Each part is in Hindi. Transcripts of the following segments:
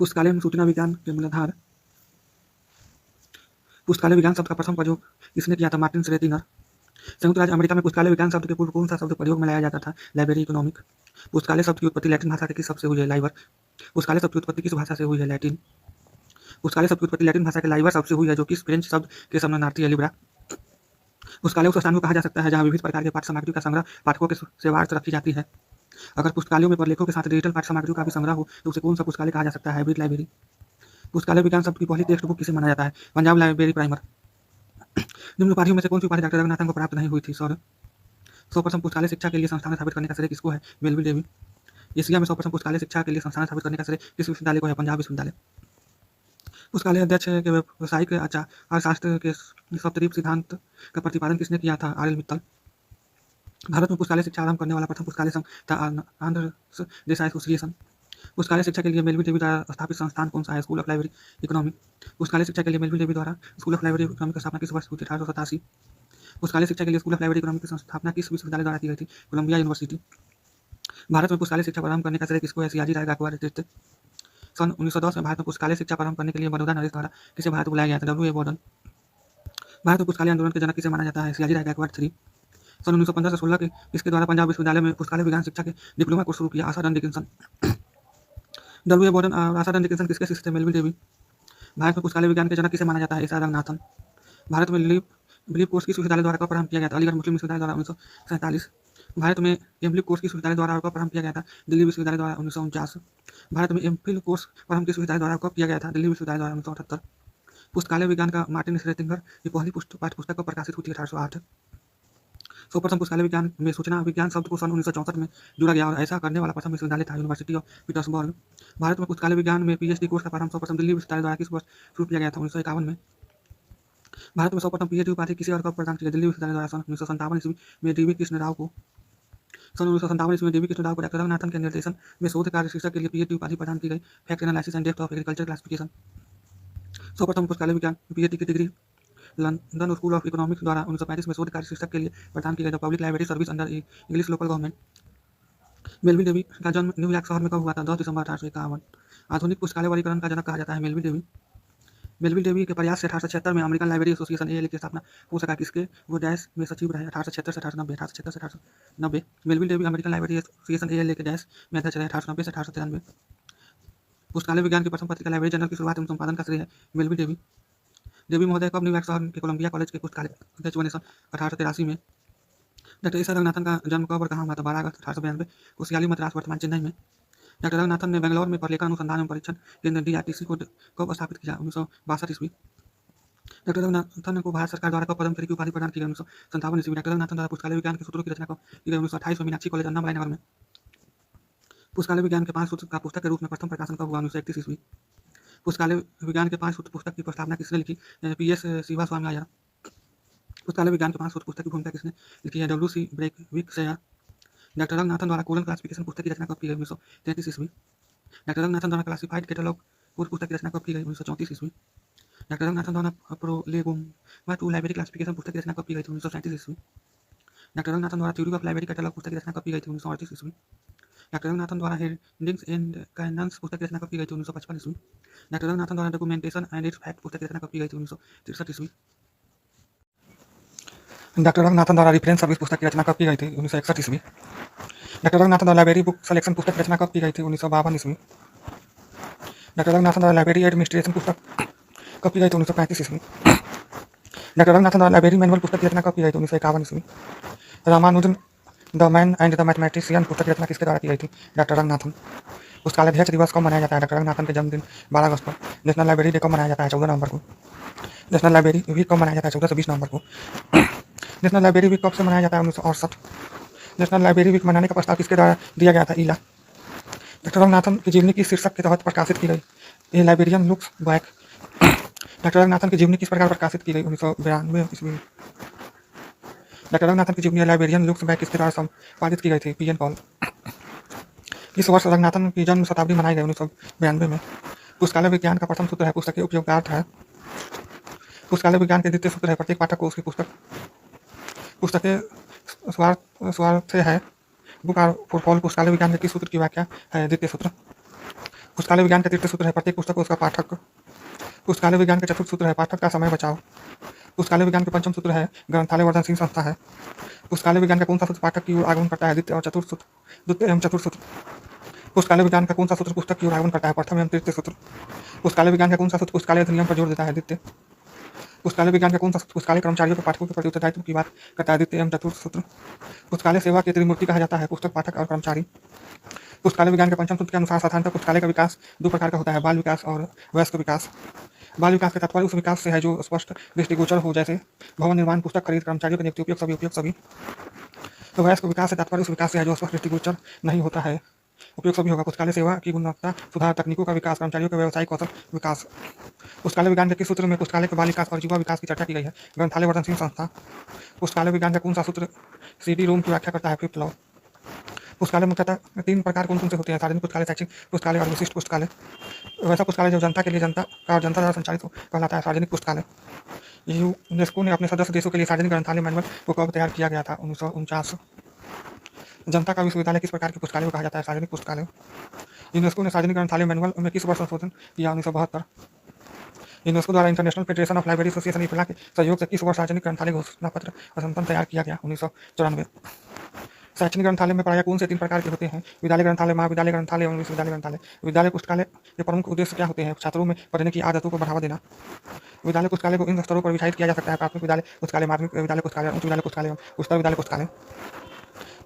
पुस्तकालय में सूचना विज्ञान के मूलाधार। पुस्तकालय विज्ञान शब्द का प्रथम प्रयोग किसने किया था? मार्टिन श्रेतिंगर। संयुक्त राज्य अमेरिका में पुस्तकालय विज्ञान शब्द के पूर्व कौन सा शब्द प्रयोग में लाया जाता था? Library economic. पुस्तकालय शब्द की उत्पत्ति लैटिन भाषा के किस शब्द से हुई है? लाइबर। पुस्तकालय शब्द की उत्पत्ति किस भाषा से हुई है? लैटिन। पुस्तकालय शब्द की उत्पत्ति लैटिन भाषा के लाइबर शब्द से हुई है, जो कि फ्रेंच शब्द के समानार्थी है, लिब्रा। पुस्तकालय उस स्थान को कहा जा सकता है जहाँ विविध प्रकार के पाठ्य सामग्री का संग्रह पाठकों के सेवार्थ रखी जाती है। अगर पुस्तकालयों में प्रलेखों के साथ डिजिटल पाठ्य सामग्री का भी संग्रह हो तो उसे कौन सा पुस्तकालय कहा जा सकता है? Hybrid library. पुस्तकालय विज्ञान शब्द की पहली टेक्स्ट बुक किसे माना जाता है? Punjab library primer. निम्न उपाधियों में से कौन सी उपाधि डॉक्टर रघुनाथन को प्राप्त नहीं हुई थी? सर। सर्वप्रथम पुस्तकालय शिक्षा के लिए संस्थान स्थापित करने का श्रेय किसको है? Melville Davy. एशिया में सर्वप्रथम पुस्तकालय शिक्षा के लिए संस्थान स्थापित करने का श्रेय किस विश्वविद्यालय को है? पंजाब विश्वविद्यालय। पुस्तकालय अध्यक्ष के व्यावसायिक अर्थशास्त्र के सप्तद्वीप सिद्धांत का प्रतिपादन किसने किया था? R L Mittal. भारत में पुस्तकालय शिक्षा आरंभ करने वाला प्रथम पुस्तकालय संघ था आंध्र देसाई एसोसिएशन। पुस्तकालय शिक्षा के लिए मेलविल डेवी द्वारा स्थापित संस्थान कौन सा है? School of library economic. पुस्तकालय शिक्षा के लिए मेलविल डेवी द्वारा स्कूल ऑफ लाइब्रेरी इकोनॉमिक की स्थापना किस वर्ष हुई थी? 1887। पुस्तकालय शिक्षा के लिए स्कूल ऑफ लाइब्रेरी इकोनॉमिक की स्थापना किस विश्वविद्यालय द्वारा की गई थी? Colombia university. भारत में पुस्तकालय शिक्षा प्रारंभ करने का श्रेय किसको है? सियाजी राय गायकवाड़ तृतीय। सन 1910 में भारत में पुस्तकालय शिक्षा प्रारंभ करने के लिए बड़ौदा नरेश द्वारा किसे भारत बुलाया गया था? W A बॉर्डन। भारत में पुस्तकालय आंदोलन के जनक किसे माना जाता है? सियाजी राय गायकवाड़ थ्री। सन 1915 से 16 के इसके द्वारा पंजाब विश्वविद्यालय में पुस्तकालय विज्ञान शिक्षा के डिप्लोमा कोर्स शुरू किया? आशा डन डिकिंसन। डब्ल्यू ए बॉर्डन और आशा डन डिकिंसन किसके शिष्य थे? Melville Davy. भारत में पुस्तकालय विज्ञान के जनक किसे माना जाता है? S R Ranganathan. भारत में बिलीव कोर्स किस विश्वविद्यालय द्वारा कब प्रारंभ किया गया था? अलीगढ़ मुस्लिम विश्वविद्यालय द्वारा 1947। भारत में एमफिल कोर्स किस विश्वविद्यालय द्वारा कब प्रारंभ किया गया था? दिल्ली विश्वविद्यालय द्वारा 1949। भारत में एमफिल कोर्स प्रारंभ किस विश्वविद्यालय द्वारा कब किया गया था? दिल्ली विश्वविद्यालय द्वारा 1978। पुस्तकालय विज्ञान का मार्टिन श्रेतिंगर की पहली पाठ्य पुस्तक कब प्रकाशित हुई थी? 1808। सर्वप्रथम पुस्तकालय विज्ञान में सूचना विज्ञान शब्द को सन 1964 में जोड़ा गया और ऐसा करने वाला प्रथम विश्वविद्यालय था यूनिवर्सिटी ऑफ पीटर्सबर्ग। भारत में पुस्तकालय विज्ञान में पीएचडी कोर्स का प्रारंभ सर्वप्रथम दिल्ली विश्वविद्यालय द्वारा किस वर्ष शुरू किया गया था? 1951 में। भारत में सर्वप्रथम पीएचडी उपाधि किसी और कब प्रदान की गई? दिल्ली विश्वविद्यालय द्वारा सन 1957 ईस्वी में डीवी कृष्ण राव को। सन 1957 ईस्वी में डीवी कृष्ण राव को डॉक्टर रघुनाथन के निर्देशन में शोध कार्य शीर्षक के लिए पीएचडी उपाधि प्रदान की गई। Fact analysis and depth of agriculture classification. सर्वप्रथम पुस्तकालय विज्ञान पीएचडी की degree London school of economics द्वारा 1935 में शोध कार्य शीर्षक के लिए प्रदान की गई। Public library service under English local government. Melvil Dewey का जन्म न्यूयॉर्क शहर में कब हुआ था? 10 दिसंबर 1851। आधुनिक पुस्तकालय वर्गीकरण का जनक कहा जाता है मेलविल डेवी। मेलविल डेवी के प्रयास से 1876 में अमेरिकन लाइब्रेरी एसोसिएशन एएलए की स्थापना हो सका। किसके वो डैश में सचिव रहे? 1876 से 1890। 1876 से 1890 Melvil Dewey American Library Association ALA के डैश में अध्यक्ष रहे? 1890 से 1893। पुस्तकालय विज्ञान की प्रथम पत्रिका लाइब्रेरी जर्नल की शुरुआत एवं संपादन का श्रेय है मेलविल डेवी। डेवी महोदय कब न्यूयॉर्क शहर के कोलंबिया कॉलेज के पुस्तकालय अध्यक्ष बने? सन 1883 में। डॉक्टर एस आर रंगनाथन का जन्म कब और कहाँ हुआ था? 12 अगस्त 1892 को सियाली मद्रास वर्तमान चेन्नई में। डॉक्टर रंगनाथन ने बेंगलौर में प्रलेखन अनुसंधान एवं परीक्षण केंद्र डीआरटीसी को कब स्थापित किया? 1962 ईस्वी। डॉक्टर रंगनाथन को भारत सरकार द्वारा कब पद्म श्री की उपाधि प्रदान की गई? 1957 ईस्वी। डॉक्टर रंगनाथन द्वारा पुस्तकालय विज्ञान के सूत्रों की रचना कब की गई? 1928 में मीनाक्षी कॉलेज अन्नामलाई नगर में। पुस्तकालय विज्ञान के 5 सूत्र का पुस्तक के रूप में प्रथम प्रकाशन कब हुआ? 1931 ईस्वी। पुस्तकालय विज्ञान के 5 सूत्र पुस्तक की प्रस्तावना किसने लिखी? पीएस शिवा स्वामी आया। पुस्तकालय विज्ञान के 5 सूत्र पुस्तक की भूमिका किसने लिखी है? डब्ल्यू सी ब्रेकविक से। डॉक्टर रंगनाथन द्वारा कोलन क्लासिफिकेशन पुस्तक की रचना कब की गई? 1933 ईस्वी। डॉक्टर रंगनाथन द्वारा क्लासिफाइड कैटलॉग कोर्स पुस्तक की रचना कब की गई? 1934 ईस्वी। डॉक्टर रंगनाथन द्वारा प्रोलेगोमा टू लाइब्रेरी क्लासिफिकेशन पुस्तक की रचना कब की गई थी? 1937 ईस्वी। डॉक्टर रंगनाथन द्वारा थ्योरी ऑफ लाइब्रेरी कैटलॉग पुस्तक की रचना कब की गई थी? 1938 ईस्वी। डॉक्टर रंगनाथन द्वारा हेडिंग्स एंड कैनन्स पुस्तक की रचना कब की गई थी? 1955 ईस्वी। डॉक्टर रंगनाथन द्वारा डॉक्यूमेंटेशन एंड इट्स फैक्ट पुस्तक की रचना कब की गई थी? 1963 ईस्वी। डॉक्टर रंगनाथन द्वारा रेफरेंस सर्विस पुस्तक की रचना कब की गई थी? 1961 ईस्वी। डॉक्टर रंगनाथन द्वारा लाइब्रेरी बुक सलेक्शन पुस्तक की रचना कब की गई थी? 1952 ईस्वी। डॉक्टर रंगनाथन द्वारा लाइब्रेरी एडमिनिस्ट्रेशन पुस्तक कब की गई थी? 1935 ईस्वी। डॉक्टर रंगनाथन द्वारा लाइब्रेरी मैनुअल पुस्तक की रचना कब की गई थी? 1951 ईस्वी। Ramanujan the man and the mathematician पुस्तक की रचना किसके द्वारा की गई थी? डॉक्टर रंगनाथन। पुस्तकालय अध्यक्ष दिवस कब मनाया जाता है? डॉक्टर रंगनाथन के जन्मदिन 12 अगस्त पर। नेशनल लाइब्रेरी डे कब मनाया जाता है? 14 नवंबर को। नेशनल लाइब्रेरी वीक कब मनाया जाता है? 14 से 20 नवंबर को। नेशनल लाइब्रेरी वीक कब से मनाया जाता है? 1968। नेशनल लाइब्रेरी वीक मनाने का प्रस्ताव किसके द्वारा दिया गया था? ईला। डॉक्टर रंगनाथन की जीवनी किस शीर्षक के तहत प्रकाशित की गई? A librarian looks back. Doctor Ranganathan की जीवनी किस प्रकार प्रकाशित की गई? 1992 ईस्वी। डॉक्टर रंगनाथन की जीवनी लाइब्रेरियन लुक्स बैक किसके द्वारा संपादित की गई थी? PN Paul. इस वर्ष रंगनाथन की जन्म शताब्दी मनाई गई 1992 में। पुस्तकालय विज्ञान का प्रथम सूत्र है पुस्तक के उपयोगार्थ है। पुस्तकालय विज्ञान के द्वितीय सूत्र है प्रत्येक पाठक को उसकी पुस्तक के स्वार्थ है। बुक आर फॉर ऑल पुस्तकालय विज्ञान के किस सूत्र की व्याख्या है? द्वितीय सूत्र। पुस्तकालय विज्ञान का तृतीय सूत्र है प्रत्येक पुस्तक को उसका पाठक। पुस्तकालय विज्ञान का चतुर्थ सूत्र है पाठक का समय बचाओ। पुस्तकालय विज्ञान का पंचम सूत्र है ग्रंथालय वर्धनशील संस्था है। पुस्तकालय विज्ञान का कौन सा सूत्र पाठक की ओर आगमन करता है द्वितीय और चतुर्थ सूत्र, द्वितीय एवं चतुर्थ सूत्र। पुस्तकालय विज्ञान का कौन सा सूत्र पुस्तक की ओर आगमन करता है प्रथम एवं तृतीय सूत्र। पुस्तकालय विज्ञान का कौन सा सूत्र पुस्तकालय अधिनियम पर जोर देता है द्वितीय। पुस्तकालय विज्ञान का कौन सा पुस्तकालय कर्मचारियों के पाठकों के प्रति उत्तरदायित्व की बात करता है द्वितीय एवं चतुर्थ सूत्र। पुस्तकालय सेवा की त्रिमूर्ति कहा जाता है पुस्तक, पाठक और कर्मचारी। पुस्तकालय विज्ञान के पंचम सूत्र के अनुसार साधारणतः पुस्तकालय का विकास दो प्रकार का होता है, बाल विकास और वयस्क विकास। बाल विकास का तात्पर्य उस विकास से है जो स्पष्ट दृष्टिगोचर हो, जैसे भवन निर्माण, पुस्तक खरीद, कर्मचारियों की नियुक्ति, उपयोग सभी। तो वयस्क विकास से तात्पर्य उस विकास से है जो स्पष्ट दृष्टिगोचर नहीं होता है, उपयोग सभी होगा। पुस्तकालय सेवा की गुणवत्ता सुधार, तकनीकों का विकास, कर्मचारियों के व्यवसायिक कौशल विकास। पुस्तकालय विज्ञान के किस सूत्र में पुस्तकालय के बाल विकास और युवा विकास की चर्चा की गई है? ग्रंथालय वर्धनशील संस्था। पुस्तकालय विज्ञान का कौन सा सूत्र CD रोम की व्याख्या करता है? Fifth law. पुस्तकालय मुख्यतः तीन प्रकार कौन से होते हैं? सार्वजनिक पुस्तकालय, शैक्षिक पुस्तकालय और विशिष्ट पुस्तकालय। वैसा पुस्तकालय जो जनता के लिए जनता का और जनता द्वारा संचालित हो कहलाता है सार्वजनिक पुस्तकालय। यूनेस्को ने अपने सदस्य देशों के लिए सार्वजनिक ग्रंथालय मैनुअल को कब तैयार किया गया था? 1949। जनता का विश्वविद्यालय किस प्रकार के पुस्तकालय को कहा जाता है? सार्वजनिक पुस्तकालय। यूनेस्को ने सार्वजनिक ग्रंथालय मैनुअल में किस वर्ष संशोधन किया? 1972। यूनेस्को द्वारा International Federation of Library Association IFLA के सहयोग से किस वर्ष सार्वजनिक ग्रंथालय घोषणा पत्र संशोधन तैयार किया गया? 1994। शैक्षणिक ग्रंथालय में प्रायः कौन से तीन प्रकार के होते हैं? विद्यालय ग्रंथालय, महाविद्यालय ग्रंथालय एवं विश्वविद्यालय ग्रंथालय। विद्यालय पुस्तकालय के प्रमुख उद्देश्य क्या होते हैं? छात्रों में पढ़ने की आदतों को बढ़ावा देना। विद्यालय पुस्तकालय को इन स्तरों पर विभाजित किया जा सकता है: प्राथमिक विद्यालय पुस्तकालय, माध्यमिक विद्यालय पुस्तकालय, उच्च विद्यालय पुस्तकालय एवं उच्चतर विद्यालय पुस्तकालय।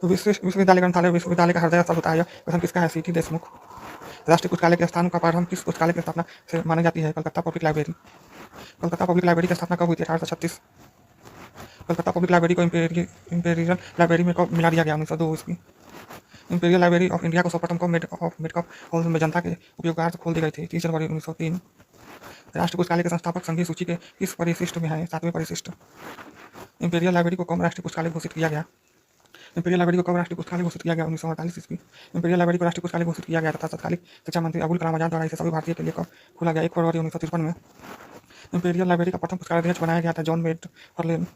तो विश्वविद्यालय ग्रंथालय विश्वविद्यालय का हृदय स्थल होता है। यह कथन किसका है? CT देशमुख। राष्ट्रीय पुस्तकालय के स्थान का प्रारंभ किस पुस्तकालय की स्थापना से मानी जाती है? Calcutta public library. Calcutta public library की स्थापना कब हुई थी? 1836। कलकत्ता पब्लिक लाइब्रेरी को इंपीरियल लाइब्रेरी में कब मिला दिया गया? 1902 ईस्वी। इंपीरियल लाइब्रेरी ऑफ इंडिया को सर्वप्रथम कब मेडकप हॉल में जनता के उपयोगार्थ खोल दी गई थी? 30 जनवरी 1903। राष्ट्रीय पुस्तकालय के संस्थापक संघीय सूची के किस परिशिष्ट में है? 7वें परिशिष्ट। इंपीरियल लाइब्रेरी को कब राष्ट्रीय पुस्तकालय घोषित किया गया? इंपीरियल लाइब्रेरी को कब राष्ट्रीय पुस्तकालय घोषित किया गया? 1948 ईस्वी। इंपीरियल लाइब्रेरी को राष्ट्रीय पुस्तकालय घोषित किया गया तथा तत्कालीन शिक्षा मंत्री अबुल कलाम आजाद द्वारा इसे सभी भारतीय के लिए कब खोला गया? 1 फरवरी 1953 में। इंपीरियल लाइब्रेरी का प्रथम पुस्तकालय बनाया गया था जॉन मेकफार्लेन।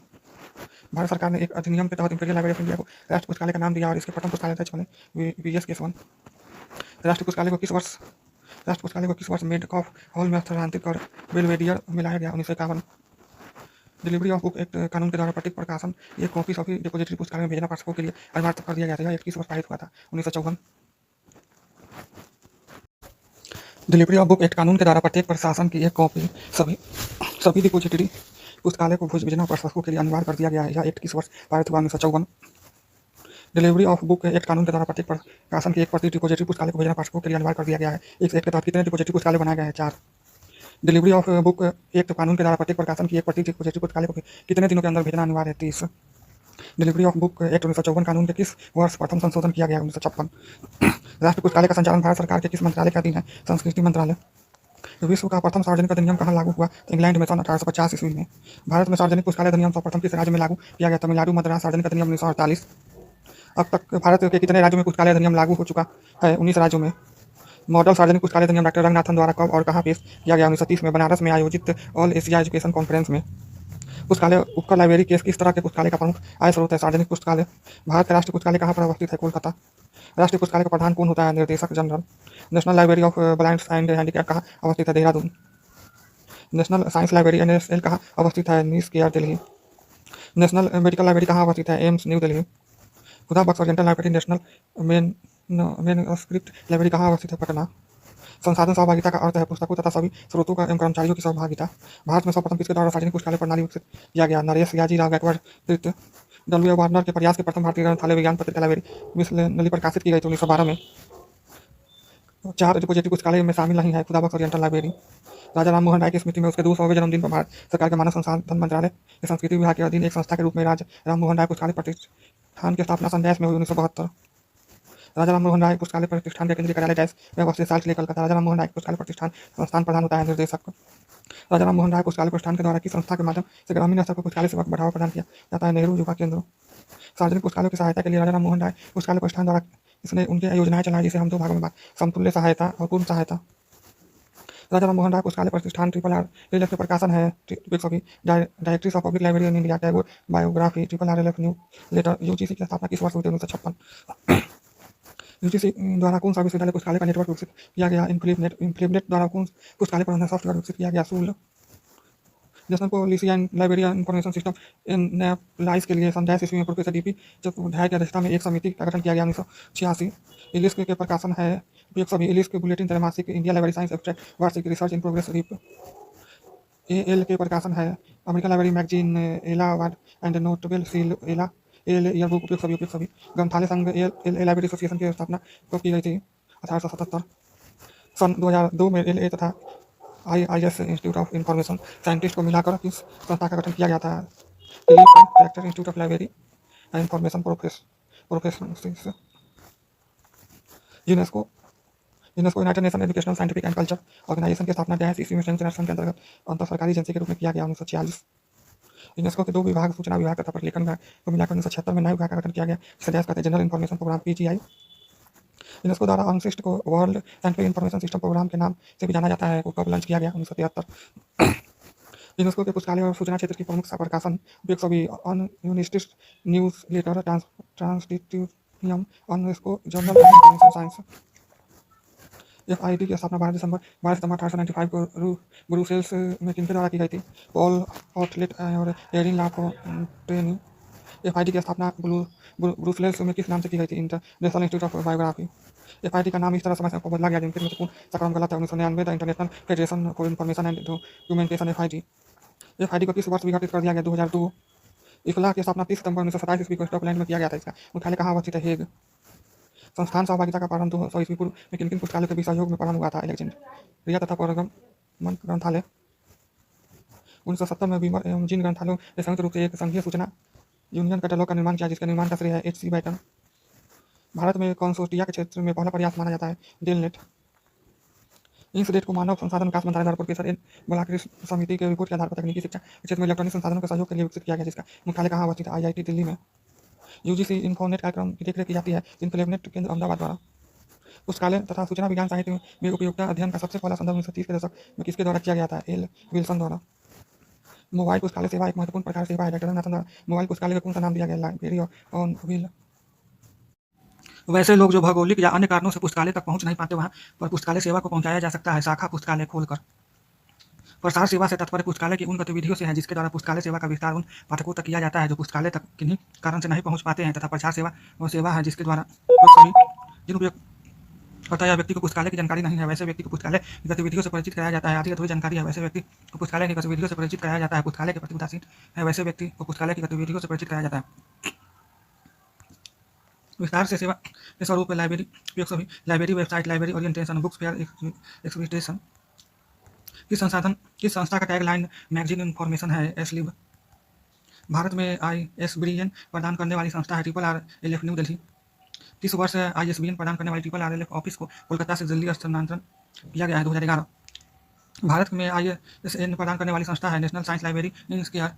भारत सरकार ने एक अधिनियम के तहत इंपीरियल लाइब्रेरी ऑफ इंडिया को राष्ट्रीय पुस्तकालय का नाम दिया और इसके प्रथम पुस्तकालय अध्यक्ष बने VS केशवन। राष्ट्रीय पुस्तकालय को किस वर्ष मेडकॉफ हॉल में स्थानांतरित कर बेलवेडियर में लाया गया? 1951। डिलीवरी ऑफ बुक एक्ट कानून के द्वारा प्रत्येक प्रकाशन एक कॉपी सभी डिपोजिटरी पुस्तकालय में भेजना पाठकों के लिए अनिवार्य कर दिया गया था। यह 21 वर्ष पारित हुआ था? 1954। डिलीवरी ऑफ बुक एक्ट कानून के द्वारा प्रत्येक प्रकाशन की एक कॉपी सभी डिपोजिटरी पुस्तकालय को भेजना पाठकों के लिए अनिवार्य कर दिया गया है। यह एक्ट किस वर्ष पारित हुआ? 1954। डिलीवरी ऑफ बुक एक्ट कानून के द्वारा प्रत्येक प्रकाशन की एक प्रति डिपोजिटरी पुस्तकालय को भेजना पाठकों के लिए अनिवार्य कर दिया गया है। इस एक्ट के तहत कितने डिपोजिटरी पुस्तकालय बनाए गए हैं? 4। डिलीवरी ऑफ बुक एक्ट कानून के द्वारा प्रत्येक प्रकाशन की एक प्रति डिपोजिटरी पुस्तकालय को कितने दिनों के अंदर भेजना अनिवार्य है? 30। डिलीवरी ऑफ बुक एक्ट 1954 कानून के किस वर्ष प्रथम संशोधन किया गया? 1956। राष्ट्रीय पुस्तकालय का संचालन भारत सरकार के किस मंत्रालय के अधीन है? संस्कृति मंत्रालय। विश्व का प्रथम सार्वजनिक अधिनियम कहाँ लागू हुआ? इंग्लैंड में सन 1850 ईस्वी में। भारत में सार्वजनिक पुस्तकालय अधिनियम सर्वप्रथम किस राज्य में लागू किया गया? तमिलनाडु। मद्रास सार्वजनिक अधिनियम 1948। अब तक भारत के कितने राज्यों में पुस्तकालय अधिनियम लागू हो चुका है? 19 राज्यों में। मॉडल सार्वजनिक पुस्तकालय अधिनियम डॉक्टर रंगनाथन द्वारा कब और कहाँ पेश किया गया? 1930 में बनारस में आयोजित ऑल एशिया एजुकेशन कॉन्फ्रेंस में। पुस्तकालय उपकर लाइब्रेरी केस किस तरह के पुस्तकालय का प्रमुख आय स्रोत है? सार्वजनिक पुस्तकालय। भारत का राष्ट्रीय पुस्तकालय कहाँ पर अवस्थित है? कोलकाता। राष्ट्रीय पुस्तकालय का प्रधान कौन होता है? निर्देशक general. National library of Blinds and Handicap कहाँ अवस्थित है? Dehradun. National Science Library NSL कहाँ अवस्थित है? NISCAIR Delhi. National Medical Library कहाँ अवस्थित है? AIIMS New Delhi. Khuda Bakhsh Oriental Library National Manuscript Library कहाँ अवस्थित है? पटना। संसाधन सहभागिता का अर्थ है पुस्तकों तथा सभी स्रोतों का एवं कर्मचारियों की सहभागिता। भारत में सर्वप्रथम किसके द्वारा सार्वजनिक पुस्तकालय प्रणाली विकसित किया गया? नरेश याजी राव गायकवाड़ तृतीय। W वार्नर के प्रयास के प्रथम भारतीय ग्रंथालय विज्ञान पत्रिका लाइब्रेरी मिसलेनरी प्रकाशित की गई थी 1912 में। 4 डिपोजिटरी पुस्तकालय में शामिल नहीं है खुदा बख्श ओरिएंटल लाइब्रेरी। राजा राम मोहन राय की स्मृति में उसके 200वें जन्मदिन पर भारत सरकार के मानव संसाधन मंत्रालय के संस्कृति विभाग के अधीन एक संस्था के रूप में राजा राम मोहन राय पुस्तकालय प्रतिष्ठान की स्थापना सन डैश में हुई 1972। राजा राम मोहन राय पुस्तकालय प्रतिष्ठान के केंद्रीय कार्यालय डैश में अवस्थित साल के लिए कलकत्ता। राजा राम मोहन राय पुस्तकालय प्रतिष्ठान संस्थान प्रधान होता है निर्देशक। राजा राम मोहन राय पुस्तकालय प्रतिष्ठान के द्वारा किस संस्था के माध्यम से ग्रामीण स्तर पर पुस्तकालय सेवा को बढ़ावा प्रदान किया जाता है? नेहरू युवा केंद्र। सार्वजनिक पुस्तकालयों की सहायता के लिए राजा राम मोहन राय पुस्तकालय प्रतिष्ठान द्वारा इसने उनकी योजनाएं चलाई, जिसे हम 2 भागों में समतुल्य सहायता और पूर्ण सहायता। राजा राम मोहन राय पुस्तकालय प्रतिष्ठान RRR रेलफ के प्रकाशन है directories of public library in India, Tagore biography, RRR रेलफ न्यू लेटर। UGC की स्थापना किस वर्ष हुई थी? 1956। यूजीसी द्वारा कौन सा विश्वविद्यालय पुस्तकालय का नेटवर्क विकसित किया गया? इन्फिलिनेट द्वारा कौन पुस्तकालय प्रबंधन सॉफ्टवेयर विकसित किया गया? सूल National Policy and Library Information System नेपलाइज के लिए सन 19 में प्रोफेसर डीपी चट्टोपाध्याय की अध्यक्षता में एक समिति का गठन किया गया 1986। इलिस्क के प्रकाशन है उपयुक्त सभी। इलिस्क बुलेटिन त्रैमासिक, इंडिया लाइब्रेरी साइंस एब्स्ट्रैक्ट, वार्षिक, रिसर्च इन प्रोग्रेस रिप। एल के प्रकाशन है American library magazine, ALA award and notable seal, ALA L yearbook. उपयुक्त सभी। ग्रंथालय संघ एल लाइब्रेरी एसोसिएशन की स्थापना कब की गई थी? 1877। सन 2002 में एल तथा IIS institute of information scientist को मिलाकर किस संस्था का गठन किया गया था? ट्रैक्टर institute of library and information professionals. UNESCO United Nation educational scientific and culture organization की स्थापना 19 में संयुक्त राष्ट्र संघ के अंतर्गत अंतर सरकारी एजेंसी के रूप में किया गया 1946। यूनेस्को के 2 विभाग, सूचना विभाग तथा प्रलेखन विभाग को मिलाकर 1976 में नए विभाग का गठन किया गया, जिसे कहते हैं general information program PGI। UNESCO द्वारा अंशिष्ट को world scientific information system program के नाम से भी जाना जाता है, को कब लॉन्च किया गया? 1973। यूनेस्को के पुस्तकालय और सूचना क्षेत्र की प्रमुख प्रकाशन उपयुक्त सभी। अनयूनिस्टिस न्यूज लेटर, ट्रांसटिट्यूटियम, UNESCO Journal of Information Science. FID की स्थापना 12 सितंबर 1895 को ब्रुसेल्स में किनके द्वारा की गई थी? पॉल हॉटलेट और एरिन लाफोंटेनी। FID की स्थापना ब्रुसेल्स में किस नाम से की गई थी? International institute of biography. FID का नाम इस तरह समय से बदला गया जिनके महत्वपूर्ण सा क्रम गलत है। 1999 the international federation for information and documentation FID को किस वर्ष विघटित कर दिया गया? 2002। इफ्ला की स्थापना 30 सितंबर 1927 ईस्वी को स्कॉटलैंड में किया गया था। इसका मुख्यालय कहाँ अवस्थित है? हेग। संस्थान सहभागिता का प्रारंभ 200 ईस्वी पूर्व में किन किन पुस्तकालयों के बीच सहयोग में प्रारंभ हुआ था? अलेक्जेंड्रिया तथा परगमन ग्रंथालय। 1970 में वीमर एवं जिन ग्रंथालयों ने संयुक्त रूप से एक संघीय सूचना यूनियन कैटलॉग का निर्माण किया, जिसके निर्माण का श्रेय है HC बैटन। भारत में कंसोर्टिया के क्षेत्र में पहला प्रयास माना जाता है डेलनेट। इस डेट को मानव संसाधन विकास मंत्रालय द्वारा प्रोफेसर एन बालाकृष्ण समिति के रिपोर्ट के आधार पर तकनीकी शिक्षा के क्षेत्र में इलेक्ट्रॉनिक संसाधनों के सहयोग के लिए विकसित किया गया, जिसका मुख्यालय कहाँ अवस्थित है? IIT दिल्ली में। UGC इन्फोनेट कार्यक्रम की देखरेख की जाती है इन्फिलिनेट केंद्र अहमदाबाद द्वारा। पुस्तकालय तथा सूचना विज्ञान साहित्य में उपयोगिता अध्ययन का सबसे पहला संदर्भ 1930 के दशक में किसके द्वारा किया गया था? L विल्सन द्वारा। मोबाइल पुस्तकालय सेवा एक महत्वपूर्ण प्रकार सेवा है। डॉक्टर रंगनाथन द्वारा मोबाइल पुस्तकालय को कौन सा नाम दिया गया? Library on wheel. वैसे लोग जो भौगोलिक या अन्य कारणों से पुस्तकालय तक पहुंच नहीं पाते, वहां पर पुस्तकालय सेवा को पहुंचाया जा सकता है शाखा पुस्तकालय खोलकर। प्रसार सेवा से तात्पर्य पुस्तकालय की उन गतिविधियों से है जिसके द्वारा पुस्तकालय सेवा का विस्तार उन पाठकों तक किया जाता है जो पुस्तकालय तक किन्हीं कारण से नहीं पहुंच पाते हैं, तथा प्रचार सेवा वह सेवा है जिसके द्वारा सभी जिन उपयोगकर्ता या व्यक्ति को पुस्तकालय की जानकारी नहीं है, वैसे व्यक्ति को पुस्तकालय की गतिविधियों से परिचित कराया जाता है। आदि अधूरी जानकारी है, वैसे व्यक्ति को पुस्तकालय की गतिविधियों से परिचित कराया जाता है। पुस्तकालय के प्रति उदासीन है, वैसे व्यक्ति को पुस्तकालय की गतिविधियों से परिचित कराया जाता है। विस्तार से सेवा के स्वरूप में लाइब्रेरी उपयोग सभी। Library website, library orientation, books fair, exhibition. किस संस्था का टैगलाइन मैगजीन इंफॉर्मेशन है? एसलिब। भारत में ISBN प्रदान करने वाली संस्था है RRLF न्यू दिल्ली। 30 वर्ष ISBN प्रदान करने वाली RRLF ऑफिस को कोलकाता से दिल्ली स्थानांतरण किया गया है 2011। भारत में ISN प्रदान करने वाली संस्था है national Science library NISCAIR.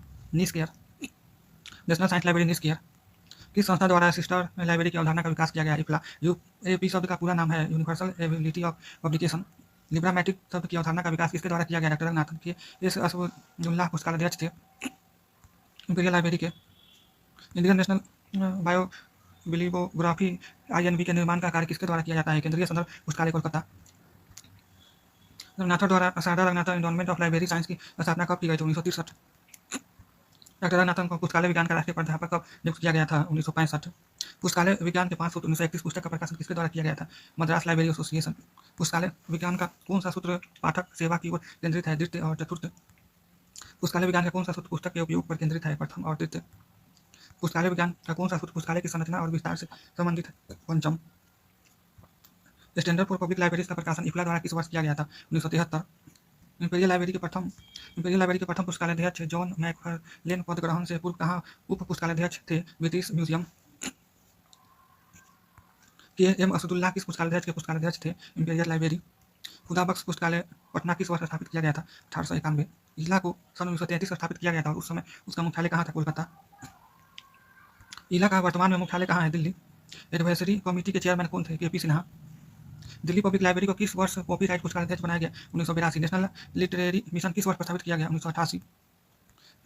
National Science library NISCAIR. किस संस्था द्वारा सिस्टर लाइब्रेरी की अवधारणा का विकास किया गया? इफ्ला। UAP शब्द का पूरा नाम है यूनिवर्सल एबिलिटी ऑफ पब्लिकेशन। लिब्रामैटिक शब्द की अवधारणा का विकास किसके द्वारा किया गया? डॉक्टर रंगनाथन के। एस असफुल्लाह पुस्तकालय अध्यक्ष थे इंपीरियल लाइब्रेरी के। इंडियन नेशनल बायोबिलियोग्राफी INB के निर्माण का कार्य किसके द्वारा किया जाता है? केंद्रीय संदर्भ पुस्तकालय कोलकाता। रंगनाथन द्वारा Sarada Ranganathan Endowment of Library Science की स्थापना कब की गई थी? 1963। डॉक्टर रंगनाथन को पुस्तकालय विज्ञान का राष्ट्रीय प्राध्यापक कब नियुक्त किया गया था? 1965। पुस्तकालय विज्ञान के 5 सूत्र 1931 पुस्तक का प्रकाशन किसके द्वारा किया गया था? Madras library association. पुस्तकालय विज्ञान का कौन सा सूत्र पाठक सेवा की ओर केंद्रित है? द्वितीय और चतुर्थ। पुस्तकालय विज्ञान का कौन सा सूत्र पुस्तक के उपयोग पर केंद्रित है? प्रथम और द्वितीय। पुस्तकालय विज्ञान का कौन सा सूत्र पुस्तकालय की संरचना और विस्तार से संबंधित है? पंचम। स्टैंडर्ड फॉर पब्लिक लाइब्रेरीज का प्रकाशन इफ्ला द्वारा किस वर्ष किया गया था? 1973। इंपीरियल लाइब्रेरी के प्रथम पुस्तकालय अध्यक्ष जॉन मैकफार्लेन पद ग्रहण से पूर्व कहाँ उप पुस्तकालय अध्यक्ष थे? British museum. KM असदुल्ला किस पुस्तकालय अध्यक्ष के पुस्तकालय अध्यक्ष थे? Imperial library. खुदाबख्श पुस्तकालय पटना किस वर्ष स्थापित किया गया था? 1891। इला को सन 1933 में स्थापित किया गया था और उस समय उसका मुख्यालय कहाँ था? कोलकाता। इला का वर्तमान में मुख्यालय कहाँ है? दिल्ली। एडवाइजरी कमेटी के चेयरमैन कौन थे? KP Sinha. Delhi public library को किस वर्ष कॉपीराइट पुस्तकालय अध्यक्ष बनाया गया? 1982। नेशनल लिटरेरी मिशन किस वर्ष प्रस्तावित किया गया? 1988।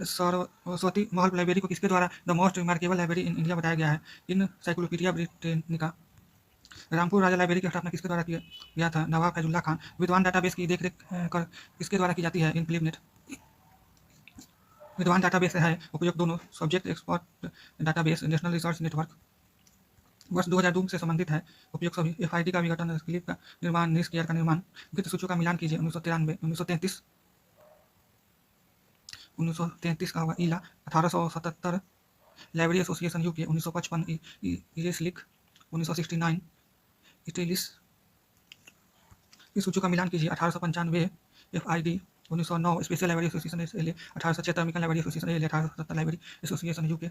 सरस्वती महल लाइब्रेरी को किसके द्वारा the most remarkable library in India बताया गया है? Encyclopaedia Britannica. Rampur Raza library की स्थापना किसके द्वारा किया था? नवाब फैजुल्ला खान। विद्वान डाटाबेस की देखरेख कर किसके द्वारा की जाती है? इनक्लिबनेट। विद्वान डाटाबेस है उपयोग दोनों subject expert database national research network. वर्ष 2002 से संबंधित है उपयोग सभी। एफआईडी का विघटन, क्लिप का निर्माण, न्यूज केयर का निर्माण। वित्त सूचियों का मिलान कीजिए। 1933 का होगा ईला। 1877 लाइब्रेरी एसोसिएशन यूके। 1955 इरेस्लिक। 1969 इटेलिस। इस सूचियों का मिलान कीजिए। 1895 एफआईडी। 1909 special library association SLA. 1876 American Library association LA. 1870 library association UK.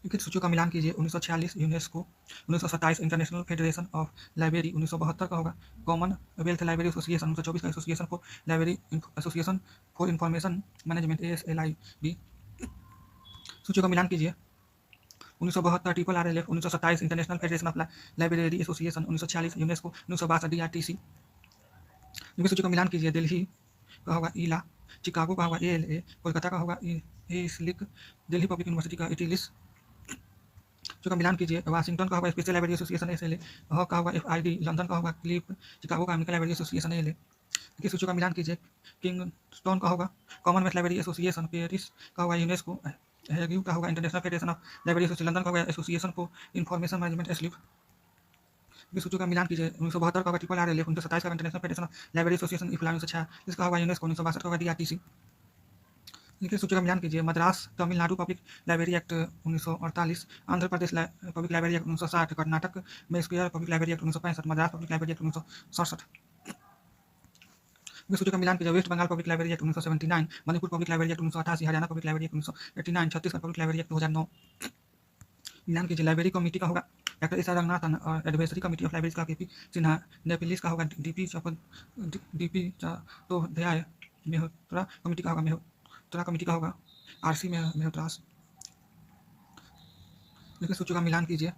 लिखित सूचियों का मिलान कीजिए। 1946 UNESCO. 1927 international Federation of library. 1972 का होगा कॉमनवेल्थ लाइब्रेरी एसोसिएशन। 1924 का association for library association for information management ASLIB। सूचियों का मिलान कीजिए। 1972 triple RLF। 1927 international Federation of Library association. 1946 UNESCO. 1962 DRTC। इनकी सूची का मिलान कीजिए। दिल्ली का होगा ईला। चिकागो का होगा ALA। कोलकाता का होगा एस्लिक। दिल्ली पब्लिक यूनिवर्सिटी का इटिलिस। जो का मिलान कीजिए। वाशिंगटन का होगा special library association SLA। Hague का होगा FID। लंदन का होगा क्लिप। चिकागो का अमेरिकन लाइब्रेरी एसोसिएशन ALA। इनकी सूची का मिलान कीजिए। किंगस्टोन का होगा कॉमनवेल्थ लाइब्रेरी एसोसिएशन। पेरिस का होगा यूनेस्को। हैग्यू का होगा international Federation of Library association. London का होगा एसोसिएशन फॉर इंफॉर्मेशन मैनेजमेंट एस्लिप। इनकी सूची का मिलान कीजिए। 1972 का होगा ट्रिपल RLF। 1927 का International Federation of Library Association IFLA. 1906 इसका होगा यूनेस्को। 1962 का होगा DRTC। इनकी सूची का मिलान कीजिए। Madras Tamil Nadu public library act 1948। Andhra Pradesh public library act 1960। Karnataka में square public library act 1965। Madras public library act 1967। इनकी सूची का मिलान कीजिए। Waste Bengal public library act 1979। Manipur public library act 1988। Haryana public library act 1989। Chhattisgarh public library act 2009। मिलान कीजिए। लाइब्रेरी कमेटी का होगा डॉक्टर एस आर रंगनाथन और एडवाइजरी कमेटी ऑफ लाइब्रेरीज का KP सिन्हा। नेपिलिस का होगा DP चट्टोपाध्याय। मेहता कमेटी का होगा RC मेहत्रास। लिखित सूची का मिलान कीजिए।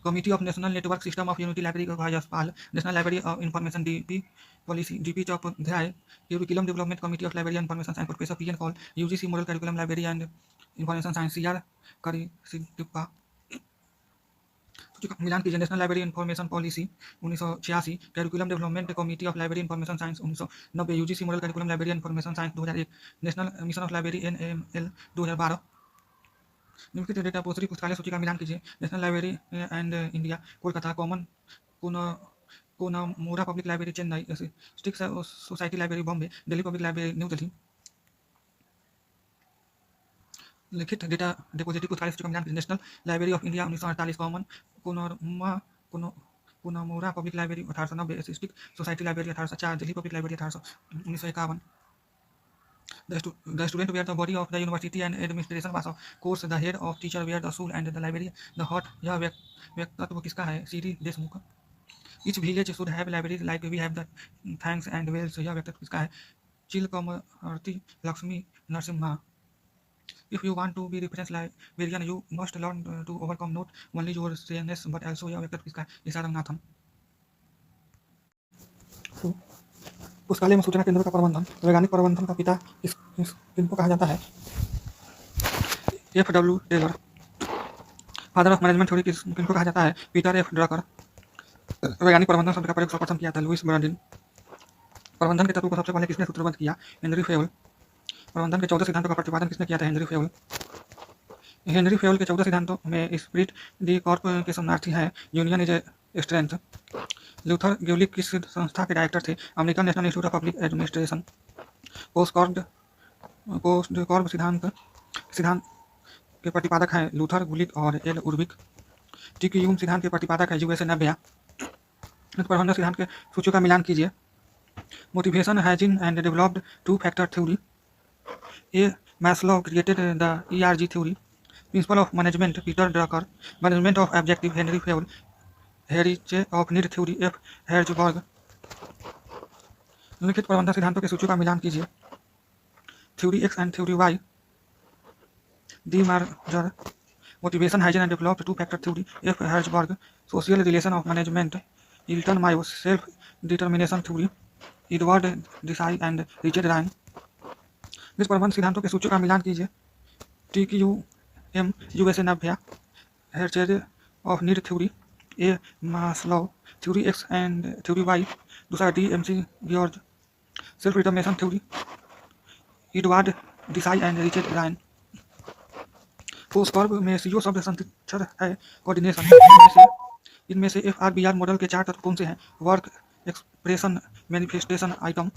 Committee of national network system of unity library का Yashpal. National library of information DP policy DP Chattopadhyay. Curriculum development committee of library information science professor PN Kaul. UGC model curriculum library and information science CR Karisiddappa. सूची का मिलान कीजिए। National library information policy 1986। Curriculum development committee of library information science 1990। UGC model curriculum library information science 2001। National mission of library NML 2012। निम्नलिखित डेटा पोस्टरी पुस्तकालय सूची का मिलान कीजिए। National library and India Kolkata. Connemara public library Chennai. स्टिक society library Bombay. Delhi public library new Delhi. लिखित डेटा डिपोजिटरी पुस्तकालय सूची का मिलान कीजिए। National library of India 1948। Connemara public library 1890। स्टिक society library 1804। Delhi public library 1951। The student were the body of the university and administration was of course the head of teacher were the soul and the library the heart। यह व्यक्तित्व किसका है? CD Deshmukh. Each village should have libraries like we have the thanks and wells। यह व्यक्तित्व किसका है? चिलकमर्ति Lakshmi Narasimha. If you want to be reference librarian you must learn to overcome not only your shyness but also। यह व्यक्तित्व किसका है? S R Ranganathan. पुस्तकालय में सूचना केंद्रों का प्रबंधन, वैज्ञानिक प्रबंधन का पिता किनको कहा जाता है? FW Taylor. Father of management theory किनको कहा जाता है? Peter F Drucker. वैज्ञानिक प्रबंधन शब्द का प्रयोग सर्वप्रथम किया था? Louis Brandeis. प्रबंधन के तत्वों को सबसे पहले किसने सूत्रबद्ध किया? Henry Fayol. प्रबंधन के 14 सिद्धांतों का प्रतिपादन किसने किया था? हेनरी फेवल। हेनरी फेवल के 14 सिद्धांतों में स्पिरिट डी कॉर्प के शरणार्थी हैं। Union is a strength. Luther Gulick किस संस्था के डायरेक्टर थे? American National institute of Public Administration. POSDCORB सिद्धांत के प्रतिपादक हैं लूथर गुलिक और एल उर्बिक। टिक्यूम सिद्धांत के प्रतिपादक है USA नब्या। प्रबंधन सिद्धांत के सूचियों का मिलान कीजिए। Motivation hygiene and developed 2-factor theory. A Maslow created the ERG theory. Principle of management Peter Drucker. Management of objective Henri Fayol. Heritage of need theory F Herzberg. निम्नलिखित प्रबंधन सिद्धांतों के सूचियों का मिलान कीजिए। Theory X and theory Y। D मार्जर। Motivation hygiene and developed 2-factor theory F Herzberg. Social relation of management Elton Mayo. Self determination theory Edward Deci and Richard Ryan. इस प्रबंधन सिद्धांतों के सूचियों का मिलान कीजिए। TQM USA नब्या। Heritage of need theory A Maslow theory X and theory Y, दूसरा D M C George self determination theory, Edward Deci and Richard Ryan. POSDCORB में सीओ शब्द संक्षिप्त है कोऑर्डिनेशन। इनमें से FRBR मॉडल के 4 तत्व कौन से हैं? Work, expression, manifestation, item.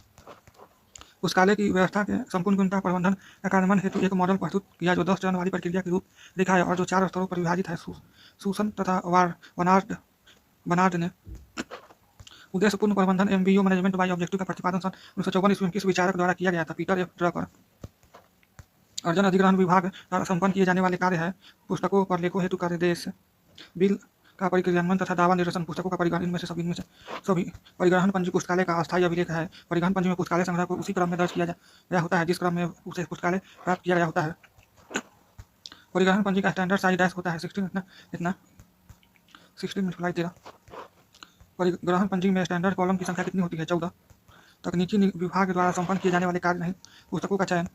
पुस्तकालय की व्यवस्था के संपूर्ण गुणवत्ता प्रबंधन का कार्यान्वयन हेतु एक मॉडल प्रस्तुत किया जो 10 चरण वाली प्रक्रिया की रूपरेखा है और जो 4 स्तरों पर विभाजित है। सूसन तथा बनार्ड ने उद्देश्यपूर्ण प्रबंधन MBO मैनेजमेंट बाय ऑब्जेक्टिव का प्रतिपादन सन 1954 ईस्वी में किस विचारक द्वारा किया गया था? Peter F Drucker. अर्जन अधिग्रहण विभाग द्वारा संपन्न किए जाने वाले कार्य है पुस्तकों पर लेखों हेतु कार्यदेश, बिल का परिक्रियान्वयन तथा दावा निरसन, पुस्तकों का परिग्रहण। इनमें से सभी परिग्रहण पंजी पुस्तकालय का अस्थायी अभिलेख है। परिग्रहण पंजी में पुस्तकालय संग्रह को उसी क्रम में दर्ज किया गया होता है जिस क्रम में उसे पुस्तकालय प्राप्त किया गया होता है। परिग्रहण पंजी का स्टैंडर्ड साइज डैश होता है 16 इतना 16 × 13। परिग्रहण पंजी में स्टैंडर्ड कॉलम की संख्या कितनी होती है? 14। तकनीकी विभाग द्वारा संपन्न किए जाने वाले कार्य नहीं, पुस्तकों का चयन।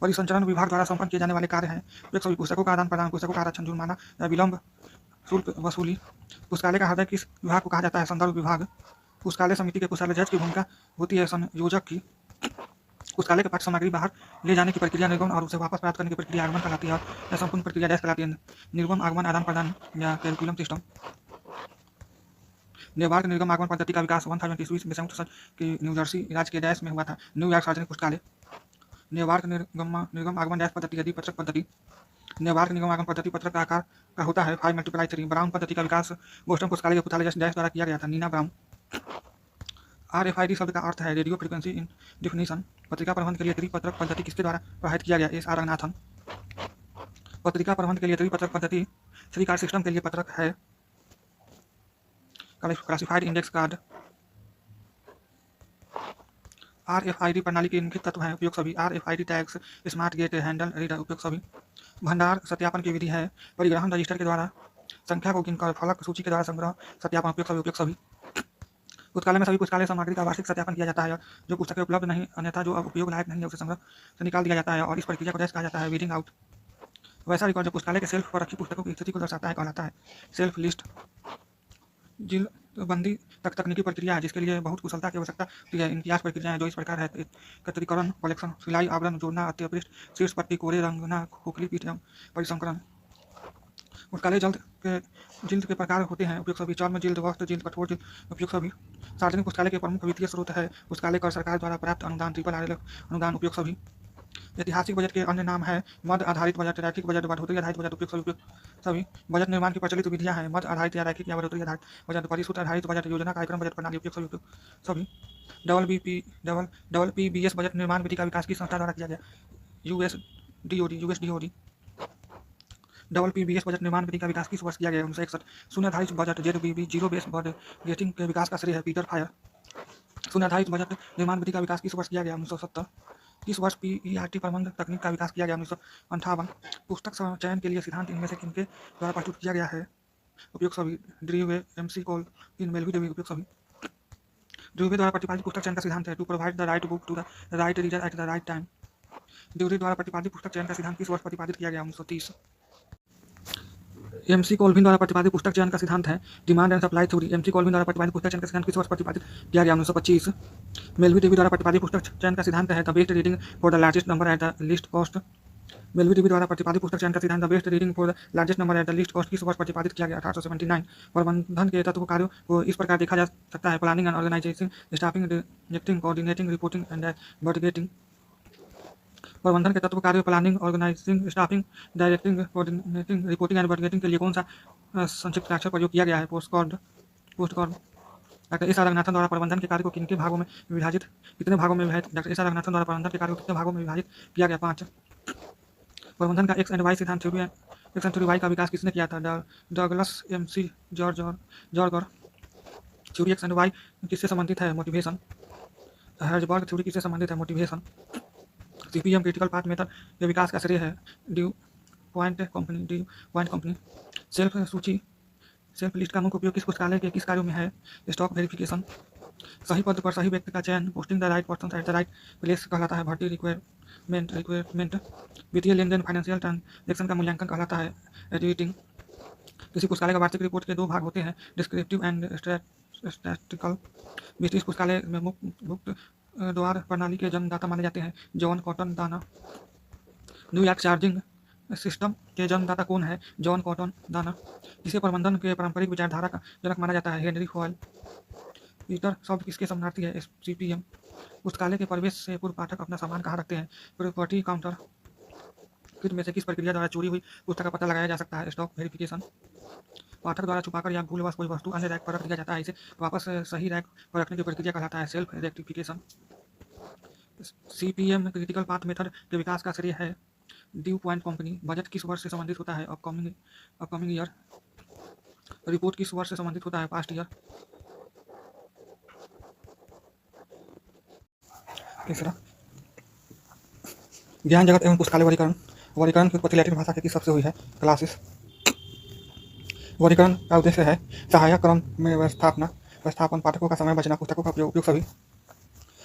परिसंचरण विभाग द्वारा संपन्न किए जाने वाले कार्य हैं सभी पुस्तकों का आदान प्रदान, पुस्तकों का आरक्षण, जुर्माना या विलंब शुल्क वसूली। पुस्तकालय का हृदय किस विभाग को कहा जाता है? संदर्भ विभाग। पुस्तकालय समिति के पुस्तकालय जज की भूमिका होती है संयोजक की। पुस्तकालय के पाठ्य सामग्री बाहर ले जाने की प्रक्रिया निर्गमन और उसे वापस प्राप्त करने की प्रक्रिया आगमन कहलाती है और यह संपूर्ण प्रक्रिया डैश कहलाती है? निर्गम, आगमन, आदान प्रदान या कैरिकुलम सिस्टम। नेवार्क निर्गम आगमन पद्धति का विकास 1000 ईस्वी में संयुक्त राज्य के न्यूजर्सी राज्य के डैश में हुआ था। न्यूयॉर्क सार्वजनिक पुस्तकालय। नेवार्क निर्गम आगमन डैश पद्धति यदि पत्रक पद्धति। नेवार्क निगम आगमन पद्धति पत्रक का आकार का होता है 5×3। ब्राउन पद्धति का विकास बोस्टन पुस्तकालय के पुस्तकालय डैश द्वारा किया गया था। नीना ब्राउन। RFID शब्द का अर्थ है रेडियो फ्रीक्वेंसी इन डिफिनीशन। पत्रिका प्रबंध के लिए त्रिपत्रक पद्धति किसके द्वारा प्रभावित किया गया? SR रंगनाथन। पत्रिका प्रबंध के लिए त्रिपत्रक पद्धति 3 कार्ड सिस्टम के लिए पत्रक है क्लासिफाइड इंडेक्स कार्ड। RFID प्रणाली के निम्नलिखित तत्व हैं उपयोग सभी। RFID tags, smart gate, handle reader, उपयोग सभी। भंडार सत्यापन की विधि है परिग्रहण रजिस्टर के द्वारा संख्या को गिनकर फलक सूची के द्वारा संग्रह सत्यापन, उपयोग सभी। पुस्तकालय में सभी पुस्तकालय सामग्री का वार्षिक सत्यापन किया जाता है और जो पुस्तकें उपलब्ध नहीं अन्यथा जो अब उपयोग लायक नहीं है उसे संग्रह से निकाल दिया जाता है और इस प्रक्रिया को डैश कहा जाता है वीडिंग आउट। वैसा रिकॉर्ड जो पुस्तकालय के सेल्फ पर रखी पुस्तकों की स्थिति को दर्शाता है कहलाता है सेल्फ लिस्ट। जिलबंदी तकनीकी प्रक्रिया है जिसके लिए बहुत कुशलता की आवश्यकता होती है। इम्तियाज प्रक्रियाएं जो इस प्रकार है: एकत्रीकरण, कलेक्शन, सिलाई, आवरण, जोड़ना, अत्यपृष्ठ, शीर्ष पट्टी, कोरे, रंगना, खोखली, पीठ एवं परिसंकरण। पुस्तकालय जिल्द के प्रकार होते हैं उपयोग सभी। चर्म जिल्द, वस्त्र जिल्द, कठोर जिल्द, उपयोग सभी। सार्वजनिक पुस्तकालय के प्रमुख वित्तीय स्रोत है पुस्तकालय कर, सरकार द्वारा प्राप्त अनुदान, RRR अनुदान, उपयोग सभी। ऐतिहासिक बजट के अन्य नाम है मद आधारित बजट, रैखिक बजट, बढ़ोतरी आधारित बजट, उपयोग सभी। बजट निर्माण की प्रचलित विधियां हैं मद आधारित या रैखिक या बढ़ोतरी आधारित बजट, परिसूत्र आधारित बजट, योजना कार्यक्रम बजट प्रणाली, उपयोग सभी। WPBS बजट निर्माण विधि का विकास किस संस्था द्वारा किया गया? USDOD। WPBS बजट निर्माण विधि का विकास किस वर्ष किया गया? 1961। शून्य आधारित budget ZBB zero base budgeting के विकास का श्रेय है पीटर फायर। शून्य आधारित बजट निर्माण विधि का विकास किस वर्ष किया गया? 1970। किस वर्ष PERT प्रबंध तकनीक का विकास किया गया? 1958। पुस्तक चयन के लिए सिद्धांत इनमें से किनके द्वारा प्रस्तुत किया गया है? उपयोग सभी। ड्रीवे, MC कोल्विन, मेलवी डेवी, उपयोग सभी। ड्रीवे द्वारा प्रतिपादित पुस्तक चयन का सिद्धांत है to provide the right book to the right reader at the right time. Drury द्वारा प्रतिपादित पुस्तक चयन का सिद्धांत किस वर्ष प्रतिपादित किया गया? 1930। MC कोल्विन द्वारा प्रतिपादित पुस्तक चयन का सिद्धांत है demand and supply theory. MC Colvin द्वारा प्रतिपादित पुस्तक चयन का सिद्धांत किस वर्ष प्रतिपादित किया गया? 1925। मेलवी डेवी द्वारा प्रतिपादित पुस्तक चयन का सिद्धांत है the best reading for the largest number at the least cost. Melvil Dewey द्वारा प्रतिपादित पुस्तक चयन का सिद्धांत the best reading for the largest number at the least cost किस वर्ष प्रतिपादित किया गया? 1879। प्रबंधन के तत्व कार्यों को इस प्रकार देखा जा सकता है planning and organization, staffing, directing, coordinating, reporting and budgeting. प्रबंधन के तत्व कार्य planning, organizing, staffing, directing, coordinating, reporting and budgeting के लिए कौन सा संक्षिप्त अक्षर प्रयोग किया गया है? पोस्टकॉर्ड। डॉक्टर SR रंगनाथन द्वारा प्रबंधन के कार्य को कितने भागों में विभाजित डॉक्टर SR रंगनाथन द्वारा प्रबंधन के कार्य को कितने भागों में विभाजित किया गया? 5। प्रबंधन का X एंड Y सिद्धांत थ्योरी Y का विकास किसने किया था? डगलस MC जॉर्गर। थ्योरी X एंड Y किससे संबंधित है? मोटिवेशन। हर्जबर्ग थ्योरी किससे संबंधित है? Motivation. CPM critical path method के विकास का श्रेय है due point company. Self list का मुख्य उपयोग किस पुस्तकालय के किस कार्यों में है? Stock verification. सही पद पर सही व्यक्ति का चयन, posting the right person at the right place कहलाता है भर्ती रिक्वायरमेंट। वित्तीय लेन देन, फाइनेंशियल ट्रांजेक्शन का मूल्यांकन कहलाता है एडिटिंग। किसी पुस्तकालय का वार्षिक रिपोर्ट के दो भाग होते हैं, डिस्क्रिप्टिव एंड स्टैटिस्टिकल। ब्रिटिश पुस्तकालय में मुक्त द्वार प्रणाली के जन्मदाता माने जाते हैं जॉन कॉटन दाना। न्यूयॉर्क चार्जिंग सिस्टम के जन्मदाता कौन है? जॉन कॉटन दाना। जिसे प्रबंधन के पारंपरिक विचारधारा का जनक माना जाता है, हेनरी फॉयल। पीटर शब्द किसके समानार्थी है? सीपीएम। पुस्तकालय के प्रवेश से पूर्व पाठक अपना सामान कहाँ रखते हैं? Property counter. में से किस प्रक्रिया द्वारा चोरी हुई पुस्तक का पता लगाया जा सकता है? Stock verification. पाठक द्वारा छुपाकर या भूलवश कोई वस्तु अन्य रैक पर रख दिया जाता है, इसे वापस सही रैक पर रखने की प्रक्रिया कहलाता है self rectification. CPM critical path method के विकास का श्रेय है ड्यू पॉइंट कंपनी। बजट किस वर्ष से संबंधित होता है? Upcoming year. रिपोर्ट किस वर्ष से संबंधित होता है? Past year. तीसरा, ज्ञान जगत एवं पुस्तकालय वर्गीकरण। वर्गीकरण की उत्पत्ति लैटिन भाषा के किस शब्द से हुई है? क्लासिस। वर्गीकरण का उद्देश्य है सहायक क्रम में व्यवस्थापन, पाठकों का समय बचना, पुस्तकों का उपयोग सभी।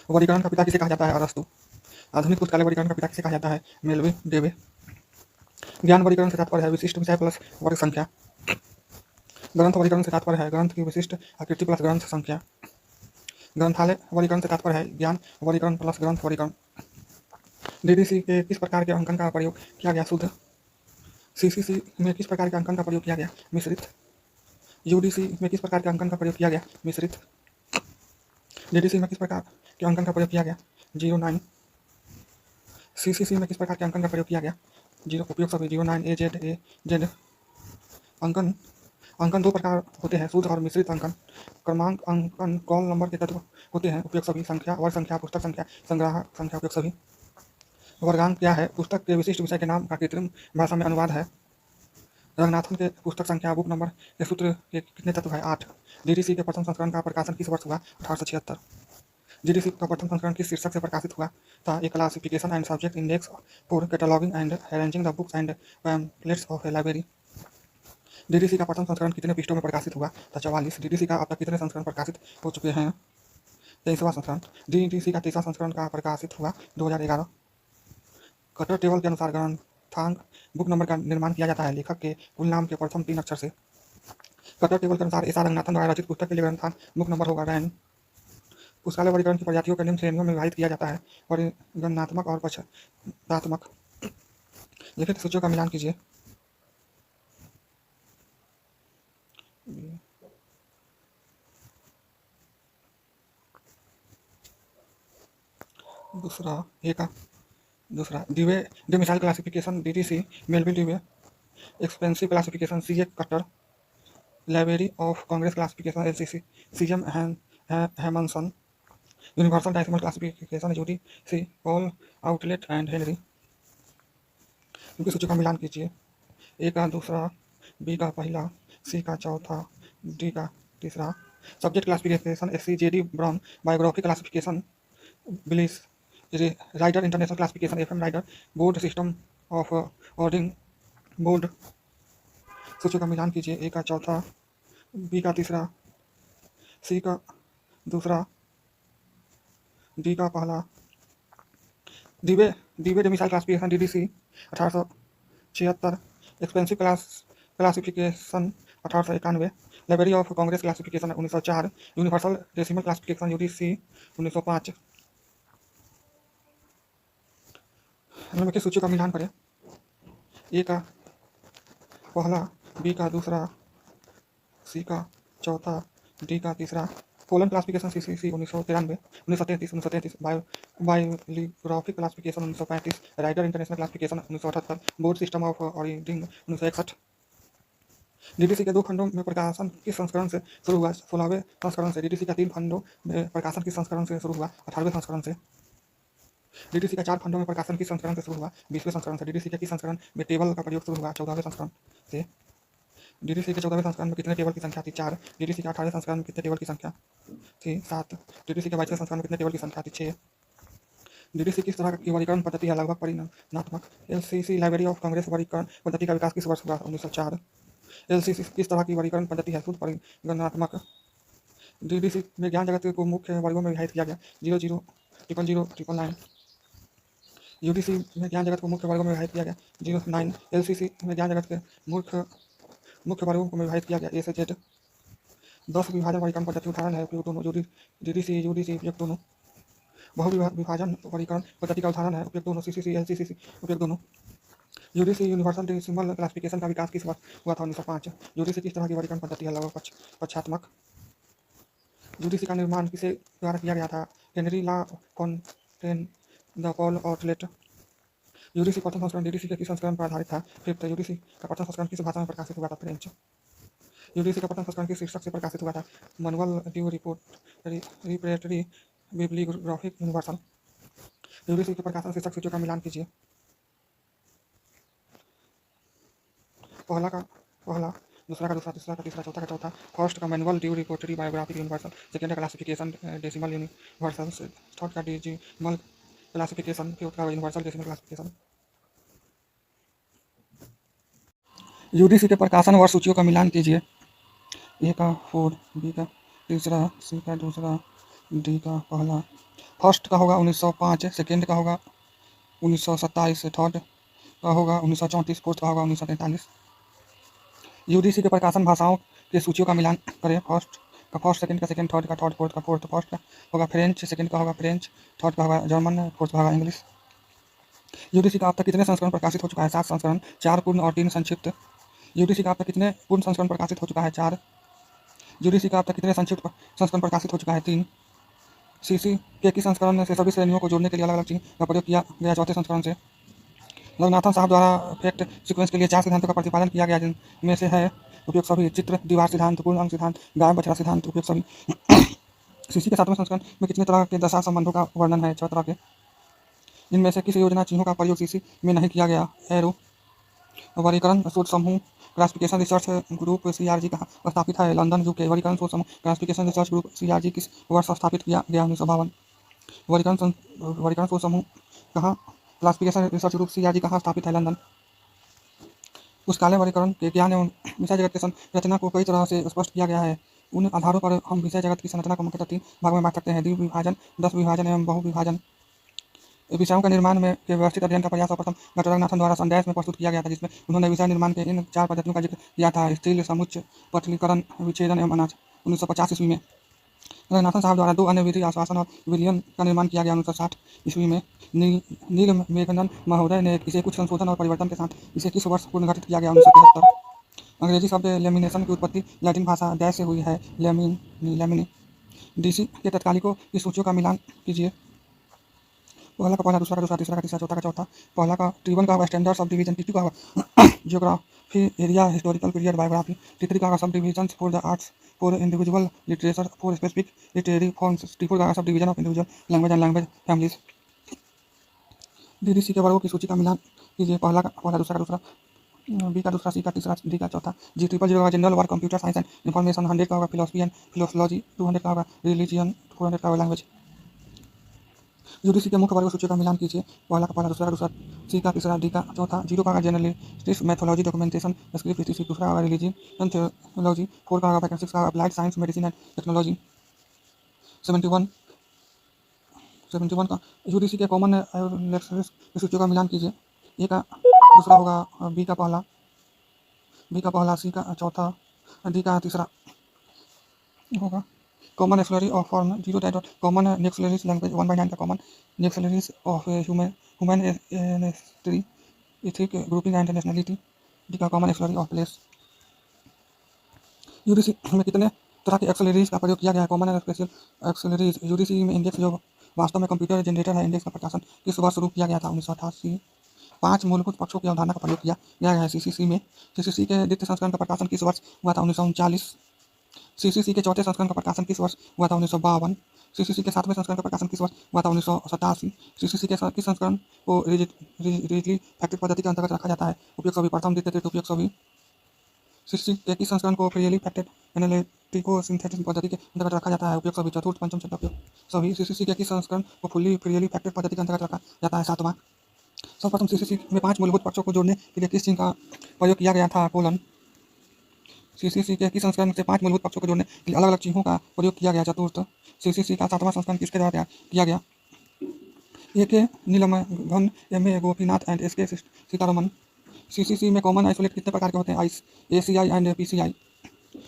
वर्गीकरण का पिता किसे कहा जाता है? अरस्तु। आधुनिक पुस्तकालय वर्गीकरण का पिता किसे कहा जाता है? मेलविल डेवे। ज्ञान वर्गीकरण से तात्पर्य है विशिष्ट विषय प्लस वर्ग संख्या। ग्रंथ वर्गीकरण से तात्पर्य है ग्रंथ की विशिष्ट आकृति प्लस ग्रंथ संख्या। ग्रंथालय वर्गीकरण से तात्पर्य है ज्ञान वर्गीकरण प्लस ग्रंथ वर्गीकरण। डीडीसी के किस प्रकार के अंकन का प्रयोग किया गया? शुद्ध। सीसीसी में किस प्रकार के अंकन का प्रयोग किया गया? मिश्रित। यूडीसी में किस प्रकार के अंकन का प्रयोग किया गया? मिश्रित। डीडीसी में किस प्रकार के अंकन का प्रयोग किया गया? 09। सीसीसी में किस प्रकार के अंकन का प्रयोग किया गया? जीरो उपयोग सभी 09 AZ अंकन। अंकन दो प्रकार होते हैं, शुद्ध और मिश्रित अंकन। क्रमांक अंकन कॉल नंबर के तत्व होते हैं, उपयोग सभी। संख्या वर्ग संख्या पुस्तक संख्या संग्रह संख्या उपयोग सभी। वर्गांक क्या है? पुस्तक के विशिष्ट विषय के नाम का कृत्रिम भाषा में अनुवाद है। रंगनाथन के पुस्तक संख्या बुक नंबर के सूत्र के कितने तत्व है? 8। डीडीसी के प्रथम संस्करण का प्रकाशन किस वर्ष हुआ? 1876। डीडीसी का प्रथम संस्करण किस शीर्षक से प्रकाशित हुआ था? A classification and subject index for cataloguing and arranging the books and pamphlets of a library. DDC का प्रथम संस्करण कितने पृष्ठों में प्रकाशित हुआ था? 44। डीडीसी का अब तक कितने संस्करण प्रकाशित हो चुके हैं? 23वां संस्करण। डीडीसी का 30वां संस्करण का प्रकाशित हुआ 2011। कटर टेबल के अनुसार ग्रंथांक बुक नंबर का निर्माण किया जाता है लेखक के कुल नाम के प्रथम 3 अक्षर से। कटर टेबल के अनुसार एस.आर. रंगनाथन द्वारा रचित पुस्तक के लिए ग्रंथांक बुक नंबर होगा रैन। पुस्तकालय वर्गीकरण की प्रजातियों को निम्न श्रेणियों में विभाजित किया जाता है, वर्णनात्मक और पक्षात्मक। लिखित सूचियों का मिलान कीजिए। दूसरा Dewey decimal classification DDC Melvil Dewey. Expansive classification CA Cutter. Library of Congress classification LCC CM हेमनसन। Universal decimal classification UDC Paul Otlet and Henri. इनकी सूची का मिलान कीजिए। ए का दूसरा, बी का पहला, सी का चौथा, डी का तीसरा। Subject classification SCJD Brown. Biography classification Bliss Rider. International classification FM Rider. Board system of ordering board. सूची का मिलान कीजिए। ए का चौथा, बी का तीसरा, सी का दूसरा, डी का पहला। Dewey decimal classification DDC 1876। Expensive classification 1891। Library of Congress classification 1904। Universal decimal classification UDC 1905। निम्नलिखित सूची का मिलान करें। ए का पहला, बी का दूसरा, सी का चौथा, डी का तीसरा। पोलन classification CCC 1933। Bibliographic classification 1935। Rider international classification 1978। Board system of ordering 1961। DDC के 2 खंडों में प्रकाशन किस संस्करण से शुरू हुआ? 16वें संस्करण से। डीडीसी का 3 खंडों में प्रकाशन किस संस्करण से शुरू हुआ? 18वें संस्करण से। डीडीसी का 4 खंडों में प्रकाशन किस संस्करण से शुरू हुआ? 20वें संस्करण से। डीडीसी के किस संस्करण में टेबल का प्रयोग शुरू हुआ? 14वें संस्करण से। डीडीसी के 14वें संस्करण में कितने टेबल की संख्या थी? 4। डीडीसी के 18वें संस्करण में कितने टेबल की संख्या थी? 7। डीडीसी के 22वें संस्करण में कितने टेबल की संख्या थी? 6। डीडीसी किस तरह की वर्गीकरण पद्धति है? लगभग परिमाणात्मक। एलसीसी लाइब्रेरी ऑफ कांग्रेस वर्गीकरण पद्धति का विकास किस वर्ष हुआ? 1904। एलसीसी किस तरह की वर्गीकरण पद्धति है? शुद्ध परिगणनात्मक। डीडीसी में ज्ञान जगत को मुख्य वर्गों में विभाजित किया गया। 00, 000, 999। यूडीसी में ज्ञान जगत को मुख्य वर्गों में विभाजित किया गया। 09। एलसीसी में ज्ञान जगत के मुख्य मुख्य वर्गों को विभाजित किया गया ए से जेड। 10 विभाजन वर्गीकरण पद्धति उदाहरण है उपयोग दोनों। डीडीसी यूडीसी उपयोग दोनों। विभाजन वर्गीकरण पद्धति का उदाहरण है उपयोग दोनों। सीसीसी एलसीसी उपयोग दोनों। यूडीसी यूनिवर्सल डेसिमल क्लासिफिकेशन का विकास किस वर्ष हुआ था? 1905। यूडीसी किस तरह की वर्गीकरण पद्धति है? लगभग पक्षात्मक। यूडीसी का निर्माण किसे द्वारा किया गया था? Henri La Fontaine the Paul Otlet. UDC प्रथम संस्करण डीडीसी के किस संस्करण पर आधारित था? 5th। यूडीसी का प्रथम संस्करण किस भाषा में प्रकाशित हुआ था? फ्रेंच। यूडीसी का प्रथम संस्करण किस शीर्षक से प्रकाशित हुआ था? मैनुअल ड्यू रिपोर्ट रिपरेटरी बिब्लियोग्राफिक यूनिवर्सल। यूडीसी के प्रकाशन शीर्षक सूचियों का मिलान कीजिए। पहला, दूसरा का दूसरा, तीसरा का तीसरा, चौथा का चौथा। फर्स्ट का manual due repertory biographic universal. Second का क्लासिफिकेशन डेसिमल यूनिवर्सल। थर्ड का डिजिमल क्लासिफिकेशन। फोर्थ का यूनिवर्सल डेसिमल क्लासिफिकेशन। यूडीसी के प्रकाशन वर्ष सूचियों का मिलान कीजिए। ए का 4, बी का तीसरा, सी का दूसरा, डी का पहला। फर्स्ट का होगा 1905, सेकेंड का होगा 1927, थर्ड का होगा 1934, फोर्थ का होगा 1943। यूडीसी के प्रकाशन भाषाओं के सूचियों का मिलान करें। फर्स्ट का फर्स्ट, सेकंड का सेकंड, थर्ड का थर्ड, फोर्थ का फोर्थ। फर्स्ट का होगा फ्रेंच, सेकंड का होगा फ्रेंच, थर्ड का होगा जर्मन, फोर्थ का होगा इंग्लिश। यूडीसी का अब तक कितने संस्करण प्रकाशित हो चुका है? 7 संस्करण, 4 पूर्ण और 3 संक्षिप्त। यूडीसी का अब तक कितने पूर्ण संस्करण प्रकाशित हो चुका है? 4। यूडीसी का अब तक कितने संक्षिप्त संस्करण प्रकाशित हो चुका है? 3। सीसी के किस संस्करण से सभी श्रेणियों को जोड़ने के लिए अलग अलग चिन्ह का प्रयोग किया गया? चौथे संस्करण से। रघुनाथन साहब द्वारा फैक्ट सीक्वेंस के लिए 4 सिद्धांतों का प्रतिपादन किया गया, जिनमें से है उपयोग सभी, चित्र दीवार सिद्धांत, पूर्ण अंक सिद्धांत, गाय बछड़ा सिद्धांत, उपयोग सभी। सीसी के 7वें संस्करण में कितने तरह के दशा संबंधों का वर्णन है? 6 तरह के। इनमें से किस योजना चिन्हों का प्रयोग सीसी में नहीं किया गया? एरो। वर्गीकरण शोध समूह क्लासिफिकेशन रिसर्च ग्रुप सीआरजी कहाँ स्थापित है? London UK. वर्गीकरण शोध समूह क्लासिफिकेशन रिसर्च ग्रुप सीआरजी किस वर्ष स्थापित किया गया? 1952। वर्गीकरण शोध समूह कहाँ क्लासिफिकेशन रिसर्च ग्रुप सीआरजी कहाँ स्थापित है? लंदन। पुस्तकालय वर्गीकरण के ज्ञान एवं विषय जगत के संरचना को कई तरह से स्पष्ट किया गया है। उन आधारों पर हम विषय जगत की संरचना को मुख्यतः 3 भागों में बांट सकते हैं: द्वि विभाजन, 10 विभाजन एवं बहु विभाजन। विषयों का निर्माण में के व्यवस्थित अध्ययन का प्रयास प्रथम डॉक्टर रघुनाथन द्वारा संदेश में प्रस्तुत किया गया था, जिसमें उन्होंने विषय निर्माण के इन 4 पद्धतियों का जिक्र किया था: स्टील, समुच्चय, पटलीकरण, विच्छेदन एवं अनाज। 1950 ईस्वी में रघुनाथन साहब द्वारा 2 अन्य विधि आश्वासन और विलयन का निर्माण किया गया। 1960 ईस्वी में नील मेघनन महोदय ने इसे कुछ संशोधन और परिवर्तन के साथ इसे किस वर्ष पुनर्गठित किया गया? 1973। अंग्रेजी शब्द लेमिनेशन की उत्पत्ति लैटिन भाषा डैश से हुई है, लेमिनी। डीसी के तत्कालिकों की सूचियों का मिलान कीजिए। पहला का पहला, दूसरा का दूसरा, तीसरा का तीसरा, चौथा का चौथा। पहला का T1 का होगा स्टैंडर्ड्स ऑफ डिवीजन, T2 का होगा geography area, historical period, biography. T3 का होगा सब divisions for the arts, for individual literature, for specific literary forms. T4 का होगा sub division of individual language and language families. DDC के वर्गों की सूची का मिलान कीजिए। पहला का पहला, दूसरा का दूसरा, बी का दूसरा, सी का तीसरा, डी का चौथा। G000 का होगा general work, computer science and information. 100 का होगा फिलोसफी एंड फिलोसोलॉजी। 200 का होगा रिलीजियन। 400 का होगा लैंग्वेज। यूडीसी के मुख्य वर्ग सूचियों का मिलान कीजिए। पहला का पहला, दूसरा का दूसरा, सी का तीसरा, डी का चौथा। 0 का होगा जर्नलिस्टिक्स, मैथोलॉजी, डॉक्यूमेंटेशन, स्क्रिप्ट, हिस्ट्री। दूसरा होगा रिलीजन थियोलॉजी। 4 का होगा वैकेंसी का applied science, medicine and technology. 71 का यूडीसी के कॉमन लेक्चर्स की सूचियों का मिलान कीजिए। ए का दूसरा होगा, बी का पहला, सी का चौथा, डी का तीसरा होगा। कॉमन एक्सलरी ऑफ फॉर्म 0 डाइट कॉमन नेक्सलरीज लैंग्वेज 1/9 का common auxiliaries of human history, ethic, grouping and nationality. D का common auxiliary of place. UDC में कितने तरह के एक्सलरीज का प्रयोग किया गया है? Common and special auxiliaries. UDC में इंडेक्स, जो वास्तव में कंप्यूटर जनरेटर है, इंडेक्स का प्रकाशन किस वर्ष शुरू किया गया था? 1988। 5 मूलभूत पक्षों की अवधारणा का प्रयोग किया गया है सीसीसी में। सीसीसी के द्वितीय संस्करण का प्रकाशन किस वर्ष हुआ था? 1939। सीसीसी के चौथे संस्करण का प्रकाशन किस वर्ष हुआ था? 1952। सीसीसी के 7वें संस्करण का प्रकाशन किस वर्ष हुआ था? 1987। सीसीसी के किस संस्करण को रिजिडली फैक्टेड पद्धति के अंतर्गत रखा जाता है? उपयोग सभी, प्रथम, द्वितीय, तृतीय, उपयोग सभी। सीसीसी के किस संस्करण को फ्रीली फैक्टेड एनालिटिको सिंथेटिक पद्धति के अंतर्गत रखा जाता है? उपयोग सभी, चतुर्थ, पंचम, छठा, उपयोग सभी। सीसीसी के किस संस्करण को फ्रीली फैक्टेड पद्धति के अंतर्गत रखा जाता है? 7वां। सर्वप्रथम सीसीसी में 5 मूलभूत पक्षों को जोड़ने के लिए किस चिन्ह का प्रयोग किया गया था? कोलन। सीसीसी के किस संस्करण से 5 मूलभूत पक्षों को जोड़ने के लिए अलग अलग चिन्हों का प्रयोग किया गया? चतुर्थ। सीसीसी का 7वां संस्करण किसके द्वारा किया गया? A K Neelameghan, M A Gopinath and S K Seetharaman. CCC में कॉमन आइसोलेट कितने प्रकार के होते हैं? आइस, एसीआई एंड पीसीआई।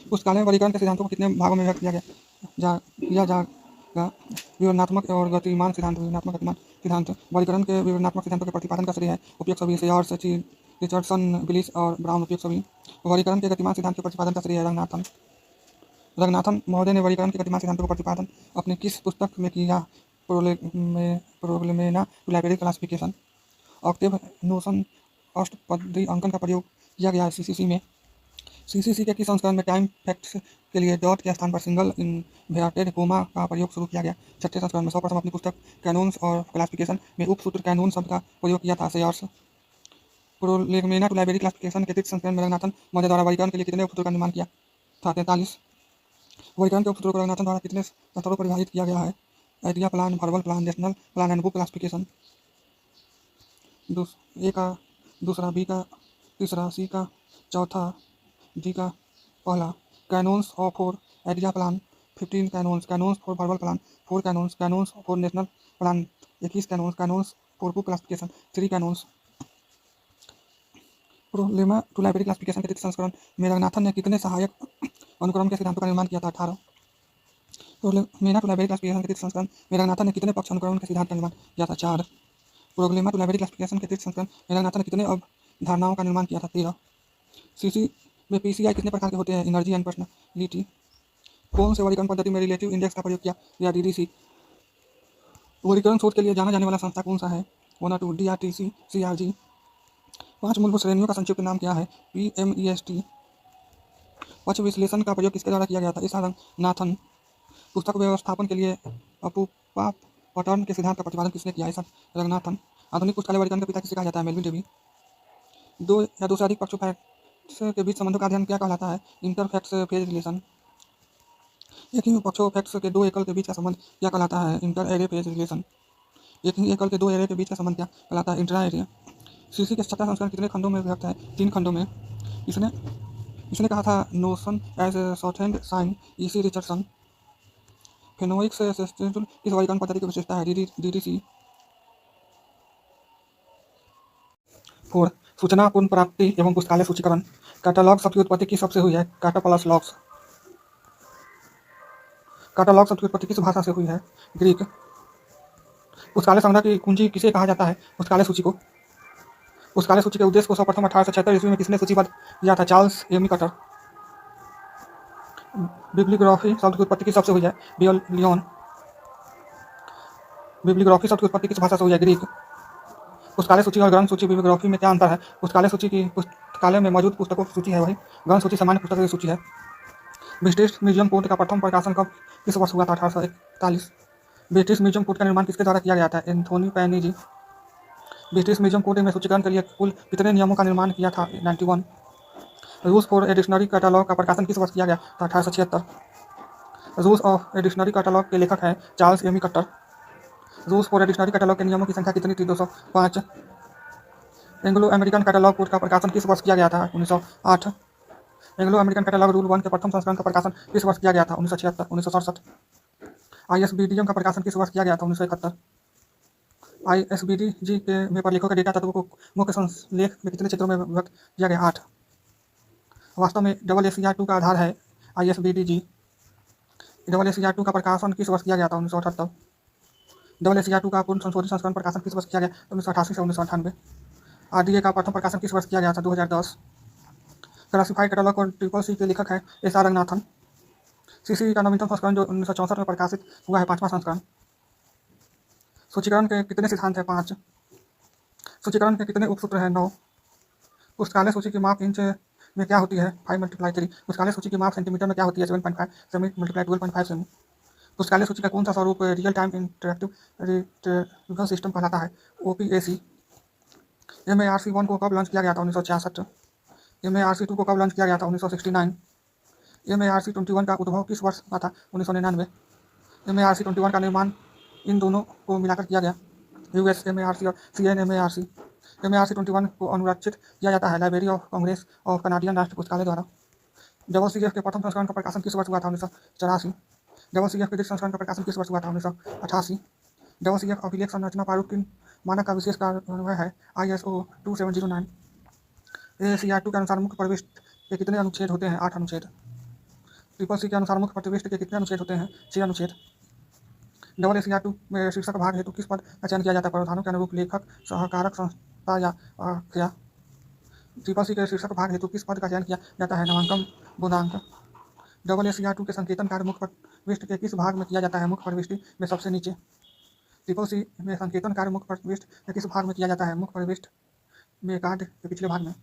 पुस्तकालय में वर्गीकरण के सिद्धांतों को कितने भागों में व्यक्त किया जाएगा? विवरणात्मक और गतिमान सिद्धांत। विवरणात्मक गतिमान सिद्धांत वर्गीकरण के विवरणात्मक सिद्धांतों के प्रतिपादन का श्रेय है उपयुक्त सभी सेयर्स, रिचर्डसन, बिलिस और ब्राउन। उपयुक्त सभी। वर्गीकरण के गतिमान सिद्धांत के प्रतिपादन का श्रेय है रंगनाथन महोदय ने वर्गीकरण के गतिमान सिद्धांतों का प्रतिपादन अपनी किस पुस्तक में किया? Prolegomena to library classification. Octave notion अष्टपदी अंकन का प्रयोग किया गया है सीसीसी में। सीसीसी के किस संस्करण में टाइम फैक्ट्स के लिए डॉट के स्थान पर सिंगल इन्वर्टेड कोमा का प्रयोग शुरू किया गया? छठे संस्करण में। सर्वप्रथम अपनी पुस्तक कैनोन्स और क्लासिफिकेशन में उपसूत्र कैनोन शब्द का प्रयोग किया था सेयर्स। प्रोलेगमेना टू लाइब्रेरी क्लासिफिकेशन के तृतीय संस्करण में रंगनाथन महोदय द्वारा वर्गीकरण के लिए कितने उपसूत्रों का निर्माण किया था? 43। वर्गीकरण के उपसूत्रों को रंगनाथन द्वारा कितने स्तरों पर विभाजित किया गया है? Idea plan, verbal plan, national plan and book classification. A का, दूसरा बी का, तीसरा सी का, चौथा डी का पहला। Canons of for idea plan 15 canons for verbal plan 4 canons for national plan 21 canons for book classification 3 canons. Prolegomena to library classification के तृतीय संस्करण में रंगनाथन ने कितने सहायक अनुक्रम के सिद्धांतों का निर्माण किया था? 18। प्रोलेमा टू लाइब्रेरी क्लासिफिकेशन के तृतीय संस्करण में रंगनाथन ने कितने पक्ष अनुक्रमण के सिद्धांत का निर्माण किया था? 4। प्रोलेमा टू लाइब्रेरी क्लासिफिकेशन के तृतीय संस्करण में रंगनाथन ने कितने अवधारणाओं का निर्माण किया था? 13। सीसी में पीसीआई कितने प्रकार के होते हैं? Energy and personality. कौन से वर्गीकरण पद्धति में रिलेटिव इंडेक्स का प्रयोग किया या डीडीसी? वर्गीकरण शोध के लिए जाना जाने वाला संस्था कौन सा है? 1 और 2 डीआरटीसी, सीआरजी। 5 मूलभूत श्रेणियों का संक्षिप्त नाम क्या है? पीएमईएसटी। पक्ष विश्लेषण का प्रयोग किसके द्वारा किया गया था? S R Ranganathan. पुस्तक व्यवस्थापन के लिए अपुपा पैटर्न के सिद्धांत का प्रतिपादन किसने किया? S R Ranganathan. आधुनिक पुस्तकालय वर्गीकरण के पिता किसे कहा जाता है? Melvin Dewey. दो या दो से अधिक पक्षों फैक्ट्स के बीच संबंधों का अध्ययन क्या कहलाता है? इंटरफैक्ट्स फेज रिलेशन। एक ही पक्षों फैक्ट्स के दो एकल के बीच का संबंध क्या कहलाता है? Inter array phase relation. एक ही एकल के दो एरे के बीच का संबंध क्या कहलाता है? Intra array. सीसी के छठा संस्करण कितने खंडों में विभक्त है? 3 खंडों में। इसने कहा था notion as shorthand sign EC Richardson. Phoenix इस वर्गीकरण पद्धति की विशेषता है? डीडीसी। 4 सूचना पुनर्प्राप्ति एवं पुस्तकालय सूचीकरण। कैटलॉग शब्द की उत्पत्ति किस शब्द से हुई है? कैटा प्लस लॉग्स। कैटलॉग शब्द की उत्पत्ति किस भाषा से हुई है? ग्रीक। पुस्तकालय संग्रह की कुंजी किसे कहा जाता है? पुस्तकालय सूची को। पुस्तकालय सूची के उद्देश्य को सर्वप्रथम 1876 ईस्वी में किसने सूचीबद्ध किया था? Charles Ammi cutter. बिब्लियोग्राफी शब्द की उत्पत्ति किस शब्द से हुई है? लियोन। बिब्लियोग्राफी शब्द की उत्पत्ति किस भाषा से हुई है? ग्रीक। पुस्तकालय सूची और ग्रंथ सूची बिब्लियोग्राफी में क्या अंतर है? पुस्तकालय सूची की पुस्तकालय में मौजूद पुस्तकों की सूची है, वही ग्रंथ सूची सामान्य पुस्तकों की सूची है। ब्रिटिश म्यूजियम कोड का प्रथम प्रकाशन कब किस वर्ष हुआ था? 1841। ब्रिटिश म्यूजियम कोड का निर्माण किसके द्वारा किया गया था? एंथोनी पैनी जी। ब्रिटिश म्यूजियम कोड में सूचीकरण के लिए कुल कितने नियमों का निर्माण किया था? 91। Rules for a dictionary catalog का प्रकाशन किस वर्ष किया गया था? 1876। Rules of a dictionary catalog के लेखक हैं Charles Ammi Cutter. Rules for a dictionary catalog के नियमों की संख्या कितनी थी? 205। एंग्लो अमेरिकन कैटलॉग कोड का प्रकाशन किस वर्ष किया गया था? 1908। एंग्लो अमेरिकन कैटलॉग रूल 1 के प्रथम संस्करण का प्रकाशन किस वर्ष किया गया था? 1967। आईएसबीडीएम का प्रकाशन किस वर्ष किया गया था? 1971। आईएसबीडी के में प्रलेखों के डेटा तत्वों को मुख्य संलेख में कितने क्षेत्रों में विभक्त किया गया? 8। वास्तव में AACR2 का आधार है आईएसबीडी। AACR2 का प्रकाशन किस वर्ष किया गया था? 1978। AACR2 का पूर्ण संशोधित संस्करण प्रकाशन किस वर्ष किया गया? 1988 से 1998। आरडीए का प्रथम प्रकाशन किस वर्ष किया गया था? 2010। क्लासिफाइड कैटलॉग और CCC के लेखक हैं एस आर रंगनाथन। सीसी का नवीनतम संस्करण जो 1964 में प्रकाशित हुआ है, 5वां संस्करण। सूचीकरण के कितने सिद्धांत हैं? 5। सूचीकरण के कितने उपसूत्र हैं? 9। पुस्तकालय सूची की माप इंच में क्या होती है? 5 × 3। पुस्तकालय सूची की माप सेंटीमीटर में क्या होती है? 7.5 सेमी × 12.5 सेमी। पुस्तकालय सूची का कौन सा स्वरूप real time interactive retrieval system कहलाता है? OPAC। MARC1 को कब लॉन्च किया गया था? 1966। MARC2 को कब लॉन्च किया गया था? 1969। MARC21 का उद्भव किस वर्ष हुआ था? 1999। MARC21 का निर्माण इन दोनों को मिलाकर किया गया, US MARC और CNMARC। MARC21 को अनुरक्षित किया जाता है library of Congress of Canadian राष्ट्रीय पुस्तकालय द्वारा। CCF के प्रथम संस्करण का प्रकाशन किस वर्ष हुआ था? 1984। CCF के द्वितीय संस्करण का प्रकाशन किस वर्ष हुआ था? 1988। CCF अभिलेख संरचना प्रारूप किन मानक का विशेष कार्यान्वयन है? ISO 2709। ACR2 के अनुसार मुख्य परिशिष्ट के कितने अनुच्छेद होते हैं? 8 अनुच्छेद। CCC के अनुसार मुख्य परिशिष्ट के कितने अनुच्छेद होते हैं? 6 अनुच्छेद। ACR2 में शीर्षक भाग हेतु किस पद का चयन किया जाता है? प्रावधानों के अनुरूप लेखक, सहकारक संस्था या क्या? CCC के शीर्षक भाग हेतु किस पद का चयन किया जाता है? नामांकन गुणांक। ACR2 के संकेतन कार्य मुख्य प्रविष्टि के किस भाग में किया जाता है? मुख्य प्रविष्टि में सबसे नीचे। CCC में संकेतन कार्य मुख्य प्रविष्टि के किस भाग में किया जाता है? मुख्य प्रविष्टि में कार्ड के पिछले भाग में।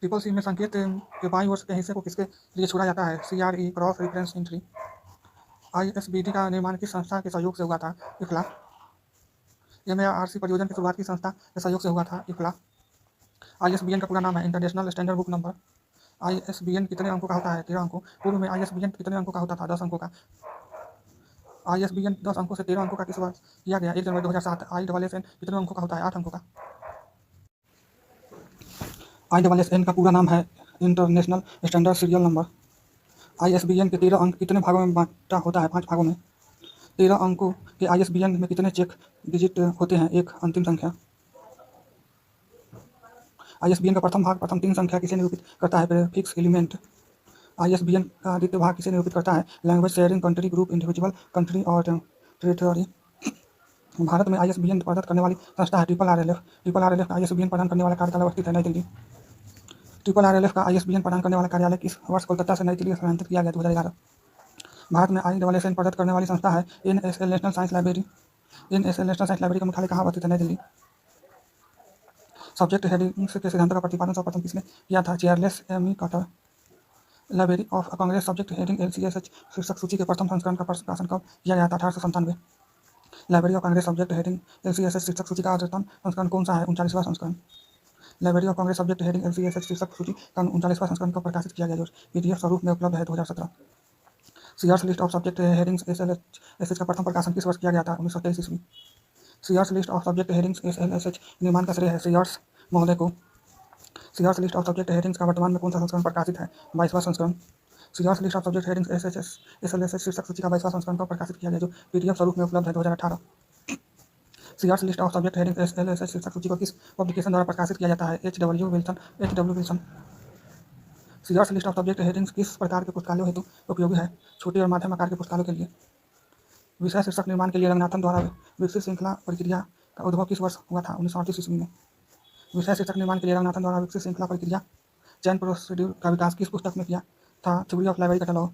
CCC में संकेत के बाईं ओर के हिस्से को किसके लिए छोड़ा जाता है? CRE cross reference entry. ISBD का निर्माण किस संस्था के सहयोग से हुआ था? IFLA। MARC परियोजना की शुरुआत की संस्था के सहयोग से हुआ था? IFLA। ISBN का पूरा नाम है international standard book number. ISBN कितने अंकों का होता है? 13 अंकों। पूर्व में ISBN कितने अंकों का होता था? 10 अंकों का। ISBN 10 अंकों से 13 अंकों का किस वर्ष किया गया? 1 जनवरी 2007। ISSN कितने अंकों का होता है? 8 अंकों का। ISSN का पूरा नाम है international standard serial number. ISBN के 13 अंक कितने भागों में बांटा होता है? 5 भागों में। 13 अंकों के ISBN में कितने चेक डिजिट होते हैं? 1 अंतिम संख्या। ISBN का प्रथम भाग प्रथम 3 संख्या किसे निरूपित करता है? Prefix element. ISBN का द्वितीय भाग किसे निरूपित करता है? Language sharing, country, group, individual, country और टेरिटरी। भारत में ISBN प्रदान करने वाली संस्था है RRLF का ISBN प्रदान करने वाला कार्यालय अवस्थित है नई दिल्ली। RRLF का ISBN प्रदान करने वाला कार्यालय किस वर्ष कोलकाता से नई दिल्ली स्थानांतरित किया गया? 2011। भारत में ISSN प्रदान करने वाली संस्था है NSL national Science Library. NSL national Science library का मुख्यालय कहाँ अवस्थित है? नई दिल्ली। सब्जेक्ट हेडिंग्स के सिद्धांतों का प्रतिपादन सर्वप्रथम किसने किया था? Charles Ammi Cutter. Library of Congress subject heading LCSH शीर्षक सूची के प्रथम संस्करण का प्रकाशन कब किया गया था? 1897। Library of Congress subject heading LCSH शीर्षक सूची का अद्यतन संस्करण कौन सा है? 39वां संस्करण। Library of Congress subject heading LCSH शीर्षक सूची का 39वां संस्करण कब प्रकाशित किया गया? जो PDF स्वरूप में उपलब्ध है 2017। Sears list of subject headings SLSH का प्रथम प्रकाशन किस वर्ष किया गया था? 1923 ईस्वी। Sears list of subject headings SLSH निर्माण का श्रेय है सीआर्स महोदय को। Sears list of subject headings का वर्तमान में कौन सा संस्करण प्रकाशित है? 22वां संस्करण। Sears list of subject headings SLSH शीर्षक सूची का 22वां संस्करण कब प्रकाशित किया गया? जो PDF स्वरूप में उपलब्ध है 2018। Sears list of subject headings SLSH शीर्षक सूची को किस पब्लिकेशन द्वारा प्रकाशित किया जाता है? HW Wilson. Sears list of subject headings किस प्रकार के पुस्तकालयों हेतु उपयोगी है? छोटे और मध्यम आकार के पुस्तकालयों के लिए। विषय शीर्षक निर्माण के लिए रंगनाथन द्वारा विकसित श्रृंखला प्रक्रिया का उद्भव किस वर्ष हुआ था? 1938 ईस्वी में। विषय शीर्षक निर्माण के लिए रंगनाथन द्वारा विकसित श्रृंखला प्रक्रिया चयन प्रोसीड्यूर का विकास किस पुस्तक में किया था? Theory of library catalogue.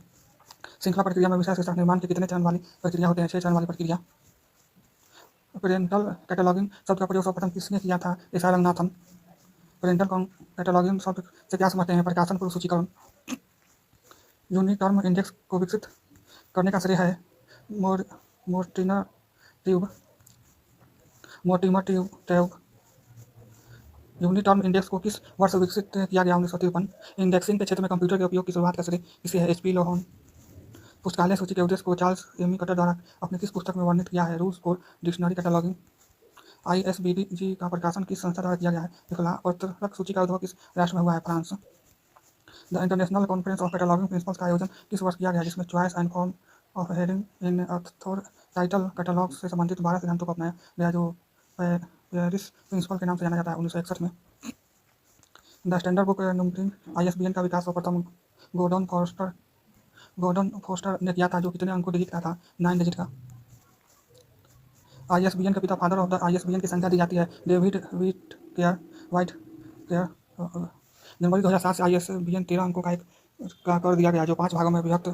श्रृंखला प्रक्रिया में विषय शीर्षक निर्माण के कितने चरण वाली प्रक्रिया होते हैं? 6 चरण वाली प्रक्रिया। पेरेंटल कैटलॉगिंग शब्द का प्रयोग सर्वप्रथम किसने किया था? SR रंगनाथन। पेरेंटल कैटलॉगिंग शब्द से क्या समझते हैं? प्रकाशन पूर्व सूचीकरण। यूनिटर्म इंडेक्स को विकसित करने का श्रेय है मोर्टिमर ट्यूब। यूनिटर्म इंडेक्स को किस वर्ष विकसित किया गया? 1953। इंडेक्सिंग के क्षेत्र में कंप्यूटर के उपयोग की शुरुआत का श्रेय किसे है? HP लोहन। पुस्तकालय सूची के उद्देश्य को चार्ल्स एमी कटर द्वारा अपने किस पुस्तक में वर्णित किया है? Rules for dictionary cataloguing. ISBD का प्रकाशन किस संस्था द्वारा किया गया है? IFLA। पत्रक सूची का उद्भव किस राष्ट्र में हुआ है? France. The International Conference of Cataloguing Principles का आयोजन किस वर्ष किया गया? जिसमें choice and form of heading in author title catalogue से संबंधित 12 सिद्धांतों को अपनाया गया, जो पेरिस प्रिंसिपल के नाम से जाना जाता है। 1961 में। The standard book numbering ISBN का विकास सर्वप्रथम गॉर्डन फोस्टर ने किया था, जो कितने अंकों डिजिट का था? 9 डिजिट का। ISBN के पिता फादर ऑफ द ISBN की संख्या दी जाती है डेविड वाइट केयर। जनवरी 2007 से ISBN 13 अंकों का कर दिया गया, जो 5 भागों में विभक्त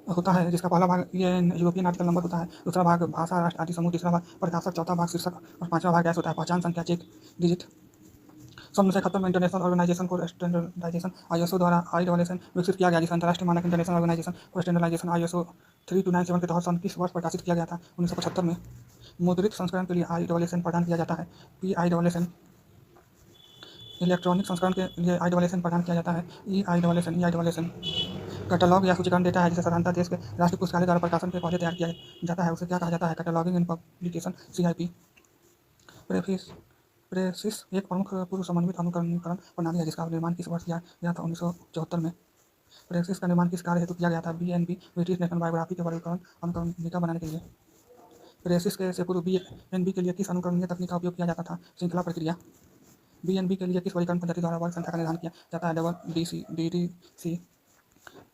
होता है, जिसका पहला भाग यूरोपियन आर्टिकल नंबर होता है, दूसरा भाग भाषा, राष्ट्र आदि समूह, तीसरा भाग प्रकाशक, चौथा भाग शीर्षक और 5वां भाग गैस होता है। पहचान संख्या चेक डिजिट। 1971 में International Organization for Standardization ISO द्वारा ISSN विकसित किया गया, जिसे अंतर्राष्ट्रीय मानक International Organization for Standardization ISO 3297 के तहत सन किस वर्ष प्रकाशित किया गया था? 1975 में। मुद्रित संस्करण के लिए ISSN प्रदान किया जाता है PISSN। इलेक्ट्रॉनिक संस्करण के लिए ISSN प्रदान किया जाता है EISSN। कैटलॉग या सूचीकरण डेटा है जिसे साधारणतः देश के राष्ट्रीय पुस्तकालय द्वारा प्रकाशन के पहले तैयार किया जाता है, उसे क्या कहा जाता है? कैटलॉगिंग इन पब्लिकेशन CIP। प्रेसिस एक प्रमुख पूर्व समन्वित अनुकरणीकरण प्रणाली है, जिसका निर्माण किस वर्ष किया गया था? 1974 में। प्रेसिस का निर्माण किस कार्य हेतु किया गया था? BNB ब्रिटिश नेशनल बायोग्राफी के वर्गीकरण अनुक्रमणिका बनाने के लिए। प्रेसिस के से पूर्व BNB के लिए किस अनुकरणीय तकनीक का उपयोग किया जाता था? श्रृंखला प्रक्रिया। बीएनबी के लिए किस वर्गीकरण पद्धति द्वारा वर्ग संख्या का निर्धारण किया जाता है? Double DDC।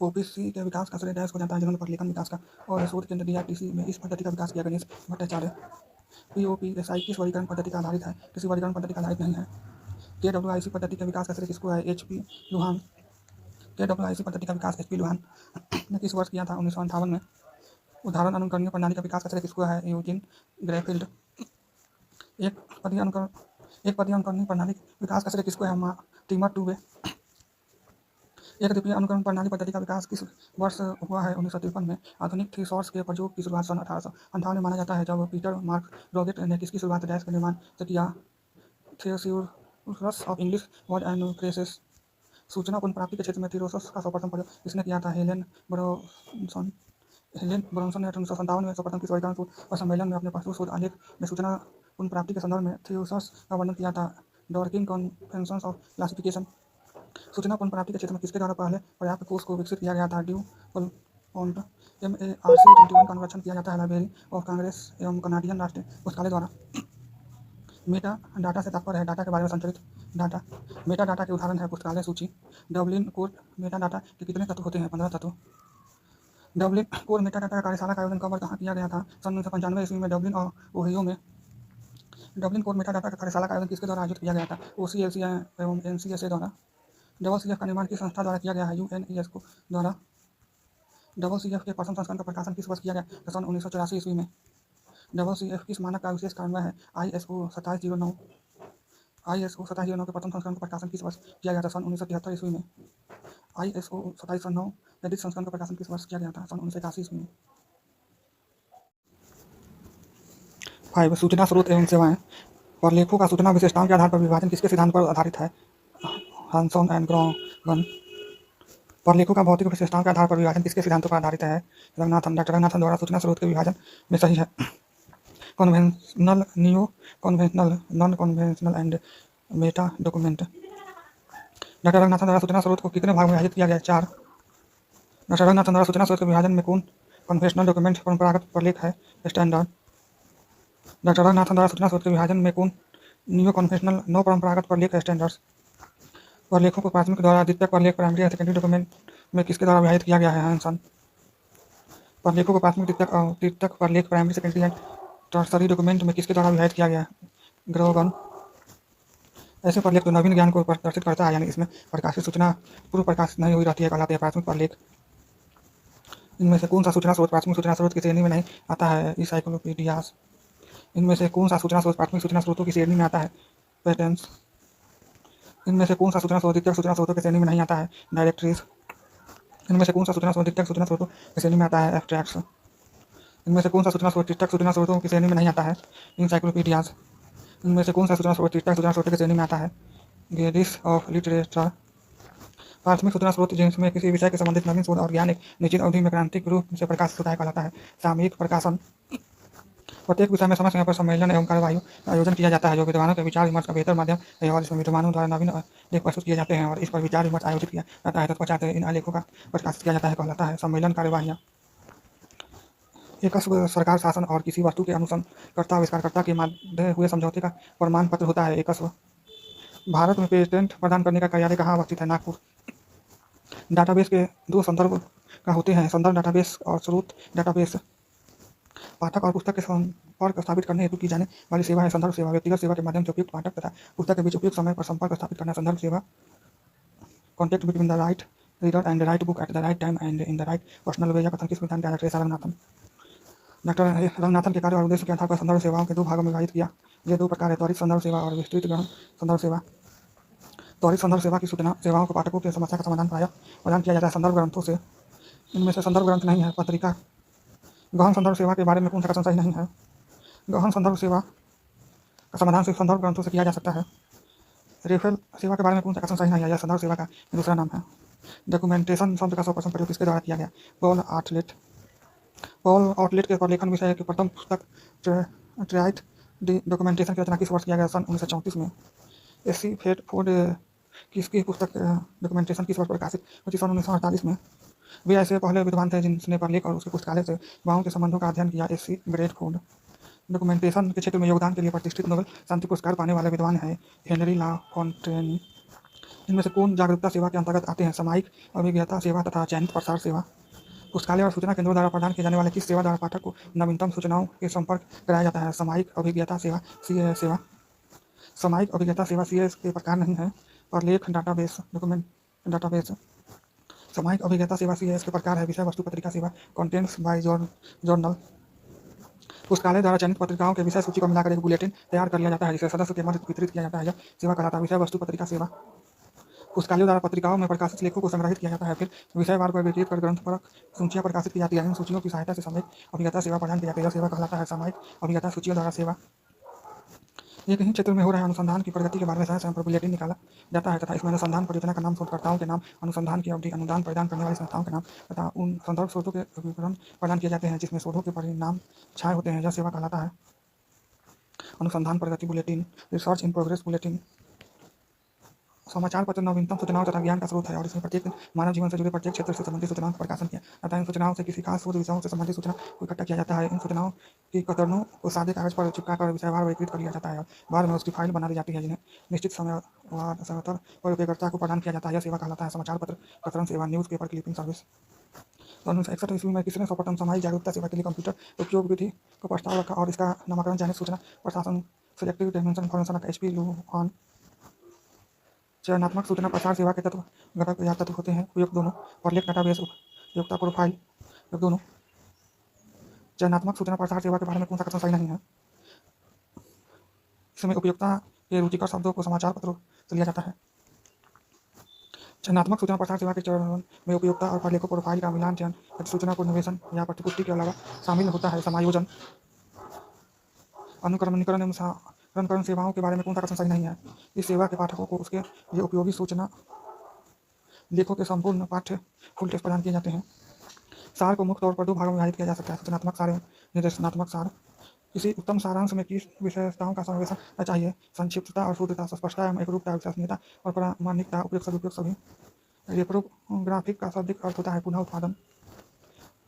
ओबीसी के विकास का श्रेय डैश को जाता है? जिन्होंने पढ़ लिखन विकास का और शोध केंद्र DRTC में इस पद्धति का विकास किया गणेश भट्टाचार्य। POPSI किस वर्गीकरण पद्धति का आधारित है? किसी वर्गीकरण पद्धति का आधारित नहीं है। KWIC पद्धति के विकास का श्रेय किसको है? HP लुहान। KWIC पद्धति का विकास HP लुहान ने किस वर्ष किया था? 1958 में। उदाहरण अनुकरणीय प्रणाली का विकास का श्रेय किसको है? यूजिन ग्रेफिल्ड। एक पदीय अनुकरणीय प्रणाली विकास का श्रेय किसको है? टीमर टूबे। एक द्वितीय अनुकरण प्रणाली पद्धति का विकास किस वर्ष हुआ है? 1953 में। आधुनिक थीसॉर्स के प्रयोग की शुरुआत सन 1858 में माना जाता है, जब पीटर मार्क रोगेट ने किसकी शुरुआत डैश के निर्माण से किया? Thesaurus of English word and phrases. सूचना पुनर्प्राप्ति के क्षेत्र में थियोसाउरस का सर्वप्रथम प्रयोग किसने किया था? हेलेन ब्रोन्सन ने 1957 में सर्वप्रथम किस वर्गीकरण और सम्मेलन में अपने प्रस्तुत शोध आलेख में सूचना पुनर्प्राप्ति के संदर्भ में थियोसाउरस का वर्णन किया था? डॉर्किंग कन्वेंशन ऑफ क्लासिफिकेशन। सूचना पुनर्प्राप्ति के क्षेत्र में किसके द्वारा पहले पर्याप्त कोष को विकसित किया गया था? ड्यूपल पॉन्ट। MARC 21 का अनुरक्षण किया जाता है लाइब्रेरी ऑफ कांग्रेस एवं कनाडियन राष्ट्रीय पुस्तकालय द्वारा। मेटा डाटा से तात्पर्य है डाटा के बारे में संचालित डाटा। मेटा डाटा के उदाहरण है पुस्तकालय सूची। डबलिन कोर मेटा डाटा के कितने तत्व होते हैं? 15 तत्व। डबलिन कोर मेटा डाटा का कार्यशाला का आयोजन कब और कहाँ किया गया था? सन 1995 ईस्वी में डबलिन और ओहियो में। डबलिन कोर मेटा डाटा का कार्यशाला का आयोजन किसके द्वारा आयोजित किया गया था? OCLC एवं NCSA द्वारा। CF का निर्माण किस संस्था द्वारा किया गया है? UNESCO द्वारा। CF के प्रथम संस्करण का प्रकाशन किस वर्ष किया गया? सन 1984 ईस्वी में। CF किस मानक का विशेष कार्यान्वयन है? ISO 2709। ISO 2709 के प्रथम संस्करण का प्रकाशन किस वर्ष किया गया था? सन 1973 ईस्वी में। ISO 2709 के द्वितीय संस्करण का प्रकाशन किस वर्ष किया गया था? सन 1981 ईस्वी में। 5 सूचना स्रोत एवं सेवाएं। प्रलेखों का सूचना विशेषताओं के आधार पर विभाजन किसके सिद्धांत पर आधारित है? हानसॉन एंड ग्रॉगन। प्रलेखों का भौतिक विशेषताओं के आधार पर विभाजन किसके सिद्धांतों पर आधारित है? डॉक्टर रंगनाथन द्वारा सूचना स्रोत के विभाजन में सही है। Conventional, neo conventional, non conventional and Meta document. Doctor Ranganathan द्वारा सूचना स्रोत को कितने भाग में विभाजित किया गया? 4। डॉक्टर रंगनाथन द्वारा सूचना स्रोत के विभाजन में कौन कन्वेंशनल डॉक्यूमेंट परंपरागत प्रलेख है? स्टैंडर्ड। डॉक्टर रंगनाथन द्वारा सूचना स्रोत के विभाजन में कौन नियो कन्वेंशनल नौ परंपरागत प्रलेख है? स्टैंडर्ड्स। प्रलेखों को प्राथमिक द्वारा द्वितीयक प्रलेख प्राइमरी और सेकेंडरी डॉक्यूमेंट में किसके द्वारा विभाजित किया गया है? हैंसन। प्रलेखों को प्राथमिक द्वितीयक प्रलेख primary secondary and tertiary document में किसके द्वारा विभाजित किया गया है? ग्रोगन। ऐसे प्रलेख जो नवीन ज्ञान को प्रदर्शित करता है, यानी इसमें प्रकाशित सूचना पूर्व प्रकाशित नहीं हुई रहती है, कहलाते हैं प्राथमिक प्रलेख। इनमें से कौन सा सूचना स्रोत प्राथमिक सूचना स्रोत की श्रेणी में नहीं आता है? इंसाइक्लोपीडियाज। इनमें से कौन सा सूचना स्रोत प्राथमिक सूचना स्रोतों की श्रेणी में आता है? पेटेंट्स। इनमें से कौन सा सूचना स्रोत द्वितीयक सूचना स्रोतों की श्रेणी में नहीं आता है? डायरेक्टरीज। इनमें से कौन सा सूचना स्रोत द्वितीयक सूचना स्रोतों की श्रेणी में आता है? एब्स्ट्रैक्ट्स। इनमें से कौन सा सूचना स्रोत तृतीयक सूचना स्रोतों की श्रेणी में नहीं आता है? इंसाइक्लोपीडियाज। इनमें से कौन सा सूचना स्रोत तृतीयक सूचना स्रोतों की श्रेणी में आता है? गेडिस ऑफ लिटरेचर। प्राथमिक सूचना स्रोत जिसमें किसी विषय के संबंधित नवीन शोध और ज्ञान एक निश्चित अवधि में क्रांतिक रूप से प्रकाशित होता है, कहलाता है सामयिक प्रकाशन। प्रत्येक विषय में समय समय पर सम्मेलन एवं कार्यवाही का आयोजन किया जाता है, जो विद्वानों के विचार विमर्श का बेहतर माध्यम है और इसमें विद्वानों द्वारा नवीन लेख प्रस्तुत किए जाते हैं और इस पर विचार विमर्श आयोजित किया जाता है। तत्पश्चात इन आलेखों का प्रकाशित किया जाता है, कहलाता है सम्मेलन कार्यवाहियाँ। एकस्व सरकार शासन और किसी वस्तु के अनुसंधानकर्ता आविष्कारकर्ता के मध्य हुए समझौते का प्रमाण पत्र होता है। एकस्व। भारत में पेटेंट प्रदान करने का कार्यालय कहाँ अवस्थित है? नागपुर। डाटाबेस के दो संदर्भ का होते हैं, संदर्भ डाटाबेस और स्रोत डाटाबेस। पाठक और पुस्तक के संपर्क स्थापित करने हेतु की जाने वाली सेवा है संदर्भ सेवा। व्यक्तिगत सेवा के माध्यम से उपयुक्त पाठक तथा पुस्तक के बीच उपयुक्त समय पर संपर्क स्थापित करना संदर्भ सेवा। Contact between the right reader and the right book at the right time and in the right personal way. यह कथन किस विधान के आधार पर? रंगनाथन। डॉक्टर रंगनाथन के कार्य और उद्देश्य के आधार पर संदर्भ सेवाओं के दो भागों में विभाजित किया। ये दो प्रकार है, त्वरित संदर्भ सेवा और विस्तृत गहन संदर्भ सेवा। त्वरित संदर्भ सेवा की सूचना सेवाओं को पाठकों की समस्या का समाधान प्रायः प्रदान किया जाता है संदर्भ ग्रंथों से। इनमें से संदर्भ ग्रंथ नहीं है। पत्रिका। गहन संदर्भ सेवा के बारे में कौन सा कथन सही नहीं है? गहन संदर्भ सेवा का समाधान सिर्फ संदर्भ ग्रंथों से किया जा सकता है। रेफरल सेवा के बारे में कौन सा कथन सही नहीं है? यह संदर्भ सेवा का दूसरा नाम है। डॉक्यूमेंटेशन शब्द का सर्वप्रथम प्रयोग किसके द्वारा किया गया? Paul outlet. पॉल आउटलेट के प्रलेखन विषय की प्रथम पुस्तक ट्राइट डॉक्यूमेंटेशन की रचना किस वर्ष किया गया? सन 1934 में। एससी फेडफोर्ड किसकी पुस्तक डॉक्यूमेंटेशन किस वर्ष प्रकाशित हुई? सन 1948 में। वे ऐसे पहले विद्वान थे जिनने प्रलेख और उसके पुस्तकालय से सेवाओं के संबंधों का अध्ययन किया। SC Bradford. डॉक्यूमेंटेशन के क्षेत्र में योगदान के लिए प्रतिष्ठित नोबेल शांति पुरस्कार पाने वाले विद्वान हैं हेनरी ला फॉन्टेनी। इनमें से कौन जागरूकता सेवा के अंतर्गत आते हैं? सामायिक अभिज्ञता सेवा तथा चयनित प्रसार सेवा। पुस्तकालय और सूचना केंद्रों द्वारा प्रदान किए जाने वाले किस सेवा द्वारा पाठक को नवीनतम सूचनाओं के संपर्क कराया जाता है? सामायिक अभिज्ञता सेवा CAS सेवा। सामायिक अभिज्ञता सेवा CAS के प्रकार नहीं है। प्रलेख डाटाबेस डॉक्यूमेंट डाटाबेस। सामायिक अभिज्ञता सेवा CAS के प्रकार है। विषय वस्तु पत्रिका सेवा कंटेंट्स बाय जर्नल। पुस्तकालय द्वारा चयनित पत्रिकाओं के विषय सूची को मिलाकर एक बुलेटिन तैयार कर लिया जाता है जिसे सदस्य के मध्य वितरित किया जाता है। यह सेवा कहलाता है। विषय वस्तु पत्रिका सेवा। पुस्तकालयों द्वारा पत्रिकाओं में प्रकाशित लेखों को संग्रहित किया जाता है, फिर विषयवार पर वितरित कर ग्रंथपरक सूचियां प्रकाशित की जाती है। इन सूचियों की सहायता से सामयिक अभिज्ञता सेवा प्रदान की जाती है। यह सेवा कहलाता है सामयिक अभिज्ञता सूचियों द्वारा सेवा। एक ही क्षेत्र में हो रहे अनुसंधान की प्रगति के बारे में समय समय पर बुलेटिन निकाला जाता है तथा इसमें अनुसंधान परियोजना का नाम, शोधकर्ताओं के नाम, अनुसंधान की अवधि, अनुदान प्रदान करने वाली संस्थाओं के नाम तथा उन संदर्भ स्रोतों के विवरण प्रदान किए जाते हैं जिसमें शोधों के परिणाम छाए होते हैं। यह सेवा कहलाता है अनुसंधान प्रगति bulletin. Research in progress bulletin. समाचार पत्र नवीनतम सूचनाओं तथा ज्ञान का स्रोत है और इसमें प्रत्येक दिन मानव जीवन से जुड़े प्रत्येक क्षेत्र से संबंधित सूचनाओं का प्रकाशन किया जाता है। इन सूचनाओं से किसी खास शोध विषयों से संबंधित सूचना को इकट्ठा किया जाता है। इन सूचनाओं की कतरनों को सादे कागज पर चिपकाकर विषयवार वर्गीकृत कर लिया जाता है और बाद में उसकी फाइल बना दी जाती है जिन्हें निश्चित समय पर उपयोगकर्ता को प्रदान किया जाता है। यह सेवा कहलाता है समाचार पत्र कतरन सेवा, न्यूज़ पेपर क्लिपिंग सर्विस। 1961 ईस्वी में किसने सर्वप्रथम सामाजिक जागरूकता सेवा के लिए कंप्यूटर उपयोग विधि को प्रस्ताव रखा और इसका नामकरण चयनित सूचना प्रशासन सिलेक्टिव डायमेंशन इन्फॉर्मेशन HP लुहान। चयनात्मक सूचना प्रसार सेवा के तत्व घटक या तत्व होते हैं उपयुक्त दोनों। प्रलेख डाटाबेस उपयोगिता प्रोफाइल उपयुक्त दोनों। चयनात्मक सूचना प्रसार सेवा के बारे में कौन सा कथन सही नहीं है? इसमें उपयोगिता के रुचिकर शब्दों को समाचार पत्रों से लिया जाता है। चयनात्मक सूचना प्रसार सेवा के चरण में उपयोगिता और प्रलेखों प्रोफाइल का मिलान चयन सूचना को निवेशन या प्रतिपुष्टि के अलावा शामिल होता है। समायोजन अनुक्रमणीकरण एवं सेवाओं के बारे में कौन सा कथन सही नहीं है? इस सेवा के पाठकों को उसके लिए उपयोगी सूचना लेखों के संपूर्ण पाठ्य फुल टेक्स्ट प्रदान किए जाते हैं। सार को मुख्य तौर पर दो भागों में विभाजित किया जा सकता है, सूचनात्मक सार एवं निर्देशनात्मक सार। किसी उत्तम सारांश में किस विशेषताओं का समावेशन चाहिए? संक्षिप्तता और शुद्धता, स्पष्टता एवं एकरूपता, विश्वसनीयता और प्रामाणिकता। उपयुक्त सदुपयुक्त सभी। रेप्रोग्राफिक का शाब्दिक अर्थ होता है पुनः उत्पादन।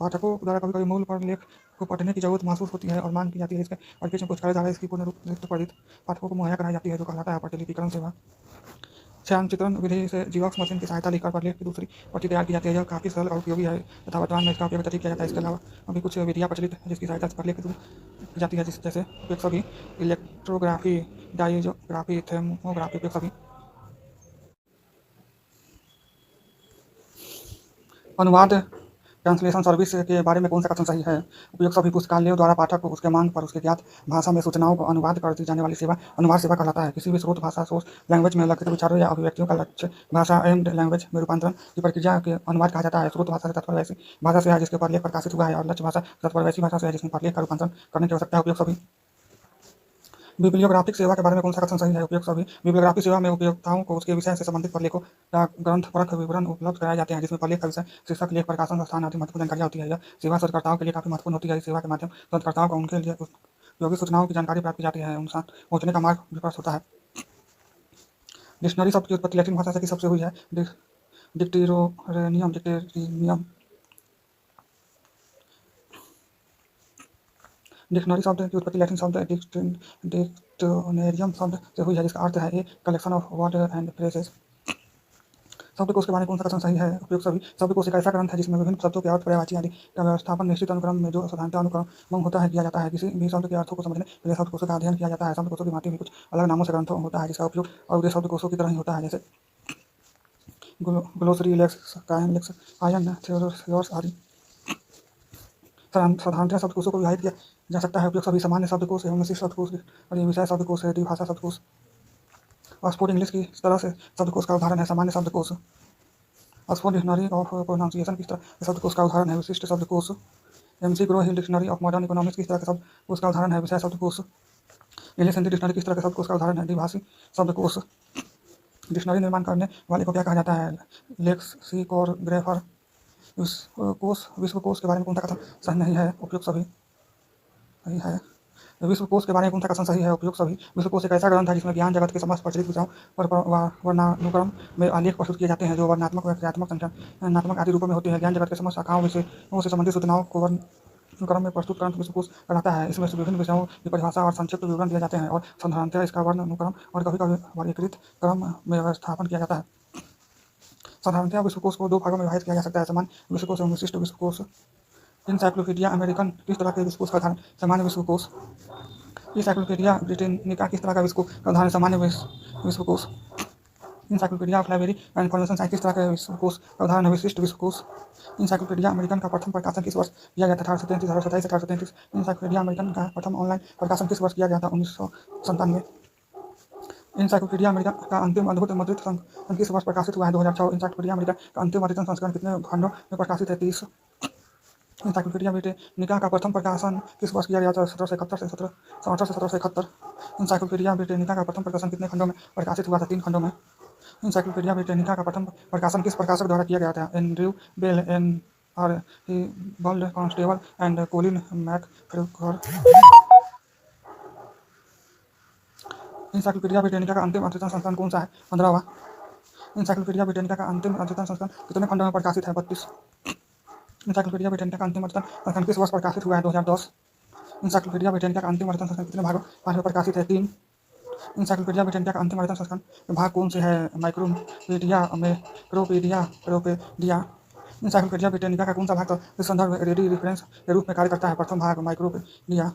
पाठकों द्वारा कभी कभी मूल पर लेख को पढ़ने की जरूरत महसूस होती है और मांग की जाती है। इसके परिप्रेक्ष्य में पुस्तकालय द्वारा इसकी पूर्ण रूप से त्वरित पाठकों को मुहैया कराई जाती है जो कहलाता है प्रतिलिपिकरण सेवा। छायांकितरण विधि से जीरोक्स मशीन की सहायता लेकर प्रलेख की दूसरी प्रति तैयार की जाती है। यह काफ़ी सरल और उपयोगी है तथा वर्तमान में इसका उपयोग अधिक किया जाता है। इसके अलावा अभी कुछ विधियाँ प्रचलित है जिसकी सहायता से प्रलेख की जाती है जैसे उपयोग सभी इलेक्ट्रोग्राफी, डाइजोग्राफी, थर्मोग्राफी। उपयोग सभी। अनुवाद ट्रांसलेशन सर्विस के बारे में कौन सा कथन सही है? उपयुक्त सभी पुस्तकालयों द्वारा पाठक को उसके मांग पर उसके ज्ञात भाषा में सूचनाओं को अनुवाद कर दी जाने वाली सेवा अनुवाद सेवा कहलाता है। किसी भी स्रोत भाषा सोर्स लैंग्वेज में लिखित विचारों या अभिव्यक्तियों का लक्ष्य भाषा एंड लैंग्वेज में रूपांतरण की प्रक्रिया के अनुवाद कहा जाता है। स्रोत भाषा से तात्पर्य वैसी भाषा से है जिसके प्रलेख प्रकाशित हुआ है और लक्ष्य भाषा से तात्पर्य वैसी भाषा से है जिसमें प्रलेख का रूपांतरण करने की आवश्यकता है। उपयुक्त सभी। बिब्लियोग्राफिक सेवा के बारे में कौन सा कथन सही है? उपयुक्त सभी। बिब्लियोग्राफिक सेवा में उपयोक्ताओं को उसके विषय से संबंधित प्रलेखों या ग्रंथपरक विवरण उपलब्ध कराए जाते हैं जिसमें प्रलेख का विषय, शीर्षक, लेख, प्रकाशन स्थान आदि महत्वपूर्ण जानकारियाँ होती है। यह सेवा शोधकर्ताओं के लिए काफी महत्वपूर्ण होती है। इस सेवा के माध्यम से शोधकर्ताओं को उनके लिए उपयोगी सूचनाओं की जानकारी प्राप्त की जाती है, उनसे पहुंचने का मार्ग विस्पष्ट होता है। डिक्शनरी शब्द की उत्पत्ति लैटिन भाषा से किस शब्द से हुई है? डिक्टेरोनियम डिक्टेरियम। डिक्शनरी शब्द की उत्पत्ति लैटिन शब्द डिक्शनरियम शब्द से हुई है जिसका अर्थ है a collection of word and phrases. शब्दकोश के बारे में कौन सा कथन सही है? उपयुक्त सभी। शब्दकोश एक ऐसा ग्रंथ है जिसमें विभिन्न शब्दों के अर्थ, पर्यायवाची आदि का व्यवस्थापन निश्चित अनुक्रम में जो साधारणतः अनुक्रम होता है किया जाता है। किसी भी शब्द के अर्थों को समझने के लिए शब्दकोशों का अध्ययन किया जाता है। शब्दकोशों की भांति भी कुछ अलग नामों से ग्रंथों होता है जिसका उपयोग और उद्देश्य शब्दकोशों की तरह ही होता है जैसे ग्लोसरी, लेक्स, कायन, आयन, थ्योरस आदि। साधारणतः शब्दकोशों को विभाजित किया जा सकता है। उपयोग सभी। सामान्य शब्दकोश एवं विशिष्ट शब्दकोश और ये विषय शब्दकोश है। द्विभाषा शब्दकोश ऑक्सफोर्ड इंग्लिश की तरह से शब्दकोश का उदाहरण है। सामान्य शब्दकोश ऑक्सफोर्ड डिक्शनरी ऑफ प्रोनाउंसिएशन की तरह के शब्दकोश का उदाहरण है। विशिष्ट शब्दकोश MC grow hill dictionary of modern economics की तरह के शब्दकोश का उदाहरण है। विषय शब्दकोश इंग्लिश हिंदी डिक्शनरी किस तरह के शब्दकोश का उदाहरण है। द्विभाषी शब्दकोश डिक्शनरी निर्माण करने वाले को क्या कहा जाता है? लेक्सिकोग्राफर। विश्वकोश के बारे में कौन सा कथन सही नहीं है? उपयुक्त सभी। सही है। विश्वकोश के बारे में कौन सा कथन सही है? उपयुक्त सभी। विश्वकोश एक ऐसा ग्रंथ है जिसमें ज्ञान जगत के समस्त प्रचलित विषयों पर वर्णानुक्रम में आलेख प्रस्तुत किए जाते हैं जो वर्णनात्मक, व्याख्यात्मक, संख्यात्मक आदि रूपों में होते हैं। ज्ञान जगत के समस्त शाखाओं विषयों से संबंधित सूचनाओं को क्रम में प्रस्तुत ग्रंथ विश्वकोश कहलाता है। इसमें विभिन्न विषयों की परिभाषा और संक्षिप्त विवरण दिए जाते हैं और साधारणतः इसका वर्ण अनुक्रम और कभी-कभी वर्गीकृत क्रम में व्यवस्थापन किया जाता है। साधारणतः विश्वकोश को दो भागों में विभाजित किया जा सकता है: सामान्य विश्वकोश एवं विशिष्ट विश्वकोश। इंसाइक्लोपीडिया अमेरिकन किस तरह के विश्वकोश का उदाहरण? सामान्य विश्वकोश। इंसाइक्लोपीडिया ब्रिटेनिका किस तरह का विश्व का उदाहरण? सामान्य विश्वकोश। Encyclopedia of library and information science किस तरह के विश्वकोश का उदाहरण है? विशिष्ट विश्वकोश। इंसाइक्लोपीडिया अमेरिकन का प्रथम प्रकाशन किस वर्ष किया गया था? 1833, 1827, 1833। इंसाइक्लोपीडिया अमेरिकन का प्रथम ऑनलाइन प्रकाशन किस वर्ष किया गया था? 1997। इंसाइक्लोपीडिया अमेरिकन का अंतिम अद्भुत मुद्रित संस्करण किस वर्ष प्रकाशित हुआ है? 2006। इंसाइक्लोपीडिया अमेरिकन का अंतिम अद्यतन संस्करण कितने खंडों में प्रकाशित है? 30। इंसाइक्लोपीडिया ब्रिटेनिका का प्रथम प्रकाशन किस वर्ष किया गया था? 1771 से 1771। इंसाइक्लोपीडिया ब्रिटेनिका का प्रथम प्रकाशन कितने खंडों में प्रकाशित हुआ था? 3 खंडों में। इंसाइक्लोपीडिया ब्रिटेनिका का प्रथम प्रकाशन किस प्रकाशक द्वारा किया गया था? एंड्रयू बेल, एन.आर.बल्ड Constable and Colin McGregor. Encyclopaedia Britannica का अंतिम अद्यतन संस्करण कौन सा है? 15वां। इंसाइक्लोपीडिया ब्रिटेनिका का अंतिम अद्यतन संस्करण कितने खंडों में प्रकाशित है? 32। इंसाइक्लोपीडिया ब्रिटेनिका का अंतिम अद्यतन संस्करण किस वर्ष प्रकाशित हुआ है? 2010। इंसाइक्लोपीडिया ब्रिटेनिका का अंतिम अद्यतन संस्करण कितने भागों में प्रकाशित है? 3। इंसाइक्लोपीडिया ब्रिटेनिका का अंतिम अद्यतन संस्करण के भाग कौन से हैं? माइक्रोपीडिया, मैक्रोपीडिया, प्रोपेडिया। इंसाइक्लोपीडिया ब्रिटेनिका का कौन सा भाग तो संदर्भ रेडी रेफरेंस के रूप में कार्य करता है? प्रथम भाग माइक्रोपीडिया।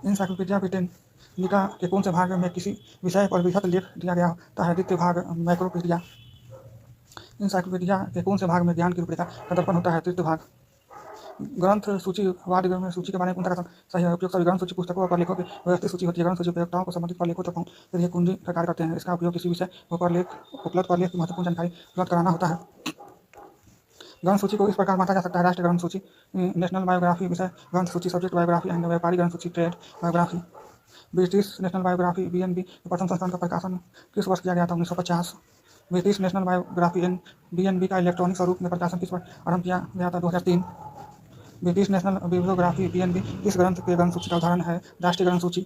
इंसाइक्लोपीडिया ब्रिटेनिका के कौन से भाग में किसी विषय पर विशद लेख दिया गया होता है? द्वितीय भाग माइक्रोपीडिया। इंसाइक्लोपीडिया के कौन से भाग में ज्ञान की रूपरेखा का दर्पण होता है? तृतीय भाग। ग्रंथ सूची वार्ड में सूची के बारे में कौन सा कथन सही है? उपयुक्त सभी ग्रंथ सूची पुस्तकों और लेखों की व्यवस्थित सूची होती है। ग्रंथ सूची उपयोक्ताओं को संबंधित पर लेखों तक पहुंच के लिए कुंजी का कार्य करते हैं। इसका उपयोग किसी विषय पर लेख उपलब्ध पर लेख की महत्वपूर्ण जानकारी उपलब्ध कराना होता है। ग्रंथ सूची को इस प्रकार बांटा जा सकता है: राष्ट्रीय ग्रंथ सूची, नेशनल बायोग्राफी, विषय ग्रंथ सूची, सब्जेक्ट बायोग्राफी एंड व्यापारी ग्रंथ सूची, trade biography. British national biography (BNB) के प्रथम संस्करण का प्रकाशन किस वर्ष किया गया था? 1950। ब्रिटिश नेशनल बायोग्राफी (बीएनबी) का इलेक्ट्रॉनिक स्वरूप में प्रकाशन किस वर्ष आरंभ किया गया था? 2003। ब्रिटिश नेशनल बिब्लियोग्राफी (बीएनबी) किस ग्रंथ के ग्रंथ सूची का उदाहरण है? राष्ट्रीय ग्रंथ सूची।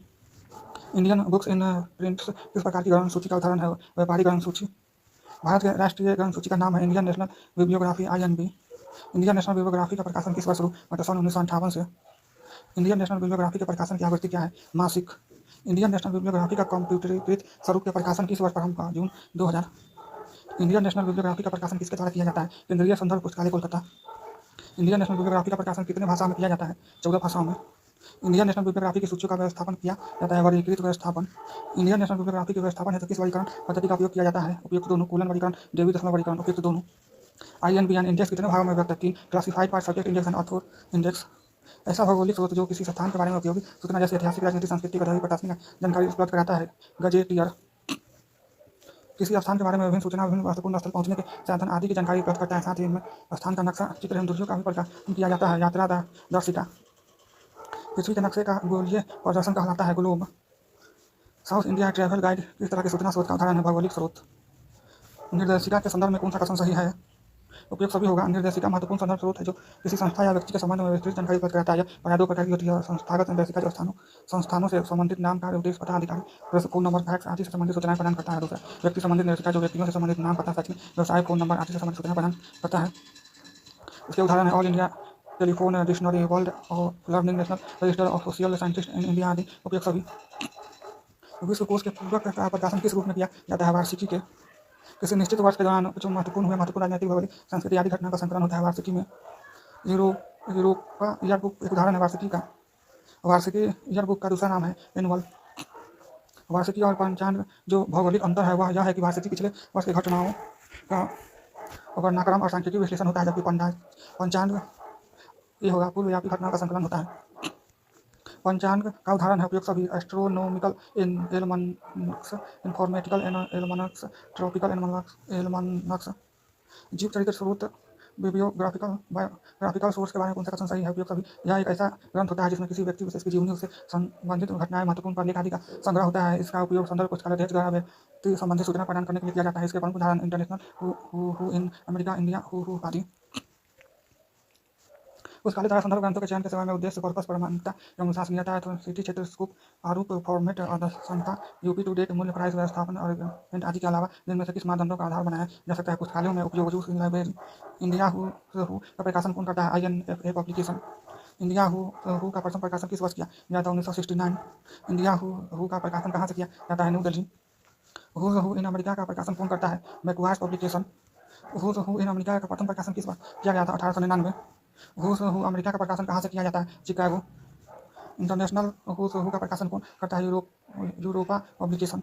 इंडियन बुक्स इन प्रिंट्स किस प्रकार की ग्रंथ सूची का उदाहरण है? व्यापारी ग्रंथ सूची। भारत के राष्ट्रीय ग्रंथ सूची का नाम है Indian national bibliography (INB). Indian national bibliography का प्रकाशन किस वर्ष शुरू हुआ था? सन 1958 से। इंडियन नेशनल बिब्लियोग्राफी के प्रकाशन की आवृत्ति क्या है? मासिक। इंडियन नेशनल बिब्लियोग्राफी का कंप्यूटरीकृत स्वरूप के प्रकाशन किस वर्ष प्रारंभ हुआ? जून 2000। इंडियन नेशनल बिब्लियोग्राफी का प्रकाशन किसके द्वारा किया जाता है? केंद्रीय संदर्भ पुस्तकालय, कोलकाता। इंडियन नेशनल बिब्लियोग्राफी का प्रकाशन कितने भाषाओं में किया जाता है? 14 भाषाओं में। इंडियन नेशनल बिब्लियोग्राफी की सूचियों का व्यवस्थापन किया जाता है। वर्गीकृत व्यवस्थापन। इंडियन नेशनल बिब्लियोग्राफी के व्यवस्थापन हेतु किस वर्गीकरण पद्धति का उपयोग किया जाता है? उपयुक्त दोनों। कूलन वर्गीकरण, डेवी दशमलव वर्गीकरण। उपयुक्त दोनों। INBN इंडेक्स कितने भागों में विभक्त है? 3। Classified part, subject index and author index. ऐसा भौगोलिक स्रोत जो किसी स्थान के बारे में उपयोगी सूचना जैसे ऐतिहासिक, राजनीतिक, सांस्कृतिक, औद्योगिक, प्रशासनिक जानकारी उपलब्ध कराता है। गजेटियर। किसी स्थान के बारे में विभिन्न सूचना, विभिन्न महत्वपूर्ण स्थल पहुंचने के साधन आदि की जानकारी उपलब्ध करता है। साथ ही इनमें स्थान का नक्शा, चित्र एवं दूरियों का भी प्रकाशन किया जाता है। यात्रा दर्शिका। पृथ्वी के नक्शे का गोलीय प्रदर्शन कहलाता है। Globe. South India travel guide किस तरह के सूचना स्रोत का उदाहरण है? भौगोलिक स्रोत। निर्देशिका के संदर्भ में कौन सा कथन सही है? उपयोग सभी होगा। निर्देशिका महत्वपूर्ण संदर्भ स्रोत है जो किसी संस्था या व्यक्ति के संबंध में विस्तृत जानकारी उपलब्ध कराता है। यह प्रायः 2 प्रकार की होती है: संस्थागत निर्देशिका जो संस्थानों से संबंधित नाम, कार्य, उद्देश्य, पता, अधिकारी, फोन नंबर, फैक्स आदि से संबंधित सूचनाएं प्रदान करता है। दूसरा व्यक्ति संबंधित निर्देशिका जो व्यक्तियों से संबंधित नाम, पता, शैक्षणिक, व्यवसाय, फोन नंबर आदि से संबंधित सूचनाएं प्रदान करता है। इसके उदाहरण है all India telephone dictionary, world of learning, national register of social scientist in India आदि। उपयोग सभी। विश्वकोश के पूर्वक का प्रकाशन किस रूप में किया जाता है? वार्षिकी के। किसी निश्चित वर्ष के दौरान जो महत्वपूर्ण राजनीतिक, भौगोलिक, सांस्कृतिक आदि घटना का संकलन होता है वार्षिकी में। यूरोपा ईयरबुक एक उदाहरण है वार्षिकी का। वार्षिकी ईयरबुक का दूसरा नाम है एनुअल। वार्षिकी और पंचांग जो भौगोलिक अंतर है वह यह है कि वार्षिकी पिछले वर्ष की घटनाओं का वर्णाक्रम और सांख्यिकीय विश्लेषण होता है, जबकि पंचांग ये होगा पूर्वव्यापी घटनाओं का संकलन होता है। पंचांग का उदाहरण है उपयोग सभी: एस्ट्रोनोमिकल एलमनक्स, इन्फॉर्मेटिकल एलमनक्स, ट्रॉपिकल एलमनक्स। जीव चरित्र स्रोत बिब्लियोग्राफिकल सोर्स के बारे में कौन सा कथन सही है? उपयोग सभी। यह एक ऐसा ग्रंथ होता है जिसमें किसी व्यक्ति विशेष की जीवनी, उससे संबंधित घटनाएं, महत्वपूर्ण प्रलेख आदि का संग्रह होता है। इसका उपयोग संदर्भ पुस्तकालय अध्यक्ष द्वारा व्यक्ति संबंधित सूचना प्रदान करने के लिए किया जाता है। इसके प्रमुख उदाहरण international, who in America, India, who आदि। पुस्तकालय द्वारा संदर्भ ग्रंथों के चयन के समय में उद्देश्य, कॉर्पस, प्रामाणिकता एवं अनुशासनीयता, एथेनिसिटी, क्षेत्र, स्कूप, आरूप, फॉर्मेट, आदर्शता, यूपी टू डेट, मूल्य, प्राइस, व्यवस्थापन और आदि के अलावा जिनमें से किस मानदंडों का आधार बनाया जा सकता है। पुस्तकालयों में उपयोग लाइब्रेरी इंडिया हु का प्रकाशन कौन करता है? INFA publication. इंडिया हु का प्रथम प्रकाशन किस वर्ष किया गया था? 1969। इंडिया हु का प्रकाशन कहाँ से किया जाता है? New Delhi. Who in America का प्रकाशन कौन करता है? मैकग्वायर पब्लिकेशन। हु इन अमेरिका का प्रथम प्रकाशन किस वर्ष किया गया था? 1899। हु अमेरिका का प्रकाशन कहाँ से किया जाता है? चिकागो। इंटरनेशनल हु का प्रकाशन कौन करता है? Europa publication.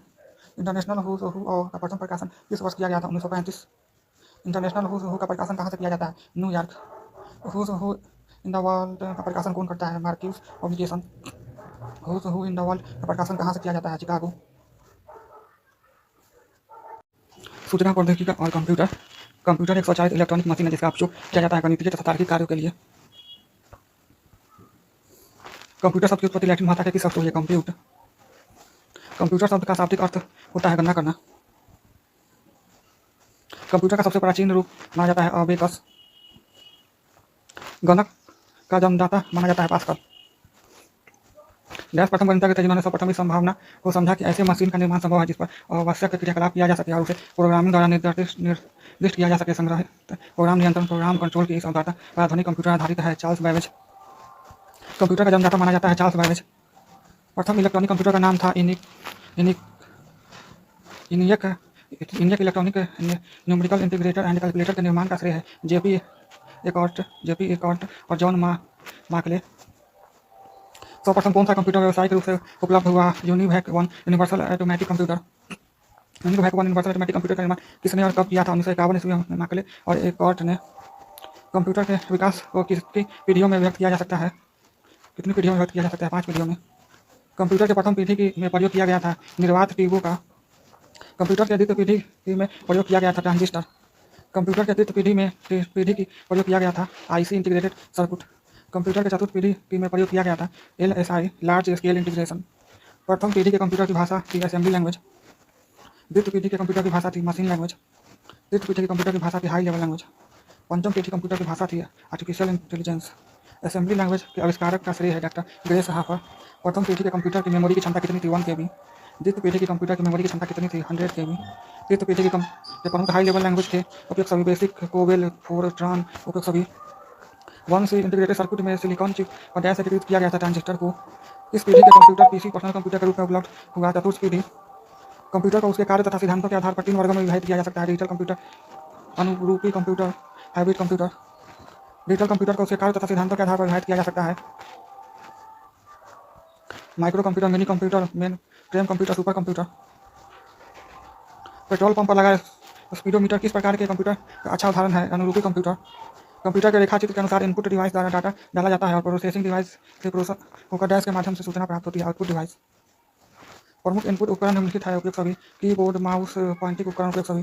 इंटरनेशनल हु का प्रथम प्रकाशन किस वर्ष किया गया था? 1935। इंटरनेशनल हु का प्रकाशन कहाँ से किया जाता है? New York. Who in the world का प्रकाशन कौन करता है? Marcus publication. Who in the world का प्रकाशन कहाँ से किया जाता है? चिकागो। सूचना प्रौद्योगिकी और कंप्यूटर। कंप्यूटर एक स्वचालित इलेक्ट्रॉनिक मशीन है जिसका उपयोग किया जाता है गणितीय तथा तार्किक कार्यों के लिए। कंप्यूटर शब्द की उत्पत्ति लैटिन भाषा के किस शब्द से हुई है? कंप्यूट। कंप्यूटर शब्द का शाब्दिक अर्थ होता है गणना करना। कंप्यूटर का सबसे प्राचीन रूप माना जाता है अबेकस। गणक का जन्मदाता माना जाता है पास्कल। डैश प्रथम गणितज्ञ थे जिन्होंने सर्वप्रथम इस संभावना को समझा कि ऐसे मशीन का निर्माण संभव है जिस पर आवश्यक क्रियाकलाप किया जा सके और उसे प्रोग्रामिंग द्वारा निर्दिष्ट किया जा सके। संग्रहित प्रोग्राम नियंत्रण प्रोग्राम कंट्रोल की इस अवधारणा पर आधुनिक कंप्यूटर आधारित है। चार्ल्स बैबेज कंप्यूटर का जन्मदाता माना जाता है। Charles Babbage. प्रथम इलेक्ट्रॉनिक कंप्यूटर का नाम था ENIAC electronic numerical integrator and calculator के निर्माण का श्रेय है जेपी एकॉर्ट और जॉन मार्कले। सर्वप्रथम कौन सा कंप्यूटर व्यावसायिक रूप से उपलब्ध हुआ? UNIVAC 1 universal automatic computer. UNIVAC 1 universal automatic computer का निर्माण किसने और कब किया था? 1951 ईस्वी में मार्कले और एकॉर्ट ने। कंप्यूटर के विकास को कितनी पीढ़ियों में व्यक्त किया जा सकता है? 5 पीढ़ियों में। कंप्यूटर के प्रथम पीढ़ी में प्रयोग किया गया था निर्वात ट्यूबों का। कंप्यूटर के द्वितीय पीढ़ी में प्रयोग किया गया था ट्रांजिस्टर। कंप्यूटर के तृतीय पीढ़ी की प्रयोग किया गया था आईसी इंटीग्रेटेड सर्किट। कंप्यूटर के चतुर्थ पीढ़ी में प्रयोग किया गया था LSI लार्ज स्केल इंटीग्रेशन। प्रथम पीढ़ी के कंप्यूटर की भाषा थी असेंबली लैंग्वेज। द्वितीय पीढ़ी के कंप्यूटर की भाषा थी मशीन लैंग्वेज। तृतीय पीढ़ी के कंप्यूटर की भाषा थी हाई लेवल लैंग्वेज। पंचम पीढ़ी कंप्यूटर की भाषा थी आर्टिफिशियल इंटेलिजेंस। असेंबली लैंग्वेज के आविष्कारक का श्रेय है डॉक्टर ग्रेस हाफर। प्रथम पीढ़ी के कंप्यूटर की मेमोरी की क्षमता कितनी थी? 1 KB। द्वितीय पीढ़ी की कंप्यूटर की मेमोरी की क्षमता कितनी थी? 100 KB। तृतीय पीढ़ी के प्रमुख हाई लेवल लैंग्वेज के उपयोग सभी बेसिक, कोबेल, फोरट्रान उपयोग सभी। 1C इंटीग्रेटेड सर्किट में सिलिकॉन चिप और डैश एकीकृत किया गया था ट्रांजिस्टर को। इस पीढ़ी के कंप्यूटर पीसी पर्सनल कंप्यूटर के रूप में उपलब्ध हुआ। चतुर्थ पीढ़ी कंप्यूटर को उसके कार्य तथा सिद्धांतों के आधार पर 3 वर्गों में विभाजित किया जा सकता है। डिजिटल कंप्यूटर, अनुरूपी computer, hybrid computer. Digital computer को उसके कार्य तथा सिद्धांतों के आधार पर विभाजित किया जा सकता है। Micro computer, mini computer, main frame computer, super computer. Petrol pump पर लगा स्पीडोमीटर किस प्रकार के कंप्यूटर का अच्छा उदाहरण है? अनुरूपी कंप्यूटर। कंप्यूटर के रेखाचित्र के अनुसार इनपुट डिवाइस द्वारा डाटा डाला जाता है और प्रोसेसिंग डिवाइस से प्रोसेस होकर डैश के माध्यम से सूचना प्राप्त होती है। Output device. प्रमुख इनपुट उपकरण निम्नलिखित है। उपयोग सभी। कीबोर्ड, माउस, पॉइंटिंग उपकरण उपयोग सभी।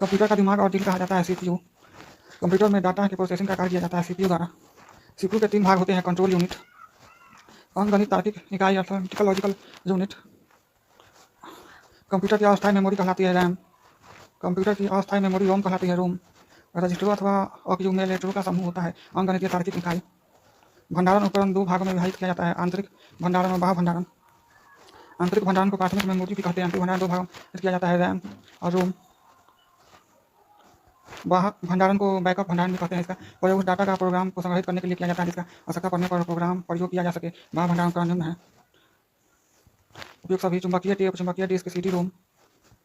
कंप्यूटर का दिमाग और दिल कहा जाता है CPU। कंप्यूटर में डाटा की प्रोसेसिंग का कार्य किया जाता है CPU द्वारा। CPU के 3 भाग होते हैं। कंट्रोल यूनिट, अंकगणित तार्किक इकाई अर्थमेटिकल लॉजिकल यूनिट। कंप्यूटर की अस्थायी मेमोरी कहलाती है रैम। कंप्यूटर की अस्थायी मेमोरी रोम कहलाती है रोम। रजिस्टरों अथवा अक्यूमुलेटरों का समूह होता है अंकगणितीय तार्किक इकाई। भंडारण उपकरण 2 भागों में विभाजित किया जाता है, आंतरिक भंडारण और बाह्य भंडारण। आंतरिक भंडारण को प्राथमिक मेमोरी भी कहते हैं। आंतरिक भंडारण 2 भागों में किया जाता है, रैम और रोम। बाह्य भंडारण को बैकअप भंडारण भी कहते हैं। इसका प्रयोग उस डाटा का प्रोग्राम को संग्रहित करने के लिए किया जाता है जिसका आवश्यकता पड़ने पर प्रोग्राम प्रयोग किया जा सके। बाह्य भंडारण का निम्न है। उपयोग सभी। चुंबकीय टेप, चुंबकीय डिस्क, CD रोम।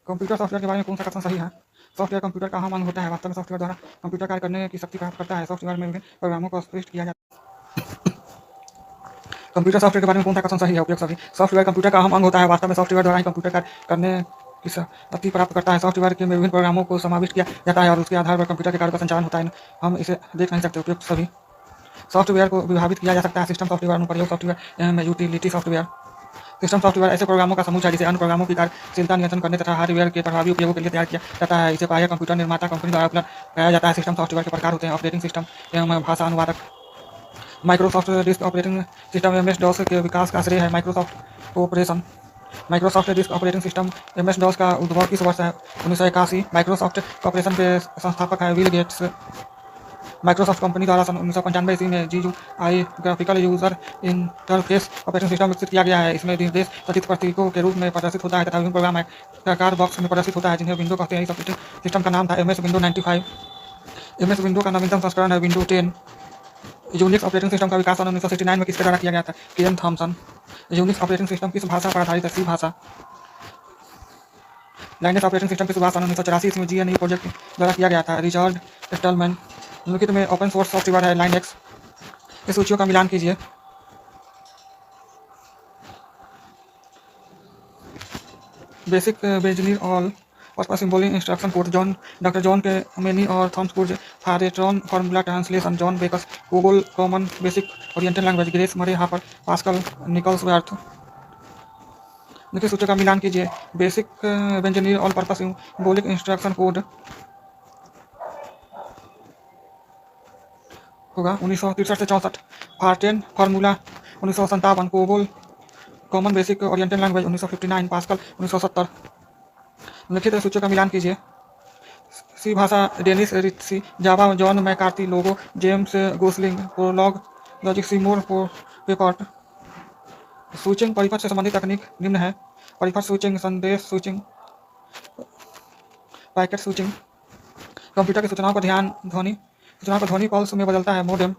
कंप्यूटर सॉफ्टवेयर के बारे में कौन सा कथन सही है? सॉफ्टवेयर कंप्यूटर का अहम अंग होता है। वास्तव में सॉफ्टवेयर द्वारा कंप्यूटर कार्य करने की शक्ति प्राप्त करता है। सॉफ्टवेयर में विभिन्न प्रोग्रामों को स्पष्ट किया जाता है। कंप्यूटर सॉफ्टवेयर के बारे में कौन सा कथन सही है? उपयोग सभी। सॉफ्टवेयर कंप्यूटर का अहम अंग होता है। वास्तव में सॉफ्टवेयर द्वारा ही कंप्यूटर कार्य करने की शक्ति प्राप्त करता है। सॉफ्टवेयर के में विभिन्न प्रोग्रामों को समाविष्ट किया जाता है और उसके आधार पर कंप्यूटर के कार्य का संचालन होता है। हम इसे देख नहीं सकते। उपयुक्त सभी। सॉफ्टवेयर को विभाजित किया जा सकता है। सिस्टम सॉफ्टवेयर, अनुप्रयोग सॉफ्टवेयर एवं यूटिलिटी सॉफ्टवेयर। सिस्टम सॉफ्टवेयर ऐसे प्रोग्रामों का समूह है जिसे अन्य प्रोग्रामों की कार्यशीलता नियंत्रण करने तथा हार्डवेयर के प्रभावी उपयोगों के लिए तैयार किया जाता है। इसे प्रायः कंप्यूटर निर्माता कंपनी द्वारा उपलब्ध कराया जाता है। सिस्टम सॉफ्टवेयर के प्रकार होते हैं ऑपरेटिंग सिस्टम एवं भाषा अनुवादक। Microsoft disk operating system MS-DOS के विकास का श्रेय है Microsoft corporation. Microsoft disk operating system MS-DOS का उद्भव किस वर्ष है? 1981। माइक्रोसॉफ्ट कॉर्पोरेशन के संस्थापक है बिल गेट्स। माइक्रोसॉफ्ट कंपनी द्वारा सन 1995 ईस्वी में GUI graphical user interface operating system विकसित किया गया है। इसमें निर्देश सचित्र प्रतीकों के रूप में प्रदर्शित होता है तथा विभिन्न प्रोग्राम आकार बॉक्स में प्रदर्शित होता है जिन्हें विंडो कहते हैं। इस ऑपरेटिंग सिस्टम का नाम था MS विंडो 95। MS विंडो का नवीनतम संस्करण है विंडो 10। यूनिक्स ऑपरेटिंग सिस्टम का विकास सन 1969 में किसके द्वारा किया गया था? Ken Thompson. Unix operating system किस भाषा पर आधारित है? सी भाषा। लाइनस ऑपरेटिंग सिस्टम की शुरुआत सन 1984 ईस्वी में GNU प्रोजेक्ट द्वारा किया गया था। Richard Stallman. निम्नलिखित में ओपन सोर्स सॉफ्टवेयर है लाइनक्स। इस सूचियों का मिलान कीजिए। BASIC beginner's all purpose symbolic instruction code doctor John Kemeny और Thomas Kurtz FORTRAN formula translation John Backus गूगल common basic oriental language Grace Murray Hopper Pascal Niklaus Wirth. देखिए सूचों का मिलान कीजिए। BASIC beginner's all purpose symbolic instruction code होगा 1963 से 64। FORTRAN formula 1957। COBOL common basic oriental language 1959। Pascal 1970। लिखित सूचों का मिलान कीजिए। सी भाषा Dennis Ritchie. Java John McCarthy. Logo James Gosling. Prolog logic Seymour Papert. Switching परिपथ से संबंधित तकनीक निम्न है। परिपथ स्विचिंग, संदेश स्विचिंग, पैकेट स्विचिंग। कंप्यूटर की सूचनाओं को ध्वनि पल्स में बदलता है। मोडेम।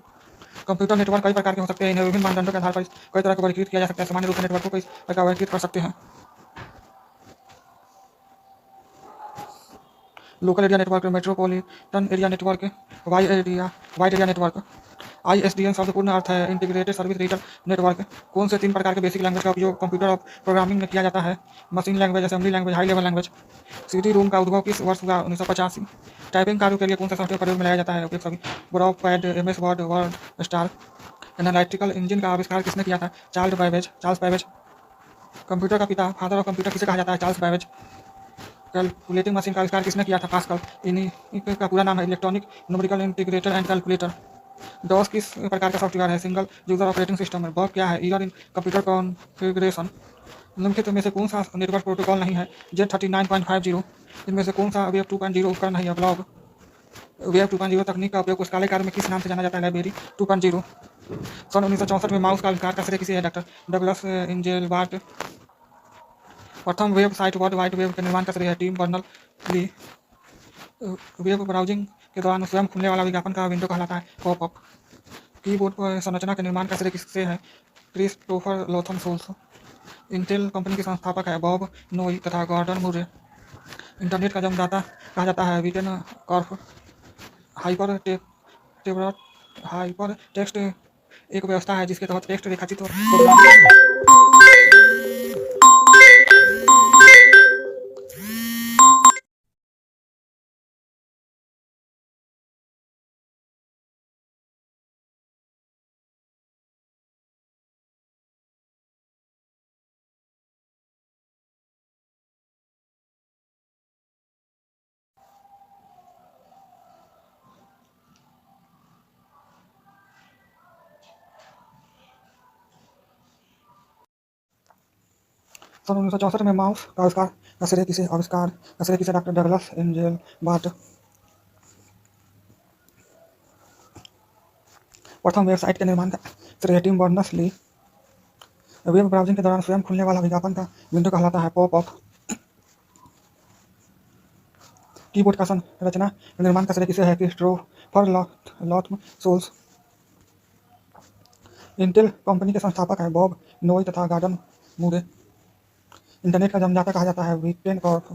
कंप्यूटर नेटवर्क कई प्रकार के हो सकते हैं। इन्हें विभिन्न मानदंडों के आधार पर कई तरह का वर्गीकृत किया जा सकता है। सामान्य रूप से नेटवर्क को कई प्रकार वर्गीकृत कर सकते हैं। Local area network, metropolitan area network, wide area network. ISDN शब्द पूर्ण अर्थ है इंटीग्रेटेड सर्विस रीजन नेटवर्क। कौन से 3 प्रकार के बेसिक लैंग्वेज का उपयोग कंप्यूटर और प्रोग्रामिंग में किया जाता है? Machine language, assembly language, high level language. CD रोम का उद्भव किस वर्ष हुआ? 1985। टाइपिंग कार्यों के लिए कौन सा सॉफ्टवेयर प्रयोग में लाया जाता है? उपयोग सभी Brock pad, MS word, word star. Analytical engine का आविष्कार किसने किया था? Charles Babbage. कंप्यूटर का पिता, फादर ऑफ कंप्यूटर किसे कहा जाता है? Charles Babbage. कैलकुलेटिंग मशीन का आविष्कार किसने किया था? पास्कल। इन्हीं का पूरा नाम है electronic numerical integrator and calculator. DOS किस प्रकार का सॉफ्टवेयर है? सिंगल यूजर ऑपरेटिंग सिस्टम है। बग क्या है? Error in computer configuration. निम्नलिखित में से कौन सा नेटवर्क प्रोटोकॉल नहीं है? Z39.50। इनमें से कौन सा वेब 2.0 उपकरण नहीं है? ब्लॉग। वेब 2.0 तकनीक का उपयोग पुस्तकालय कार्य में किस नाम से जाना जाता है? लाइब्रेरी 2.0। सन 1964 में माउस का आविष्कार का श्रेय किसे है? Doctor Douglas Engelbart. प्रथम वेबसाइट वर्ल्ड वाइड वेब के निर्माण का श्रेय है टिम बर्नर्स-ली। वेब ब्राउजिंग के दौरान स्वयं खुलने वाला विज्ञापन का विंडो कहलाता है पॉपअप। कीबोर्ड पर संरचना के निर्माण का श्रेय किससे है? Christopher Latham Sholes. Intel company के संस्थापक है बॉब नोई तथा गॉर्डन मुरे। इंटरनेट का जन्मदाता कहा जाता है विटेन कॉर्फ। हाइपर टेक्स्ट एक व्यवस्था है जिसके तहत टेक्स्ट रेखाचित और सन 1964 में माउस का आविष्कार का श्रेय किसे? Doctor Douglas Engelbart. प्रथम वेबसाइट के निर्माण का श्रेय टिम बर्नर्स-ली। वेब ब्राउजिंग के दौरान स्वयं खुलने वाला विज्ञापन का विंडो कहलाता है पॉपअप। कीबोर्ड का संरचना निर्माण का श्रेय किसे है? Christopher Latham Sholes. Intel company के संस्थापक है बॉब नोई तथा गॉर्डन मुरे। इंटरनेट का जन्मदाता कहा जाता है विटेन कॉर्फ।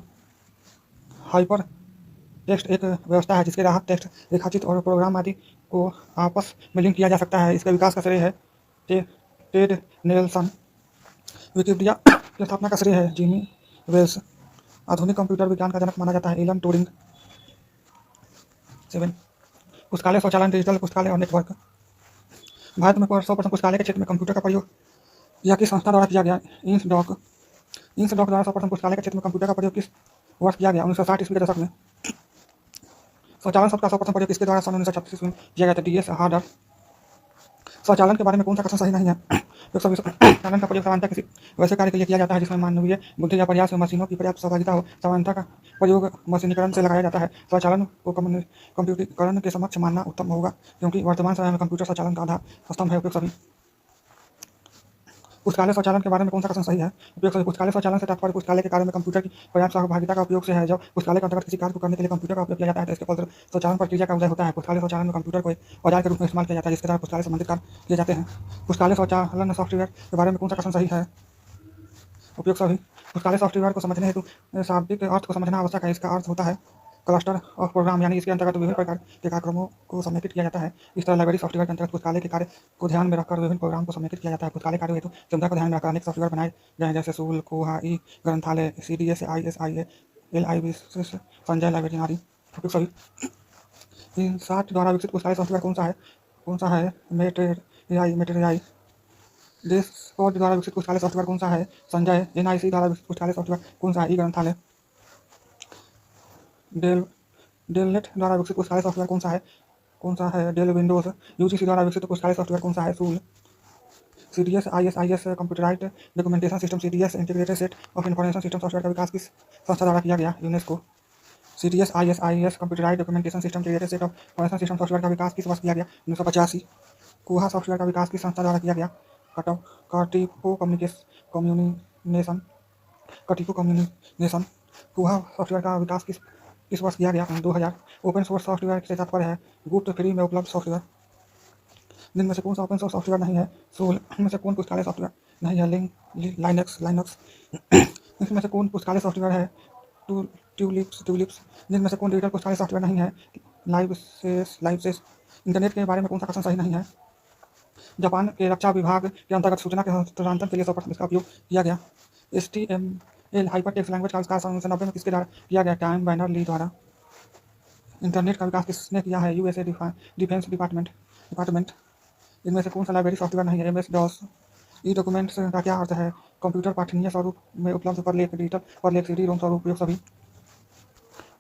हाइपर टेक्स्ट एक व्यवस्था है जिसके राहत टेक्स्ट रेखाचित और प्रोग्राम आदि को आपस में लिंक किया जा सकता है। इसके विकास का श्रेय है टेड नेल्सन। विकिपीडिया की स्थापना का श्रेय है जिमी वेल्स। आधुनिक कंप्यूटर विज्ञान का जनक माना जाता है एलन ट्यूरिंग। 7 पुस्तकालय स्वचालन, डिजिटल पुस्तकालय और नेटवर्क। भारत में 100% पुस्तकालय के क्षेत्र में कंप्यूटर का प्रयोग यह किस संस्था द्वारा किया गया? इंसडॉक द्वारा 100% पुस्तकालय के क्षेत्र में कंप्यूटर का प्रयोग किस वर्ष किया गया? 1960 ईस्वी के दशक में। स्वचालन शब्द का 100% प्रयोग किसके द्वारा सन 1936 में किया गया था? DS harder. स्वचालन के बारे में कौन सा कथन सही नहीं है? तो स्वचालन का प्रयोग सामान्यतः किसी वैसे कार्य के लिए किया जाता है जिसमें मानवीय बुद्धि या प्रयास में मशीनों की पर्याप्त सहभागिता हो। सामान्यतः का प्रयोग मशीनीकरण से लगाया जाता है। स्वचालन को कंप्यूटरीकरण के समक्ष मानना उत्तम होगा, क्योंकि वर्तमान समय में कंप्यूटर स्वचालन का आधार स्तंभ है। उपयोग सभी पुस्तकालय स्वचालन के बारे में कौन सा कथन सही है? उपयोग सभी पुस्तकालय स्वचालन से तात्पर्य पुस्तकालय के कार्य में कंप्यूटर की पर्याप्त सहभागिता का उपयोग से है। जब पुस्तकालय के अंतर्गत किसी कार्य को करने के लिए कंप्यूटर का उपयोग किया जाता है तो इसके फलस्वरूप स्वचालन प्रक्रिया का उदय होता है। पुस्तकालय स्वचालन में कंप्यूटर को एक औजार के रूप में इस्तेमाल किया जाता है जिसके द्वारा पुस्तकालय संबंधित कार्य किए जाते हैं। पुस्तकालय स्वचालन सॉफ्टवेयर के बारे में कौन सा कथन सही है? उपयोग सभी पुस्तकालय सॉफ्टवेयर को समझने हेतु शाब्दिक अर्थ को समझना आवश्यक है। इसका अर्थ होता है क्लस्टर ऑफ प्रोग्राम, यानी इसके अंतर्गत विभिन्न प्रकार के कार्यक्रमों को समेकित किया जाता है। इस तरह लाइब्रेरी सॉफ्टवेयर के अंतर्गत पुस्तकालय के कार्य को ध्यान में रखकर विभिन्न प्रोग्राम को समेकित किया जाता है। पुस्तकालय कार्य हेतु सुविधा को ध्यान में रखकर अनेक सॉफ्टवेयर बनाए गए हैं, जैसे सूल, कोहा, ई ग्रंथालय, CDS, ISIA, LIB, Sanjay library आदि। उपयोग सभी इन 60 द्वारा विकसित पुस्तकालय सॉफ्टवेयर कौन सा है? मेटेरियाई। डेस्कबोर्ड द्वारा विकसित पुस्तकालय सॉफ्टवेयर कौन सा है? संजय। NIC द्वारा विकसित पुस्तकालय सॉफ्टवेयर कौन सा है? ई ग्रंथालय। डेलनेट द्वारा विकसित पुस्तकालय सॉफ्टवेयर कौन सा है? Del Windows. UGC द्वारा विकसित पुस्तकालय सॉफ्टवेयर कौन सा है? सूल। CDS, ISIS computerised documentation system, CDS integrated set of information system software का विकास किस संस्था द्वारा किया गया? UNESCO. CDS, ISIS computerised documentation system integrated set of information system software का विकास किस वर्ष किया गया? 1985। कोहा सॉफ्टवेयर का विकास किस संस्था द्वारा किया गया? कटिको कम्युनिकेशन। कोहा सॉफ्टवेयर का विकास किस वर्ष किया गया? 2000। ओपन सोर्स सॉफ्टवेयर से तात्पर्य है गुप्त फ्री में उपलब्ध सॉफ्टवेयर। जिनमें से कौन सा ओपन सोर्स सॉफ्टवेयर नहीं है? सोल। इनमें से कौन पुस्तकालय सॉफ्टवेयर नहीं है? लाइनक्स। इसमें से कौन पुस्तकालय सॉफ्टवेयर है? ट्यूलिप्स। जिनमें से कौन डिजिटल पुस्तकालय सॉफ्टवेयर नहीं है? लाइवसेस। इंटरनेट के बारे में कौन सा कथन सही नहीं है? जापान के रक्षा विभाग के अंतर्गत सूचना के हस्तांतरण के लिए सर्वप्रथम इसका उपयोग किया गया। HTML हाइपरटेक्स्ट लैंग्वेज का विकास 1990 में किसके द्वारा किया गया? टाइम बर्नर-ली द्वारा। इंटरनेट का विकास किसने किया है? USA defence department. इनमें से कौन सा लाइब्रेरी सॉफ्टवेयर नहीं है? MS-DOS। ई डॉक्यूमेंट्स का क्या अर्थ है? कंप्यूटर पठनीय स्वरूप में उपलब्ध प्रलेख, डिजिटल प्रलेख, CD-ROM स्वरूप। उपयोग सभी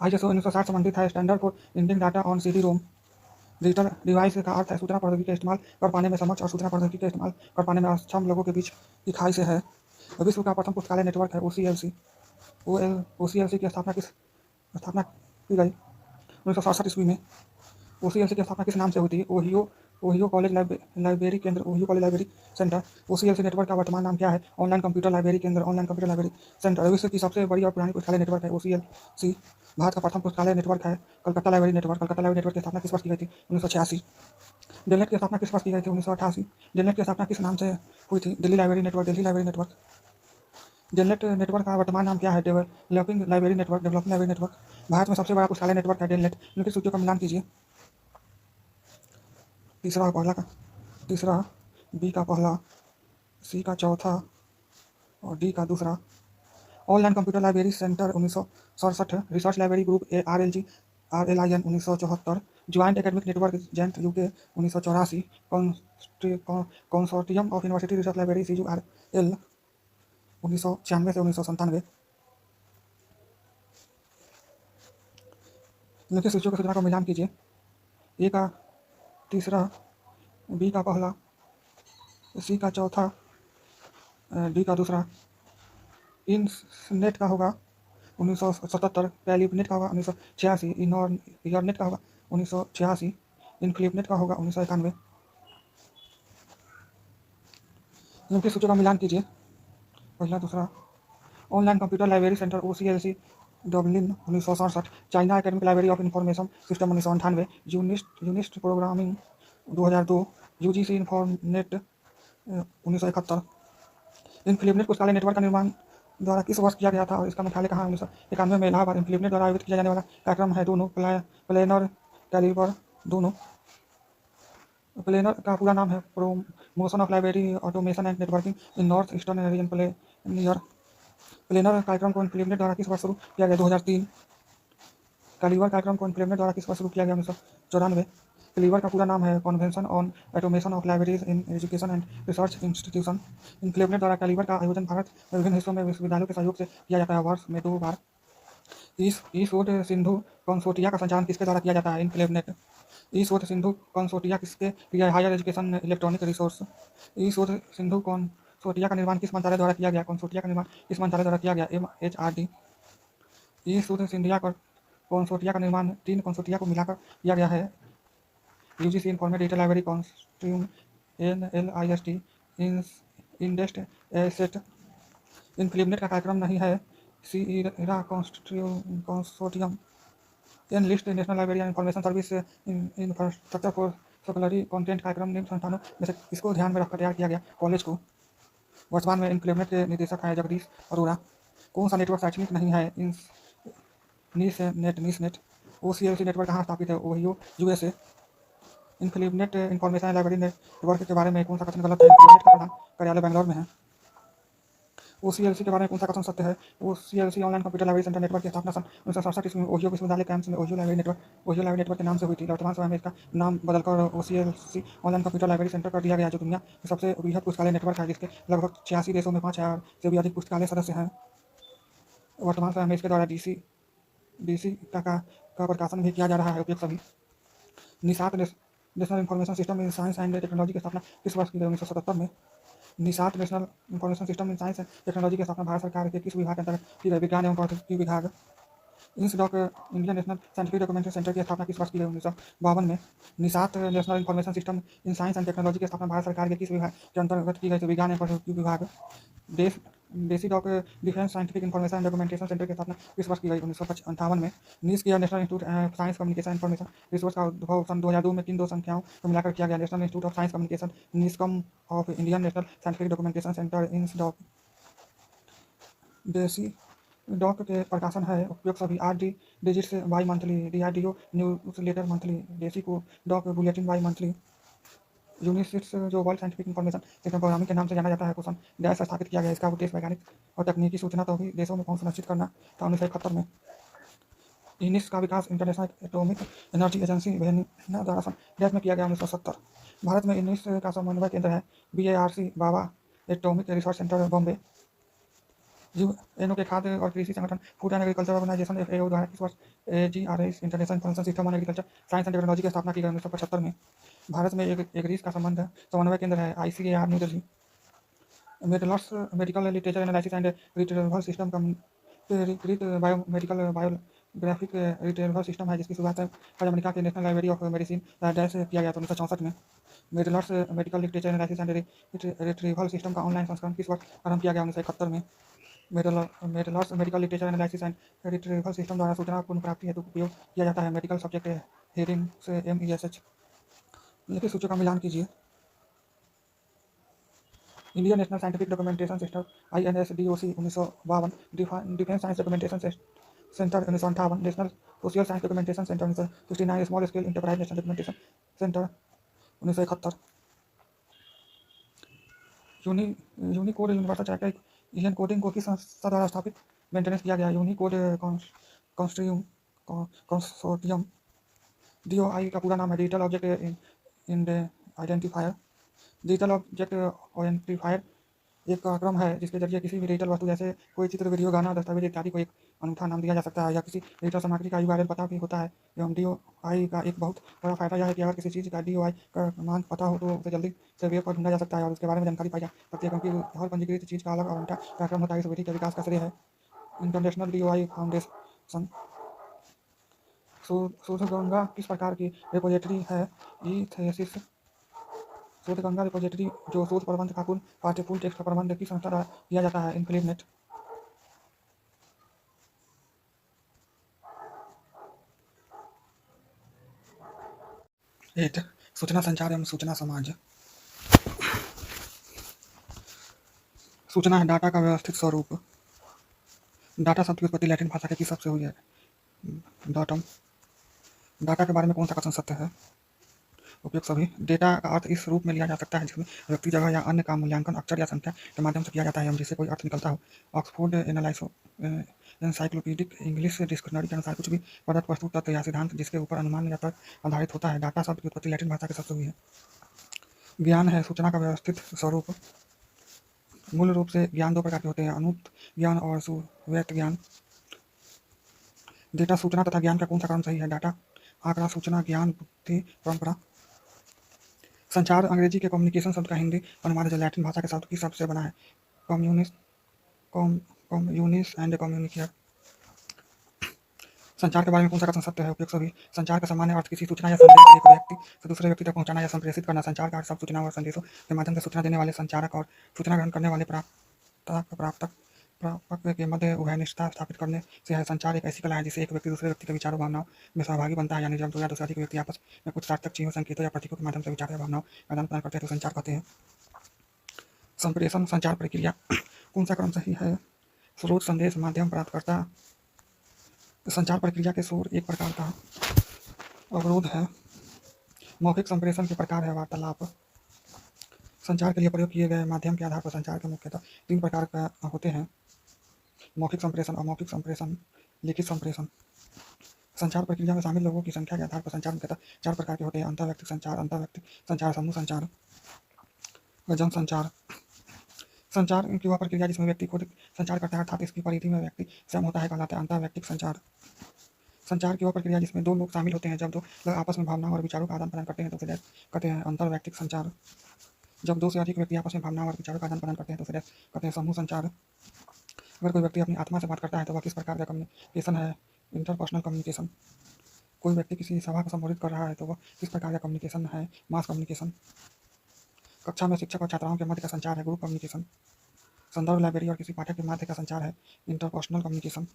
ISO 1960 संबंधित है standard for ending data on CD-ROM। Digital device का अर्थ है सूचना प्रौद्योगिकी का इस्तेमाल कर पाने में समक्ष और सूचना प्रौद्योगिकी का इस्तेमाल कर पाने में अक्षम लोगों के बीच की खाई से है। विश्व का प्रथम पुस्तकालय नेटवर्क है OCLC। OCLC की स्थापना की गई 1967 ईस्वी में। OCLC की स्थापना किस नाम से हुई थी? ओहियो कॉलेज लाइब्रेरी केंद्र, Ohio college library centre. OCLC network का वर्तमान नाम क्या है? ऑनलाइन कंप्यूटर लाइब्रेरी केंद्र, ऑनलाइन कंप्यूटर लाइब्रेरी सेंटर। विश्व की सबसे बड़ी और पुरानी पुस्तकालय नेटवर्क है OCLC। भारत का प्रथम पुस्तकालय नेटवर्क है Calcutta library network. Calcutta library network की स्थापना किस वर्ष की गई थी? 1986। डेलनेट की स्थापना किस वर्ष की गई थी? 1988। डेलनेट की स्थापना किस नाम से हुई थी? Delhi library network. DELNET network का वर्तमान नाम क्या है? Developing library network. भारत में सबसे बड़ा पुस्तकालय नेटवर्क है डेलनेट। इनकी सूचियों का मिलान कीजिए। तीसरा, B का पहला, C का चौथा और D का दूसरा। Online computer library center 1967। Research library group RLIN 1974। Joint academic network JANET UK 1984। Consortium of university research library CURL 1996 से 1997। इनकी सूचियों की सूचना का मिलान कीजिए। A का तीसरा, B का पहला, C का चौथा, D का दूसरा। नेट का होगा 1977। कैलिबनेट का होगा 1986। इनरनेट का होगा 1986। इनक्लिपनेट का होगा 1991। इनकी सूची का मिलान कीजिए। पहला, दूसरा। Online computer library centre OCLC Dublin 1967। China academic library of information system 1998। Unionist programming 2002। UGC इन्फॉर्मनेट 1971। इनफिलिपनेट पुस्तकालय नेटवर्क का निर्माण द्वारा किस वर्ष किया गया था और इसका मुख्यालय कहाँ? 1991 में इलाहाबाद। इनफिलिपनेट द्वारा आयोजित किया जाने वाला कार्यक्रम है दोनों प्लेनर कैलिबर। दोनों प्लेनर का पूरा नाम है promotion of library automation and networking in north eastern region planar कार्यक्रम को इनफिलिपनेट द्वारा किस वर्ष शुरू किया गया? 2003। कैलिबर कार्यक्रम को इनफिलिपनेट द्वारा किस वर्ष शुरू किया गया? 1994। कैलिबर का पूरा नाम है convention on automation of libraries in education and research institution. INFLIBNET द्वारा कैलिबर का आयोजन भारत में विभिन्न हिस्सों में विश्वविद्यालयों के सहयोग से किया जाता है, वर्ष में 2 बार। ईस्ट सिंधु कंसोर्टिया का संचालन किसके द्वारा किया जाता है? इनफिलिपनेट। ई शोध सिंधु कंसोर्टिया किसके किया? Higher education electronic resource. E Shodh Sindhu consortia का निर्माण किस मंत्रालय द्वारा किया गया? कंसोर्टिया का निर्माण किस मंत्रालय द्वारा किया गया? MHRD। ई शोध सिंधिया कंसोर्टिया का निर्माण 3 कंसोर्टिया को मिलाकर किया गया है। UGC Infonet digital library consortium, NLIST, INDEST एसेट। इनफिलिपनेट का कार्यक्रम नहीं है। CeRA consortium. List national library and information service infrastructure for scholarly content कार्यक्रम निम्न संस्थानों में से इसको ध्यान में रखकर तैयार किया गया कॉलेज को। वर्तमान में इनफिलिपनेट के निदेशक हैं जगदीश अरोड़ा। कौन सा नेटवर्क शैक्षणिक नहीं है? नीसनेट। OCLC नेटवर्क कहाँ स्थापित है? Ohio, USA। INFLIBNET information library network के बारे में कौन सा कथन गलत है? इनफिलिपनेट का प्रधान कार्यालय बेंगलोर में है। OCLC के बारे में कौन सा कथन सत्य है? OCLC online computer library centre network की स्थापना सन 1967 ईस्वी में ओहियो विश्वविद्यालय कैंपस में ओहियो लाइब्रेरी नेटवर्क के नाम से हुई थी। वर्तमान समय में इसका नाम बदलकर OCLC online computer library centre कर दिया गया, जो दुनिया में सबसे वृहद पुस्तकालय नेटवर्क है, जिसके लगभग 86 देशों में 5000 से भी अधिक पुस्तकालय सदस्य हैं। वर्तमान समय में इसके द्वारा DC का प्रकाशन भी किया जा रहा है। उपयुक्त सभी। Nishat national information system in science and technology की स्थापना किस वर्ष की गई? 1977 में। NISSAT national information system in science and technology की स्थापना भारत सरकार के किस विभाग के अंतर्गत की गई? विज्ञान एवं प्रौद्योगिकी विभाग। INSDOC Indian national scientific documentary centre की स्थापना किस वर्ष की गई? 1952 में। NISSAT national information system in science and technology की स्थापना भारत सरकार के किस विभाग के अंतर्गत की गई? विज्ञान एवं प्रौद्योगिकी विभाग। Basic of defence scientific information documentation centre की स्थापना किस वर्ष की गई? 1958 में। नीस किया national institute of science communication information resource का उद्भव सन 2002 में किन दो संख्याओं को मिलाकर किया गया? National institute of science communication NISCOM of Indian national scientific documentation centre INSDOC. DESIDOC के प्रकाशन है उपयोग सभी। 8 digits bi monthly. DRDO news letter monthly. DESIDOC bulletin bi monthly. UNISIST जो world scientific information system programming के नाम से जाना जाता है को सन डैश स्थापित किया गया। इसका उद्देश्य वैज्ञानिक और तकनीकी सूचना तो भी देशों में पहुंच सुनिश्चित करना था। 1971 में। इनिस का विकास international atomic energy agency Vienna द्वारा सन डैश में किया गया। 1970। भारत में इनिस का समन्वय केंद्र है BARC Bhabha atomic research centre Bombay. UNO के खाद्य और कृषि संगठन food and agriculture organisation FAO द्वारा किस वर्ष GRS international information system on agriculture science and technology की स्थापना की गई? 1975 में। भारत में एग्रीज का समन्वय केंद्र है ICAR new Delhi. MEDLARS medical literature analysis and retrieval system कंप्यूटरीकृत बायोमेडिकल बायोग्राफिक रिट्रीवल सिस्टम है, जिसकी शुरुआत अमेरिका के national library of medicine dash से किया गया था 1964 में। MEDLARS medical literature analysis and retrieval system का ऑनलाइन संस्करण किस वर्ष आरंभ किया गया? 1971 में। MEDLARS medical literature analysis and retrieval system द्वारा सूचना पुनर्प्राप्ति हेतु उपयोग किया जाता है। मेडिकल सब्जेक्ट हेडिंग से MESH। निम्नलिखित सूचों का मिलान कीजिए। Indian national scientific documentation system INSDOC 1952। Defence science documentation centre 1958। National social science documentation centre 1969। Small scale enterprise national documentation centre 1971। Unicode universal charter Indian coding को किस संस्था द्वारा स्थापित मेंटेनेंस किया गया? Unicode consortium. DOI का पूरा नाम है digital object identifier. Digital object identifier एक क्रम है जिसके जरिए किसी भी डिजिटल वस्तु जैसे कोई चित्र, वीडियो, गाना, दस्तावेज इत्यादि को एक अनूठा नाम दिया जा सकता है। या किसी डिजिटल सामग्री का URL पता भी होता है। एवं DOI का एक बहुत बड़ा फायदा यह है कि अगर किसी चीज़ का DOI का मान पता हो तो उसे जल्दी से वेब पर ढूंढा जा सकता है और उसके बारे में जानकारी पाई जा सकती है, क्योंकि हर पंजीकृत चीज़ का अलग और अनूठा कार्यक्रम होता है। इस विधि के विकास का श्रेय है इंटरनेशनल DOI फाउंडेशन। शोधगंगा किस प्रकार की रिपोजिटरी है? थेसिस। शोधगंगा रिपोजिटरी जो शोध प्रबंध का पूर्ण पाठ्य फुल टेक्स्ट का प्रबंध किस संस्था द्वारा किया जाता है? इनफिलिपनेट। एट सूचना संचार एवं सूचना समाज। सूचना है डाटा का व्यवस्थित स्वरूप। डाटा शब्द की उत्पत्ति लैटिन भाषा के किस शब्द से हुई है? डाटम। डाटा के बारे में कौन सा कथन सत्य है? उपयोग सभी। डेटा का अर्थ इस रूप में लिया जा सकता है जिसमें व्यक्ति, जगह या अन्य का मूल्यांकन अक्षर या संख्या के माध्यम से किया जाता है एवं जिससे कोई अर्थ निकलता हो। ऑक्सफोर्ड एनसाइक्लोपीडिक इंग्लिश डिक्शनरी के अनुसार कुछ भी पदार्थ, वस्तु, तथ्य या सिद्धांत जिसके ऊपर अनुमान या तर्क आधारित होता है। डाटा शब्द की उत्पत्ति लैटिन भाषा के शब्द से हुई है। ज्ञान है सूचना का व्यवस्थित स्वरूप। मूल रूप से ज्ञान दो प्रकार के होते हैं, अमूर्त ज्ञान और सुव्यक्त ज्ञान। डेटा, सूचना तथा ज्ञान का कौन सा क्रम सही है? डाटा आंकड़ा, सूचना, ज्ञान, बुद्धि, परंपरा। संचार अंग्रेजी के कम्युनिकेशन शब्द का हिंदी अनुवाद है जो लैटिन भाषा के शब्द की शब्द से बना है। Communis communis and communicate. संचार के बारे में कौन सा कथन सत्य है? उपयुक्त सभी। संचार का सामान्य अर्थ किसी सूचना या संदेश एक व्यक्ति से दूसरे व्यक्ति तक पहुंचाना या संप्रेषित करना। संचार का अर्थ सब सूचना और संदेशों के माध्यम से सूचना देने वाले संचारक और सूचना ग्रहण करने वाले प्रापक के मध्य उभयनिष्ठता स्थापित करने से है। संचार एक ऐसी कला है जिससे एक व्यक्ति दूसरे व्यक्ति के विचारों भावनाओं में सहभागी बनता है। यानी जब दो या दो से अधिक व्यक्ति आपस में कुछ सार्थक चिन्हों, संकेतों या प्रतीकों के माध्यम से विचारों या भावनाओं का आदान प्रदान करते हैं तो संचार कहते हैं। संप्रेषण संचार प्रक्रिया। कौन सा क्रम सही है? स्रोत, संदेश, माध्यम, प्राप्तकर्ता। संचार प्रक्रिया के शोर एक प्रकार का अवरोध है। मौखिक संप्रेषण के प्रकार है वार्तालाप। संचार के लिए प्रयोग किए गए माध्यम के आधार पर संचार के मुख्यतः 3 प्रकार का होते हैं: मौखिक संप्रेषण, अमौखिक संप्रेषण, लिखित संप्रेषण। संचार प्रक्रिया में शामिल लोगों की संख्या के आधार पर संचार मुख्यतः 4 प्रकार के होते हैं: अंतर्वैयक्तिक संचार, अंतर्वैयक्तिक संचार, समूह संचार, जन संचार। संचार की वह प्रक्रिया जिसमें व्यक्ति खुद संचार करता है अर्थात इसकी परिधि में व्यक्ति स्वयं होता है कहलाता है अंतर्वैयक्तिक संचार। संचार की वह प्रक्रिया जिसमें 2 लोग शामिल होते हैं जब 2 लोग आपस में भावनाओं और विचारों का आदान प्रदान करते हैं तो उसे कहते हैं अंतर्वैयक्तिक संचार। जब 2 से अधिक व्यक्ति आपस में भावनाओं और विचारों का आदान प्रदान करते हैं तो उसे कहते हैं समूह संचार। अगर कोई व्यक्ति अपनी आत्मा से बात करता है तो वह किस प्रकार का कम्युनिकेशन है? Interpersonal communication. कोई व्यक्ति किसी सभा को संबोधित कर रहा है तो वह किस प्रकार का कम्युनिकेशन है? Mass communication. कक्षा में शिक्षक और छात्राओं के मध्य का संचार है ग्रुप कम्युनिकेशन। संदर्भ, लाइब्रेरी और किसी पाठक के मध्य का संचार है इंटरपर्सनल कम्युनिकेशन।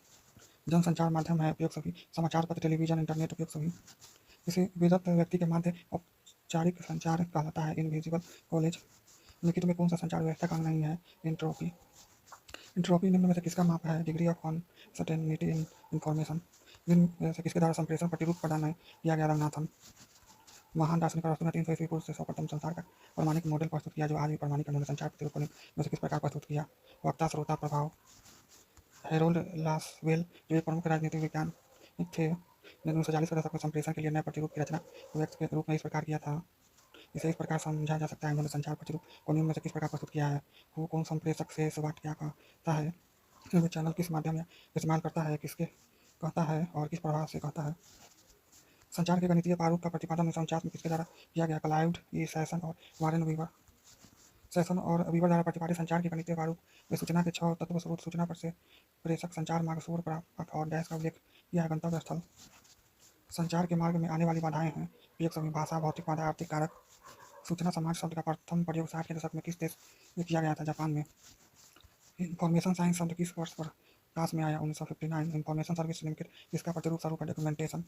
जन संचार माध्यम है उपयोग सभी। समाचार पत्र, टेलीविजन, इंटरनेट उपयोग सभी। किसी विदग्ध व्यक्ति के मध्य औपचारिक संचार कहलाता है इनविजिबल कॉलेज। लिखित में कौन सा संचार व्यवस्था का अंग नहीं है? एंट्रोपी। एंट्रोपी निम्न में से किसका माप है? Degree of uncertainty in information. जिनमें से किसके द्वारा संप्रेषण प्रतिरूप प्रदान किया गया? रंगनाथन। महान दार्शनिक अरस्तू ने 300 ईस्वी पूर्व से सर्वप्रथम संसार का प्रमाणिक मॉडल प्रस्तुत किया जो आज भी प्रमाणिक। उन्होंने संचार प्रतिरूप में से किस प्रकार प्रस्तुत किया? वक्ता, श्रोता, प्रभाव। हेरोल्ड लासवेल जो एक प्रमुख राजनीतिक वैज्ञानिक थे ने 1940 के दशक में संप्रेषण के लिए नए प्रतिरूप की रचना व्यक्त के रूप में इस प्रकार किया था। इसे इस प्रकार समझा जा सकता है उन्होंने संचार प्रतिरूप को निम्न में से किस प्रकार प्रस्तुत किया है? वो कौन संप्रेषक से बात क्या कहता है? वो चैनल किस माध्यम या इस्तेमाल करता है? किसके कहता है और किस प्रभाव से कहता है? संचार के गणितीय प्रारूप का प्रतिपादन संचार में किसके द्वारा किया गया? क्लाइव ई. सैसन और वारेन वीवर। सैसन और वीवर द्वारा प्रतिपादित संचार के गणितीय प्रारूप में सूचना के 6 तत्व स्रोत, सूचना पर से प्रेषक, संचार मार्ग, शोर, प्रापक और डैश का उल्लेख किया है। गंतव्य स्थल। संचार के मार्ग में आने वाली बाधाएं हैं उपयोग सभी। भाषा, भौतिक बाधा, आर्थिक कारक। सूचना समाज शब्द का प्रथम प्रयोग 60 के दशक में किस देश में किया गया था? जापान में। इंफॉर्मेशन साइंस शब्द किस वर्ष पर प्रकाश में आया? 1959। इंफॉर्मेशन सर्विस लिमिटेड इसका प्रतिरूप स्वरूप है? Documentation.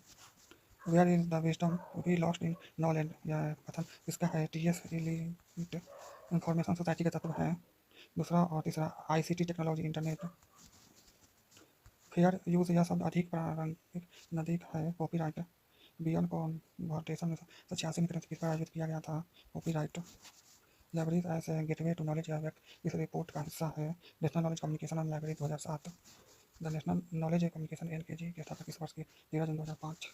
Where is the wisdom we lost in knowledge? यह कथन इसका है? टी.एस. एलियट। इंफॉर्मेशन सोसाइटी के तत्व हैं? दूसरा और तीसरा ICT, technology, internet. Fair use यह शब्द अधिक प्रारंभिक नजदीक है कॉपीराइट। बियन कॉन्वर्टेशन में 86 में किस पर आयोजित किया गया था? Copyright. Library as a gateway to knowledge यह व्यक्त इस रिपोर्ट का हिस्सा है? National knowledge communication and library 2007। The national knowledge communication NKG की स्थापना किस वर्ष की? 13 जून 2005।